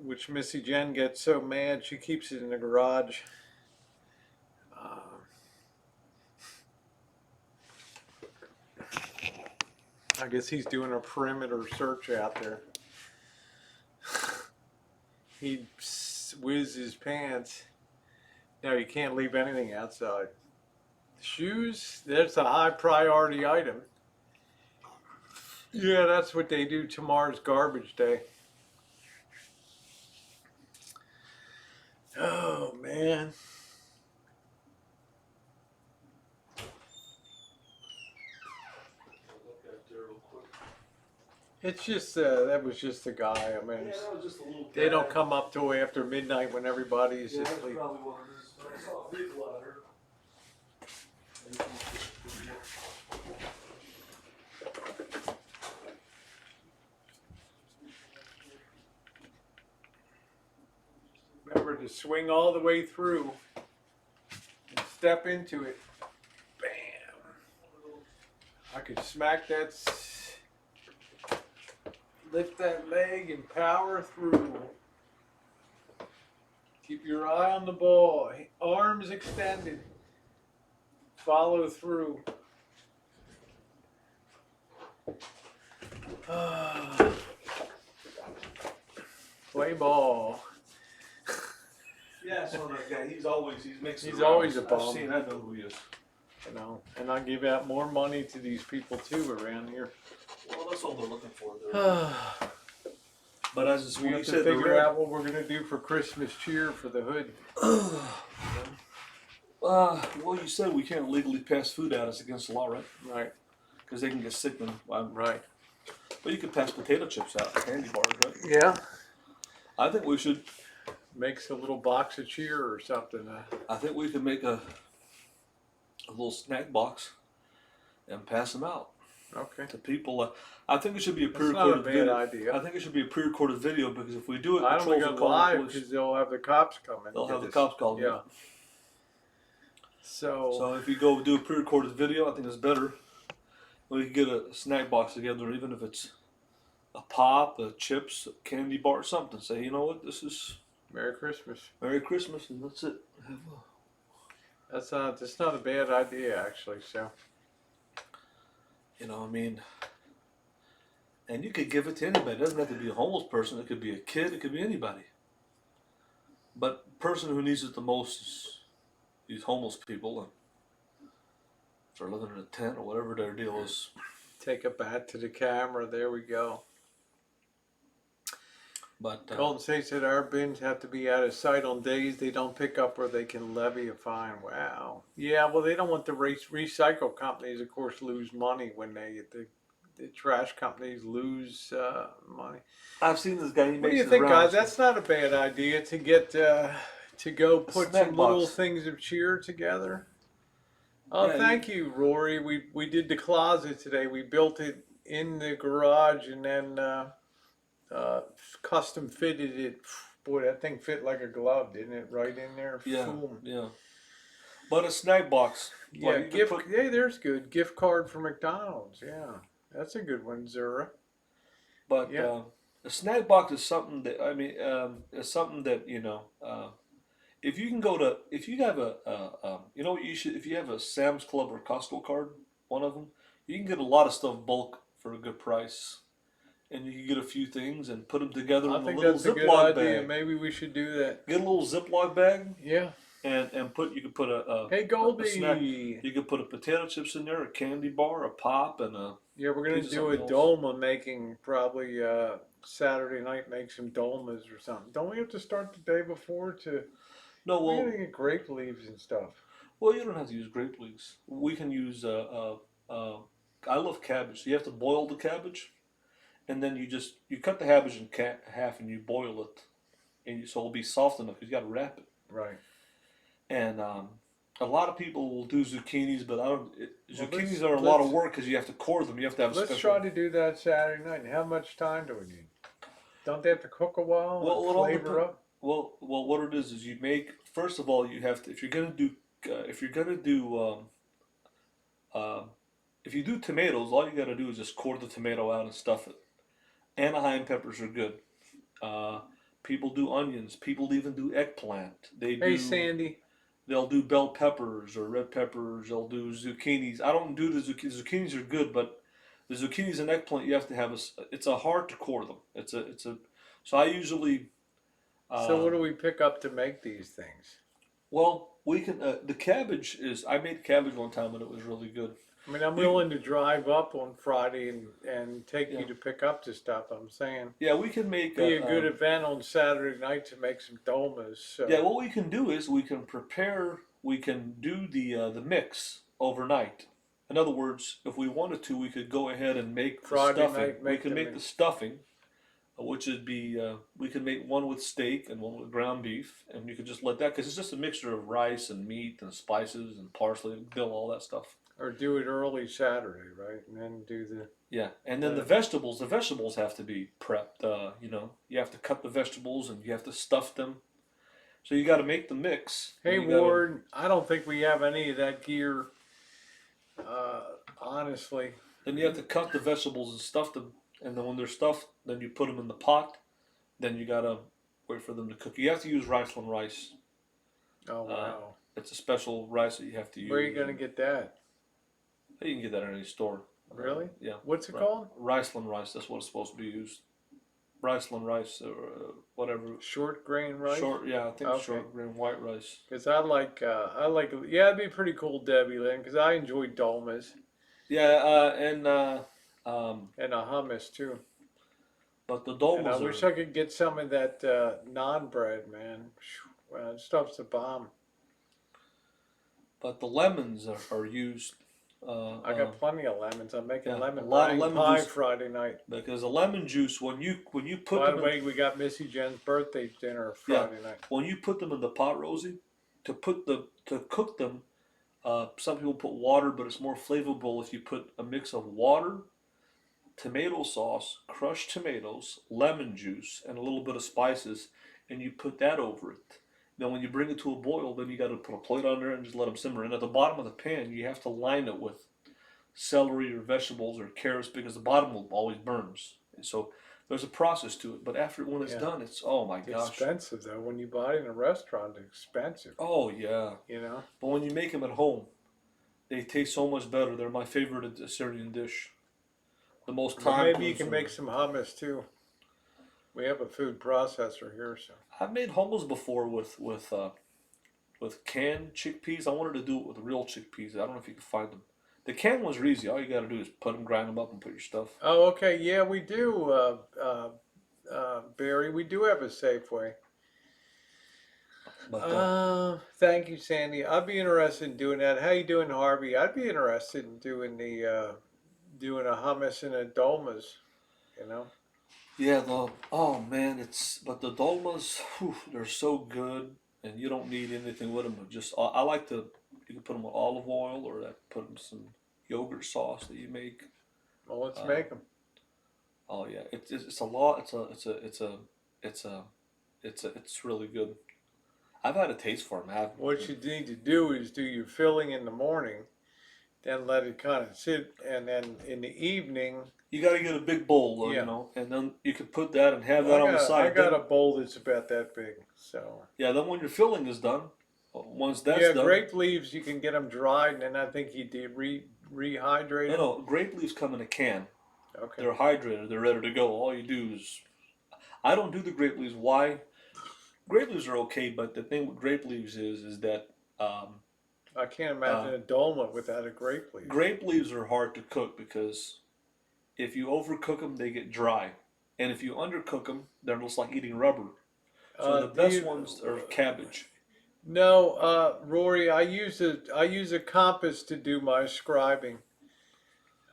which Missy Jen gets so mad she keeps it in the garage. I guess he's doing a perimeter search out there. He whizzed his pants. Now you can't leave anything outside. Shoes, that's a high priority item. Yeah, that's what they do tomorrow's garbage day. Oh man. It's just that was just a guy. I mean, Yeah, that was just a little they don't guy. come up till after midnight when everybody's Yeah, that's asleep. probably what it is. But I saw a vehicle out here. Remember to swing all the way through and step into it. Bam! I could smack that, lift that leg and power through. Keep your eye on the ball, arms extended. Follow through. Play ball. Yeah, I saw that guy. He's mixing. He's always a I've bum. seen. I know who he is. And I give out more money to these people too around here. Well, that's all they're looking for. There. But as We you have to said, figure out what we're gonna do for Christmas cheer for the hood. Well, you said we can't legally pass food out. It's against the law, right? Right, Because they can get sick. right. But you can pass potato chips out, candy bars, right? Yeah. I think we should. Makes a little box of cheer or something. I think we could make a little snack box and pass them out Okay. to people. I think it should be a That's not a pre-recorded bad video. idea. I think it should be a pre-recorded video because if we do it, I don't patrols think will it's call the live police. because they'll have the cops coming. They'll have the Get cops called. Yeah. So So if you go do a pre-recorded video, I think it's better. We can get a snack box together, even if it's a pop, a chips, a candy bar, something. Say, you know what, this is Merry Christmas. Merry Christmas, and that's it. That's not a bad idea actually. So You know, I mean, and you could give it to anybody. It doesn't have to be a homeless person. It could be a kid. It could be anybody. But the person who needs it the most is these homeless people, and if they're living in a tent or whatever their deal is. take a bat to the camera. There we go. But Golden State said our bins have to be out of sight on days they don't pick up or they can levy a fine. Wow. Yeah, well, they don't want the recycle companies, of course, lose money when the trash companies lose money. I've seen this guy. He What do makes you his think, guys? rounds. That's not a bad idea to get to go A put snack some little box. things of cheer together. Oh, Yeah, thank you, Rory. We did the closet today. We built it in the garage and then uh, custom fitted it. Boy, that thing fit like a glove, didn't it? Right in there. yeah, Boom. yeah. But a snack box, Yeah, like you could gift. put. Hey, there's good. Gift card for McDonald's. Yeah, that's a good one, Zura. But Yeah. a snack box is something that is something that if you can go to if you have you know what you should if you have a Sam's Club or Costco card, one of them, you can get a lot of stuff bulk for a good price, and you can get a few things and put them together I in a think little that's a good Ziploc idea. bag. Maybe we should do that. Get a little Ziploc bag Yeah. and put you could put Hey, a snack. Goldie. You could put a potato chips in there, a candy bar, a pop, and a Yeah, we're gonna piece of do a something else. dolma making probably Saturday night. Make some dolmas or something. Don't we have to start the day before to? No, We gotta get grape leaves and stuff. well, you don't have to use grape leaves. We can use I love cabbage. So you have to boil the cabbage, and then you cut the cabbage in half and you boil it, so it'll be soft enough. You got to wrap it. Right. And a lot of people will do zucchinis, but I don't. Well, Zucchinis are a lot of work because you have to core them. You have to have a let's special. try to do that Saturday night. And how much time do we need? Don't they have to cook a while Well, and it all flavor depends. up? Well, what it is you make. First of all, you have to if you're gonna do um, if you do tomatoes, all you got to do is just core the tomato out and stuff it. Anaheim peppers are good. Uh, People do onions. People even do eggplant. Hey, Sandy. They'll do bell peppers or red peppers. They'll do zucchinis. I don't do the zucchinis. Zucchinis are good, but the zucchinis and eggplant you have to have it's a hard to core them. It's a so I usually So uh, what do we pick up to make these things? well we can the cabbage is I made cabbage one time and it was really good. I mean, I'm You willing to drive up on Friday and take yeah you to pick up the stuff. I'm saying yeah we can make be a good event on Saturday night to make some dolmas. yeah, So what we can do is we can do the mix overnight. In other words, if we wanted to, we could go ahead and make the Friday stuffing. night, We make could the make the mix. stuffing, which would be we could make one with steak and one with ground beef, and you could just let that because it's just a mixture of rice and meat and spices and parsley, dill, all that stuff. Or do it early Saturday, right? And then do the. Yeah, and then Uh, the vegetables have to be prepped. You know, you have to cut the vegetables and you have to stuff them. So you got to make the mix. Hey, You gotta, Ward, I don't think we have any of that gear, honestly. then you have to cut the vegetables and stuff them, and then when they're stuffed, then you put them in the pot. Then you gotta wait for them to cook. You have to use Riceland rice. Oh, Uh, wow. it's a special rice that you have to use. Where are you going to get that? You can get that in any store. Really? Yeah. What's it called? Riceland rice. That's what it's supposed to be used. Riceland rice or whatever. Short grain rice? Short. Yeah, I think Okay. short grain white rice. Because yeah, it'd be pretty cool, Debbie Lynn, because I enjoy dolmas Yeah, and a hummus too. but the And I dolmas wish are. I could get some of that naan bread, man. Well, that stuff's a bomb. But the lemons are used. I got plenty of lemons. I'm making Yeah, lemon a lot of meringue lemon pie juice. Friday night. Because the lemon juice, when you put By them the way, we got Missy Jen's birthday dinner Friday night. when you put them in the pot, Rosie, to cook them, some people put water, but it's more flavorful if you put a mix of water, tomato sauce, crushed tomatoes, lemon juice, and a little bit of spices, and you put that over it. Then when you bring it to a boil, then you got to put a plate on there and just let them simmer. And at the bottom of the pan, you have to line it with celery or vegetables or carrots because the bottom will always burns. And so there's a process to it. But after when it's Yeah. done, it's oh my It's gosh. expensive though. When you buy it in a restaurant, it's expensive. Oh yeah. You know. But when you make them at home, they taste so much better. They're my favorite Assyrian dish. The most Well, time. maybe you can make some hummus too. We have a food processor here, so. I've made hummus before with canned chickpeas. I wanted to do it with real chickpeas. I don't know if you can find them. The canned ones are easy. All you got to do is put them, grind them up, and put your stuff. Oh, okay. Yeah, we do. Barry. We do have a Safeway. But Thank you, Sandy. I'd be interested in doing that. How you doing, Harvey? I'd be interested in doing the doing a hummus and a dolmas. You know. yeah, the oh man, it's but the dolmas, whew, they're so good, and you don't need anything with them. But just I like to you can put them with olive oil or that put them some yogurt sauce that you make. Well, let's Uh, make them. oh yeah, it's a lot. It's a it's really good. I've had a taste for them. What you need to do is do your filling in the morning, then let it kind of sit, and then in the evening, You got to get a big bowl, though, yeah. and then you can put that and have Well, that on the I side. got Then a bowl that's about that big. So yeah, then when your filling is done, once that's yeah, done, grape leaves you can get them dried, and then I think you rehydrate no, them. no, grape leaves come in a can. Okay. They're hydrated. They're ready to go. All you do is, I don't do the grape leaves. Why? Grape leaves are okay, but the thing with grape leaves is that um, I can't uh, imagine a dolma without a grape leaf. grape leaves are hard to cook because if you overcook them, they get dry, and if you undercook them, they're just like eating rubber. So the Do best you? ones are cabbage. No, Rory. I use a compass to do my scribing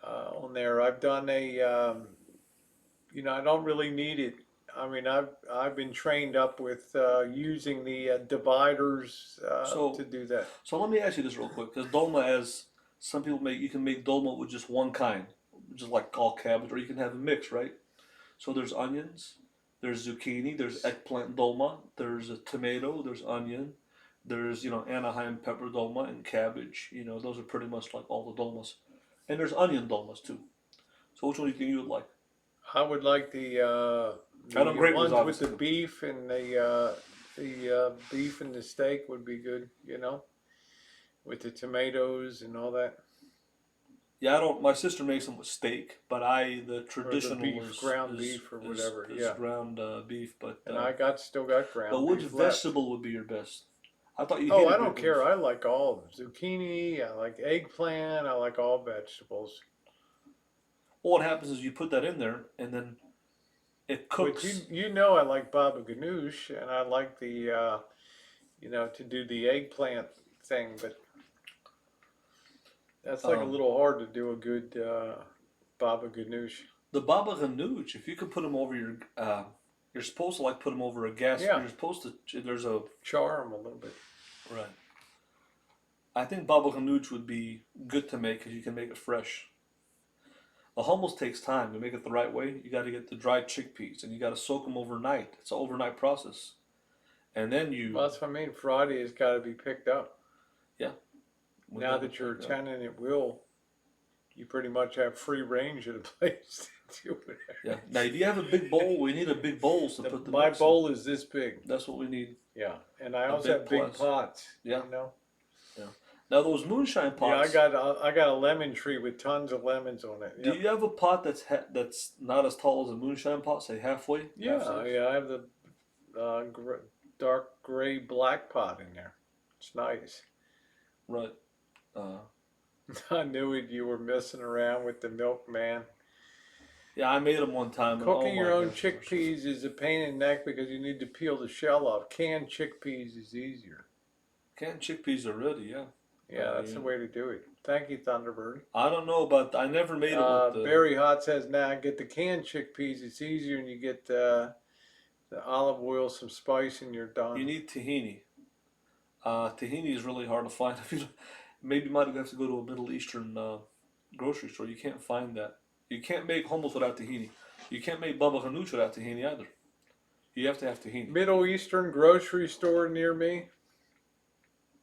on there. I've done a I don't really need it. I mean, I've been trained up with using the dividers to So do that. So let me ask you this real quick, because dolma, as some people make, you can make dolma with just one kind, just like all cabbage, or you can have a mix, right? So there's onions, there's zucchini, there's eggplant dolma, there's a tomato, there's onion, there's Anaheim pepper dolma and cabbage. Those are pretty much like all the dolmas, and there's onion dolmas too. So which one do you think you would like? I would like I know the grape was ones with the obviously the beef and the beef and the steak would be good. With the tomatoes and all that, yeah. I don't. My sister makes them with steak, but the or the traditional beef, ground beef or whatever. is Yeah, ground beef, but. and I still got But ground which beef left. vegetable would be your best? I thought you Oh, I hated don't grape leaves. care. I like all of them. Zucchini. I like eggplant. I like all vegetables. Well, what happens is you put that in there, and then it But cooks. I like baba ganoush, and I like the to do the eggplant thing. But that's like a Um, little hard to do a good baba ganoush. the baba ganoush, if you could put them over you're supposed to like put them over a gas. Yeah, You're supposed to. There's a char them a little bit. right. I think baba ganoush would be good to make because you can make it fresh. The hummus takes time to make it the right way. You got to get the dried chickpeas, and you got to soak them overnight. It's an overnight process, and then Well, that's what I mean. Friday has got to be picked up. yeah. Now that you're a tenant at will, you pretty much have free range of the place to do whatever. Yeah. Now, do you have a big bowl? We need a big bowl to put the My mix in. bowl is this big. That's what we need. Yeah, and I A also big have big plus. pots. Yeah. You know. Yeah. Now those moonshine Yeah, pots. I got a lemon tree with tons of lemons on it. Do Yep. you have a pot that's not as tall as a moonshine pot? Say halfway. Yeah, half size? yeah. I have the dark gray black pot in there. It's nice. Right. Uh, I knew it. You were messing around with the milkman. yeah, I made them one time. And Cooking oh your my own gosh, they're chickpeas is a pain in the neck because you need to peel the shell off. Canned chickpeas is easier. canned chickpeas are ready. Yeah. Yeah, that's the way to do it. Thank you, Thunderbird. I don't know, but I never made it with the. Barry Hot says, "Now get the canned chickpeas. It's easier, and you get the olive oil, some spice, and you're done." You need tahini. Tahini is really hard to find. Maybe you might have to go to a Middle Eastern grocery store. You can't find that. You can't make hummus without tahini. You can't make baba ganoush without tahini either. You have to have tahini. Middle Eastern grocery store near me.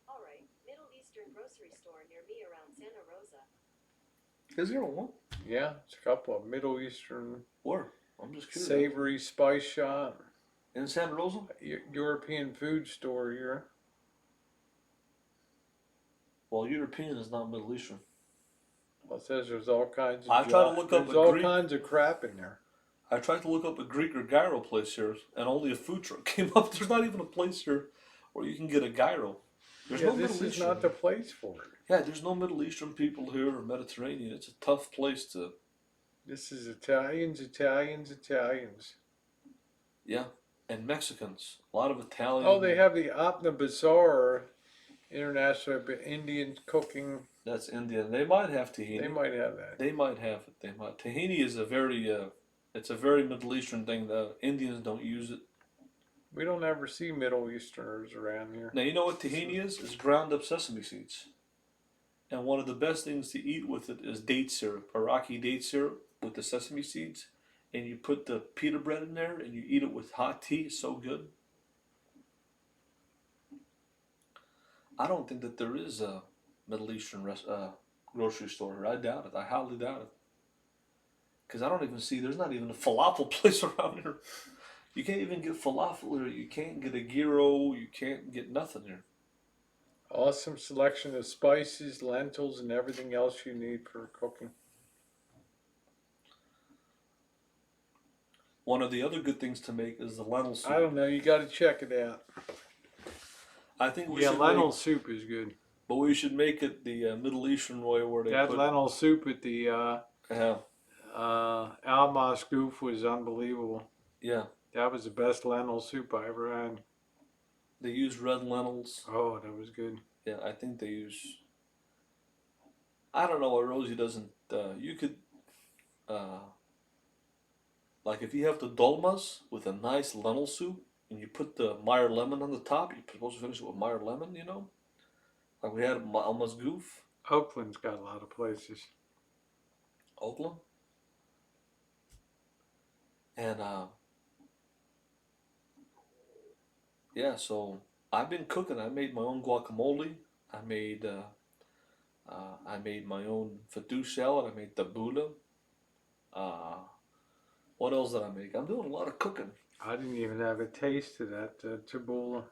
All right, Middle Eastern grocery store near me around Santa Rosa. Is there one? Yeah, it's a couple of Middle Eastern Where? I'm just curious. savory spice shop. In Santa Rosa? European food store here. Well, European is not Middle Eastern. Well, it says there's all kinds of I tried to look up there's a all Greek- kinds of crap in there. I tried to look up a Greek or gyro place here, and only a food truck came up. There's not even a place here where you can get a gyro. There's Yeah, no this Middle is Eastern. not the place for it. Yeah, there's no Middle Eastern people here or Mediterranean. It's a tough place to. This is Italians, Italians, Italians. Yeah, and Mexicans. A lot of Italian. Oh, they have the Apna Bazaar, International Indian Cooking. That's Indian. They might have tahini. They might have that. They might have it. They might. Tahini is a very, it's a very Middle Eastern thing. The Indians don't use it. We don't ever see Middle Easterners around here. Now you know what tahini is? It's ground up sesame seeds. And one of the best things to eat with it is date syrup, Iraqi date syrup with the sesame seeds. And you put the pita bread in there and you eat it with hot tea. It's so good. I don't think that there is a Middle Eastern grocery store. I doubt it. I highly doubt it. Because I don't even see, there's not even a falafel place around here. You can't even get falafel here. You can't get a gyro. You can't get nothing here. Awesome selection of spices, lentils, and everything else you need for cooking. One of the other good things to make is the lentil soup. I don't know. You got to check it out. I think we Yeah, should lentil make, soup is good. but we should make it the Middle Eastern way where they That put. lentil soup at the Yeah, Almas Goof was unbelievable. yeah. That was the best lentil soup I ever had. They use red lentils. Oh, that was good. Yeah, I think they use. I don't know why Rosie doesn't. You could, like if you have the dolmas with a nice lentil soup and you put the Meyer lemon on the top, you're supposed to finish it with Meyer lemon, you know? Like we had at Alma's Goof, Oakland's got a lot of places. Oakland. And, yeah, so I've been cooking. I made my own guacamole. I made my own fettuccine salad. I made tabbouleh. What else did I make? I'm doing a lot of cooking. I didn't even have a taste of that tabbouleh.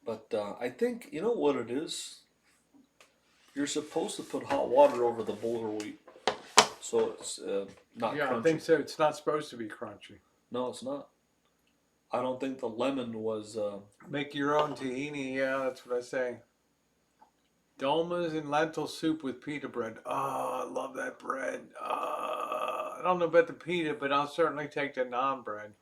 But I think, you know what it is? You're supposed to put hot water over the boulder wheat. So it's not Yeah, crunchy. I think so. It's not supposed to be crunchy. No, it's not. I don't think the lemon was. Make your own tahini. Yeah, that's what I say. Dolmas and lentil soup with pita bread. Oh, I love that bread. I don't know about the pita, but I'll certainly take the naan bread.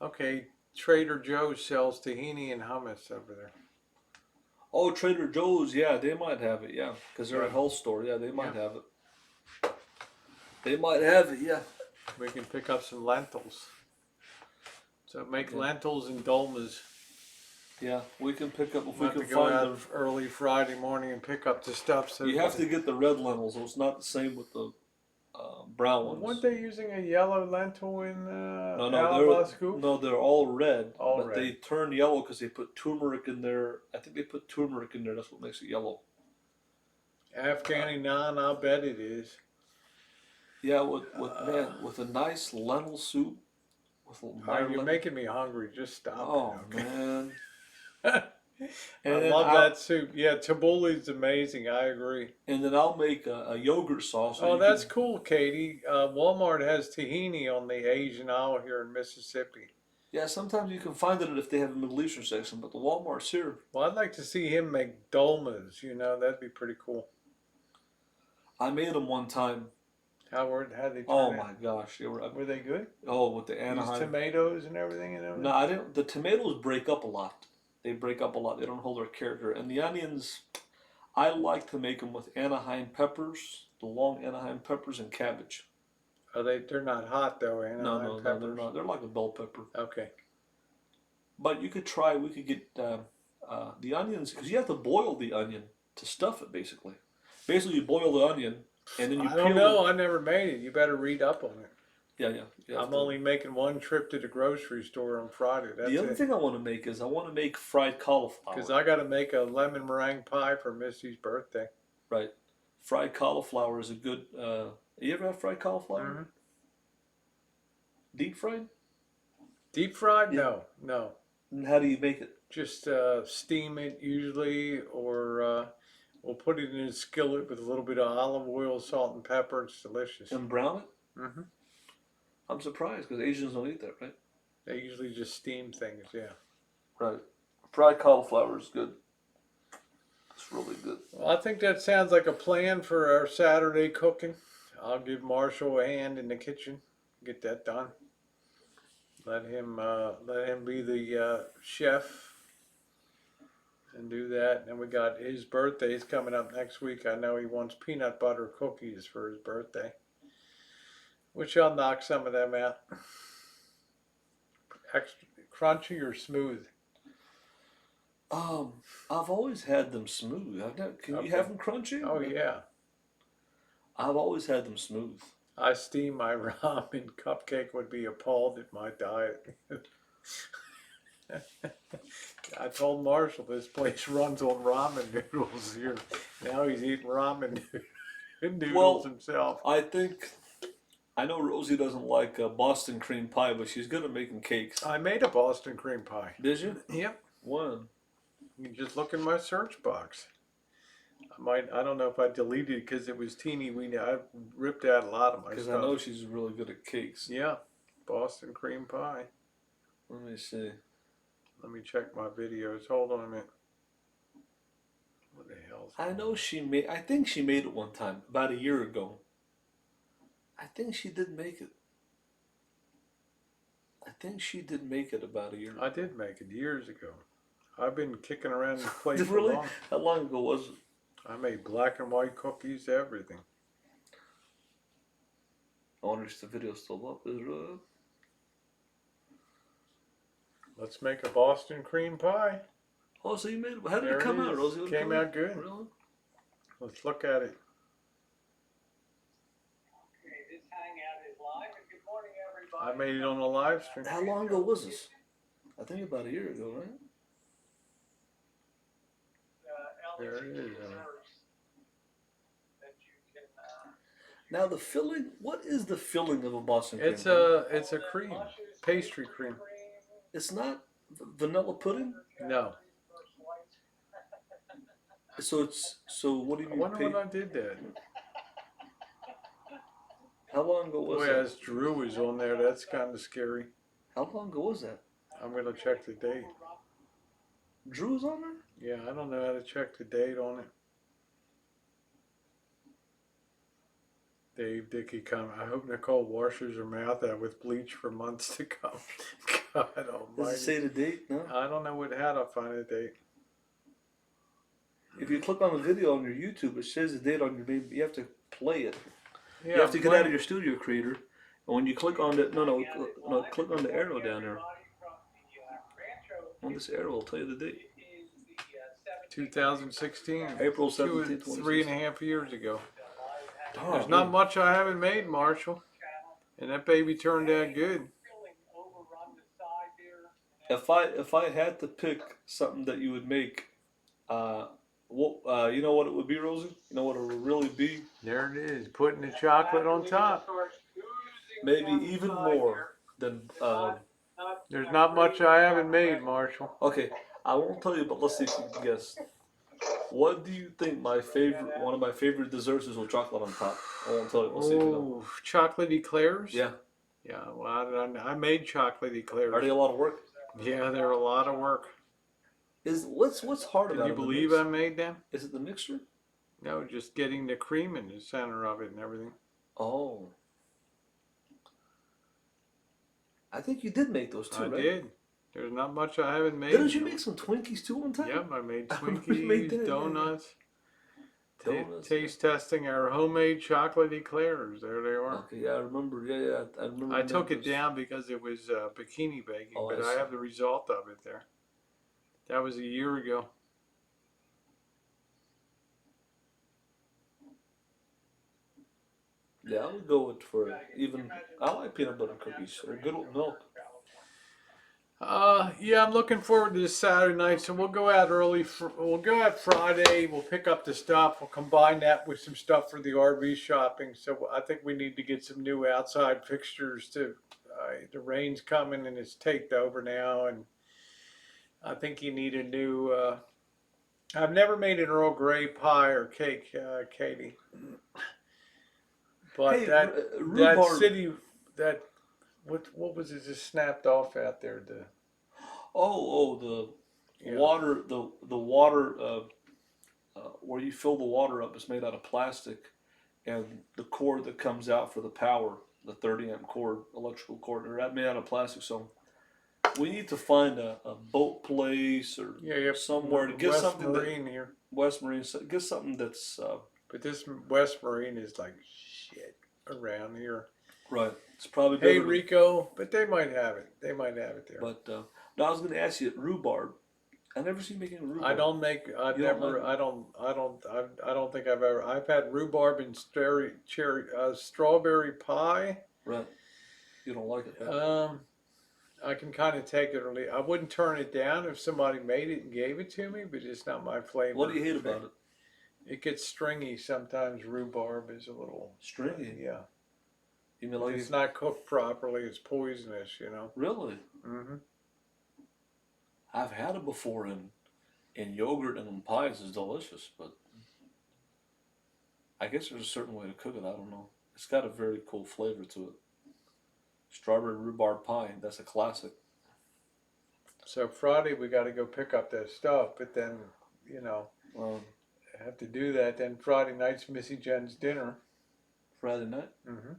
Okay, Trader Joe's sells tahini and hummus over there. Oh, Trader Joe's, yeah, they might have it, yeah, because they're a Right. health store. Yeah, they might Yeah. have it. They might have it, yeah. We can pick up some lentils. So make Yeah. lentils and dolmas. Yeah, we can pick up if we We'll have can to go find out them. early Friday morning and pick up the stuff. So You have to get the red lentils, so it's not the same with the brown ones. Weren't they using a yellow lentil in No, Alabama they're Scoop? no, they're all red, All but red. they turn yellow because they put turmeric in there. I think they put turmeric in there. That's what makes it yellow. Afghani naan, I'll bet it is. Yeah, with a nice lentil soup with a little Oh, Meyer you're lemon. making me hungry. Just stop Oh it. Okay. man! I And then love I'll- that soup. Yeah, tabbouleh is amazing. I agree. And then I'll make a yogurt sauce. so Oh, you that's can- cool, Katie. Walmart has tahini on the Asian aisle here in Mississippi. Yeah, sometimes you can find it if they have a Middle Eastern section, but the Walmart's here. Well, I'd like to see him make dolmas. You know, that'd be pretty cool. I made them one time. How they turn Oh out? my gosh, they were. Were they good? Oh, with the Use Anaheim. tomatoes and everything and everything. No, I didn't. The tomatoes break up a lot. They break up a lot. They don't hold their character. And the onions, I like to make them with Anaheim peppers, the long Anaheim peppers and cabbage. They're not hot though, No, Anaheim no, they're not. They're like a bell pepper. Okay. But you could try. We could get the onions because you have to boil the onion to stuff it. Basically, you boil the onion and then you I peel don't know. it. I never made it. You better read up on it. Yeah. You have I'm to- only making one trip to the grocery store on Friday. That's The other it. thing I want to make is I want to make fried cauliflower. Because I got to make a lemon meringue pie for Missy's birthday. Right. Fried cauliflower is a good. You ever have fried cauliflower? Mhm. Deep fried? Deep fried? Yeah. No. And how do you make it? Just steam it usually, or we'll put it in a skillet with a little bit of olive oil, salt, and pepper. It's delicious. And brown it? Hmm. I'm surprised because Asians don't eat that, right? They usually just steam things, yeah. Right. Fried cauliflower is good. It's really good. Well, I think that sounds like a plan for our Saturday cooking. I'll give Marshall a hand in the kitchen, get that done. Let him be the chef and do that. And we got his birthday's coming up next week. I know he wants peanut butter cookies for his birthday, which I'll knock some of them out. Extra crunchy or smooth? I've always had them smooth. Can Okay. you have them crunchy? Oh yeah. I've always had them smooth. I steam my ramen. Cupcake would be appalled at my diet. I told Marshall this place runs on ramen noodles here. Now he's eating ramen noodles Well, himself. I know Rosie doesn't like Boston cream pie, but she's good at making cakes. I made a Boston cream pie. Did you? Yep. When? You can just look in my search box. I don't know if I deleted it because it was teeny weeny. I ripped out a lot of my Because stuff. I know she's really good at cakes. Yeah. Boston cream pie. Let me see. Let me check my videos. Hold on a minute. What the hell's I going know on? I think she made it one time, about a year ago. I think she did make it. I think she did make it about a year ago. I did make it years ago. I've been kicking around this place for Really? long. How long ago was it? I made black and white cookies, everything. I wonder if the video's still up. Is it really up? Let's make a Boston cream pie. Oh, so you made it. How did There it it come out, is. Rosie? What Came out good. Really? Let's look at it. Okay, this hangout is live, and good morning, everybody. I made it on a live stream. How long ago was this? I think about a year ago, right? There it is. That you can, Now the filling. What is the filling of a Boston cream? It's pie? a cream, pastry cream. It's not vanilla pudding. No, So what do you I mean? wonder when I did that. How long ago was Boy, that? as Drew is on there, that's kind of scary. How long ago was that? I'm gonna check the date. Drew's on there? Yeah, I don't know how to check the date on it. Dave Dickey come. I hope Nicole washes her mouth out with bleach for months to come. God Does almighty. it say the date? No. I don't know how to find a date. If you click on the video on your YouTube, it says the date on your baby. You have to play it. Yeah, You have to get when- out of your Studio Creator, and when you click on the click on the arrow down there. On this arrow, will tell you the date. 2016. April 2 17th, 3.5 years ago. Darn, There's not much I haven't made, Marshall. And that baby turned out good. If I had to pick something that you would make, you know what it would be, Rosie? You know what it would really be? There it is, putting the chocolate on top. Maybe even more than. There's not much I haven't made, Marshall. Okay, I won't tell you, but let's see if you can guess. What do you think one of my favorite desserts is with chocolate on top? I won't tell you. We'll see if you know. Oh, chocolate eclairs? Yeah. Yeah, well, I made chocolate eclairs. Are they a lot of work? Yeah, they're a lot of work. What's hard Can about you it? The believe mix? I made them? Is it the mixture? No, just getting the cream in the center of it and everything. Oh. I think you did make those too, I right? did. There's not much I haven't made. Didn't you make some Twinkies too one time? Yep, I made I remember you made Twinkies, that, yeah. donuts. Donuts, Taste testing our homemade chocolate eclairs. There they are. Okay, yeah, I remember. Yeah, I remember. I you took made it those. down because it was bikini baking, Oh, but I I see. have the result of it there. That was a year ago. Yeah, I would go with for even. I like peanut butter cookies. They're good with milk. Yeah, I'm looking forward to this Saturday night. So we'll go out early. We'll go out Friday. We'll pick up the stuff. We'll combine that with some stuff for the RV shopping. So I think we need to get some new outside fixtures too. The rain's coming and it's taped over now, and I think you need a new. I've never made an Earl Grey pie or cake, Katie. But Hey, that rhubarb. city that what was it just snapped off out there? The Yeah. water. The water. where you fill the water up is made out of plastic, and the cord that comes out for the power, the 30 amp cord, electrical cord, are made out of plastic. So we need to find a boat place or somewhere to get West something Marine here. West Marine, get something that's But this West Marine is like shit around here. right. It's probably Hey better. Rico, but they might have it. They might have it there. But no, I was going to ask you rhubarb. I never seen you making rhubarb. I don't make. I've You don't never. like I don't. I don't think I've ever. I've had rhubarb and strawberry pie. Right. You don't like it. Right? I can kind of take it or leave. I wouldn't turn it down if somebody made it and gave it to me, but it's not my flavor. What do you hate about it? It gets stringy sometimes. Rhubarb is a little Stringy. Yeah. You mean If like it's not cooked properly, it's poisonous. You know. really? Mm-hmm. I've had it before in yogurt and in pies. It's delicious, but I guess there's a certain way to cook it. I don't know. It's got a very cool flavor to it. Strawberry rhubarb pie. That's a classic. So Friday we got to go pick up that stuff, but then Um, I have to do that. Then Friday night's Missy Jen's dinner. Friday night. Mm-hmm.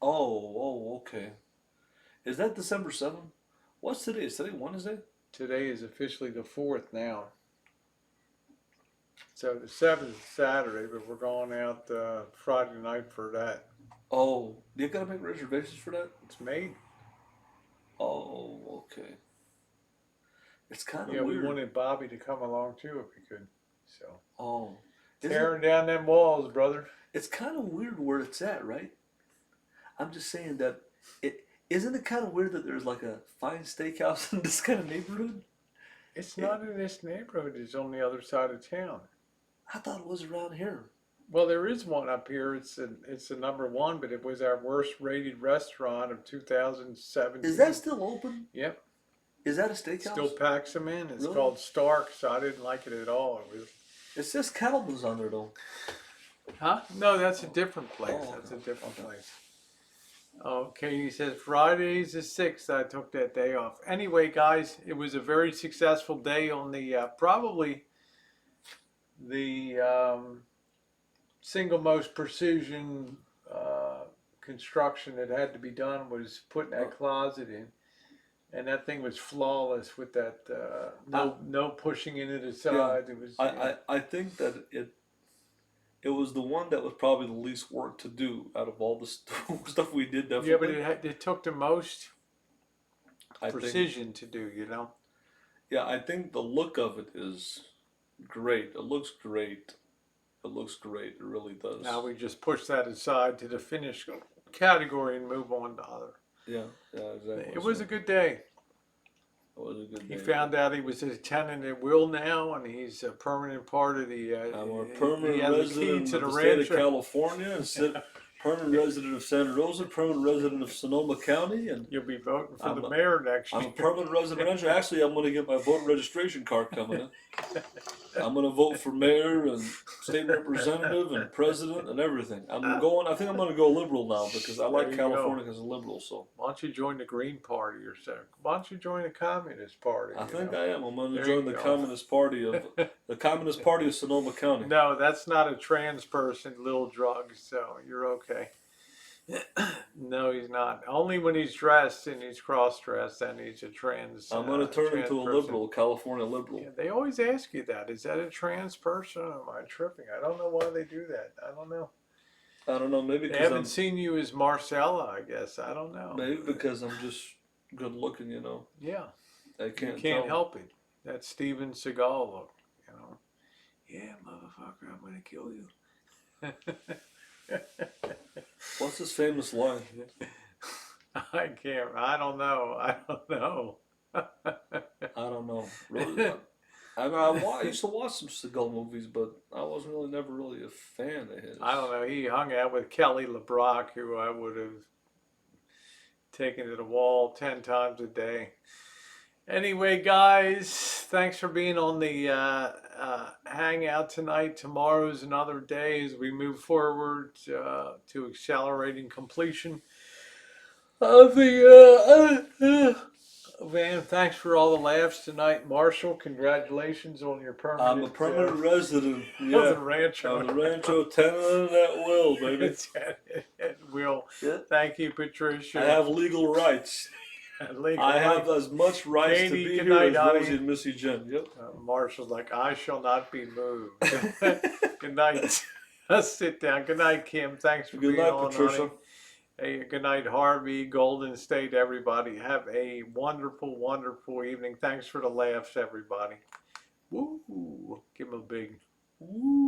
Oh, okay. Is that December 7th? What's today? Is today Wednesday? Today is officially the 4th now. So the 7th is Saturday, but we're going out Friday night for that. Oh, you gotta make reservations for that? It's made. Oh, okay. It's kind of Yeah, weird. we wanted Bobby to come along too if he could. So Oh. Is tearing down them walls, brother. It's kind of weird where it's at, right? I'm just saying that isn't it kind of weird that there's like a fine steakhouse in this kind of neighborhood? It's not in this neighborhood. It's on the other side of town. I thought it was around here. Well, there is one up here. It's the #1, but it was our worst rated restaurant of 2017. Is that still open? Yep. Is that a steakhouse? Still packs them in. It's Really? called Stark's. I didn't like it at all. It was. It says Cattleman's on there though. Huh? No, that's a different place. Oh, That's a okay. different place. Okay, he says Friday's the 6th. I took that day off. Anyway, guys, it was a very successful day on the probably the single most precision construction that had to be done was putting that closet in, and that thing was flawless with that no pushing into the side. It was. I think that it was the one that was probably the least work to do out of all the stuff we did. Definitely. Yeah, but it took the most I think, precision to do. You know. yeah, I think the look of it is great. It looks great. It looks great. It really does. Now we just push that aside to the finish category and move on to other. Yeah, exactly. It was a good day. It was a good day. He found out he was a tenant at will now, and he's a permanent part of the. I'm a he permanent has the key resident to of the the state ranch. of California, and permanent resident of Santa Rosa, permanent resident of Sonoma County, and You'll be voting for I'm the a- mayor next I'm a year. permanent resident. Actually, I'm going to get my voter registration card coming in. I'm going to vote for mayor and state representative and president and everything. I think I'm going to go liberal now because I like There you California as a liberal. So Why don't you join the Green Party or so? Why don't you join the Communist Party? I you think know? I am. I'm going to There join you the go. Communist Party of Sonoma County. No, that's not a trans person, little drug, so you're okay. No, he's not. Only when he's dressed and he's cross-dressed, then he's a trans. I'm going to turn trans into a person. liberal, California liberal. Yeah, they always ask you that. Is that a trans person? Or am I tripping? I don't know why they do that. I don't know. I don't know. Maybe They because haven't seen you as Marcella, I guess. I don't know. maybe because I'm just good looking. You know, Yeah, I you can't can't tell. help it. That Steven Seagal look, you know. Yeah, motherfucker, I'm gonna kill you. What's his famous line? I can't. I don't know. I don't know. I don't know. Really, I used to watch some Seagal movies, but I wasn't really never really a fan of his. I don't know. He hung out with Kelly LeBrock, who I would have taken to the wall 10 times a day. Anyway, guys, thanks for being on the hangout tonight. Tomorrow's another day as we move forward to accelerating completion of the Van, thanks for all the laughs tonight. Marshall, congratulations on your permanent. I'm a permanent resident. of Yeah. the rancho. I'm the Rancho tenant at will, baby. Will. Yeah. Thank you, Patricia. I have legal rights. Legal I have right. as much rights Katie, to be good here night, as honey. Rosie and Missy Jen. Yep. Marshall's like, I shall not be moved. Good night. Let's sit down. Good night, Kim. Thanks for Good being night, on, Patricia. honey. Hey, good night, Harvey, Golden State, everybody. Have a wonderful, wonderful evening. Thanks for the laughs, everybody. Woo! Give them a big woo.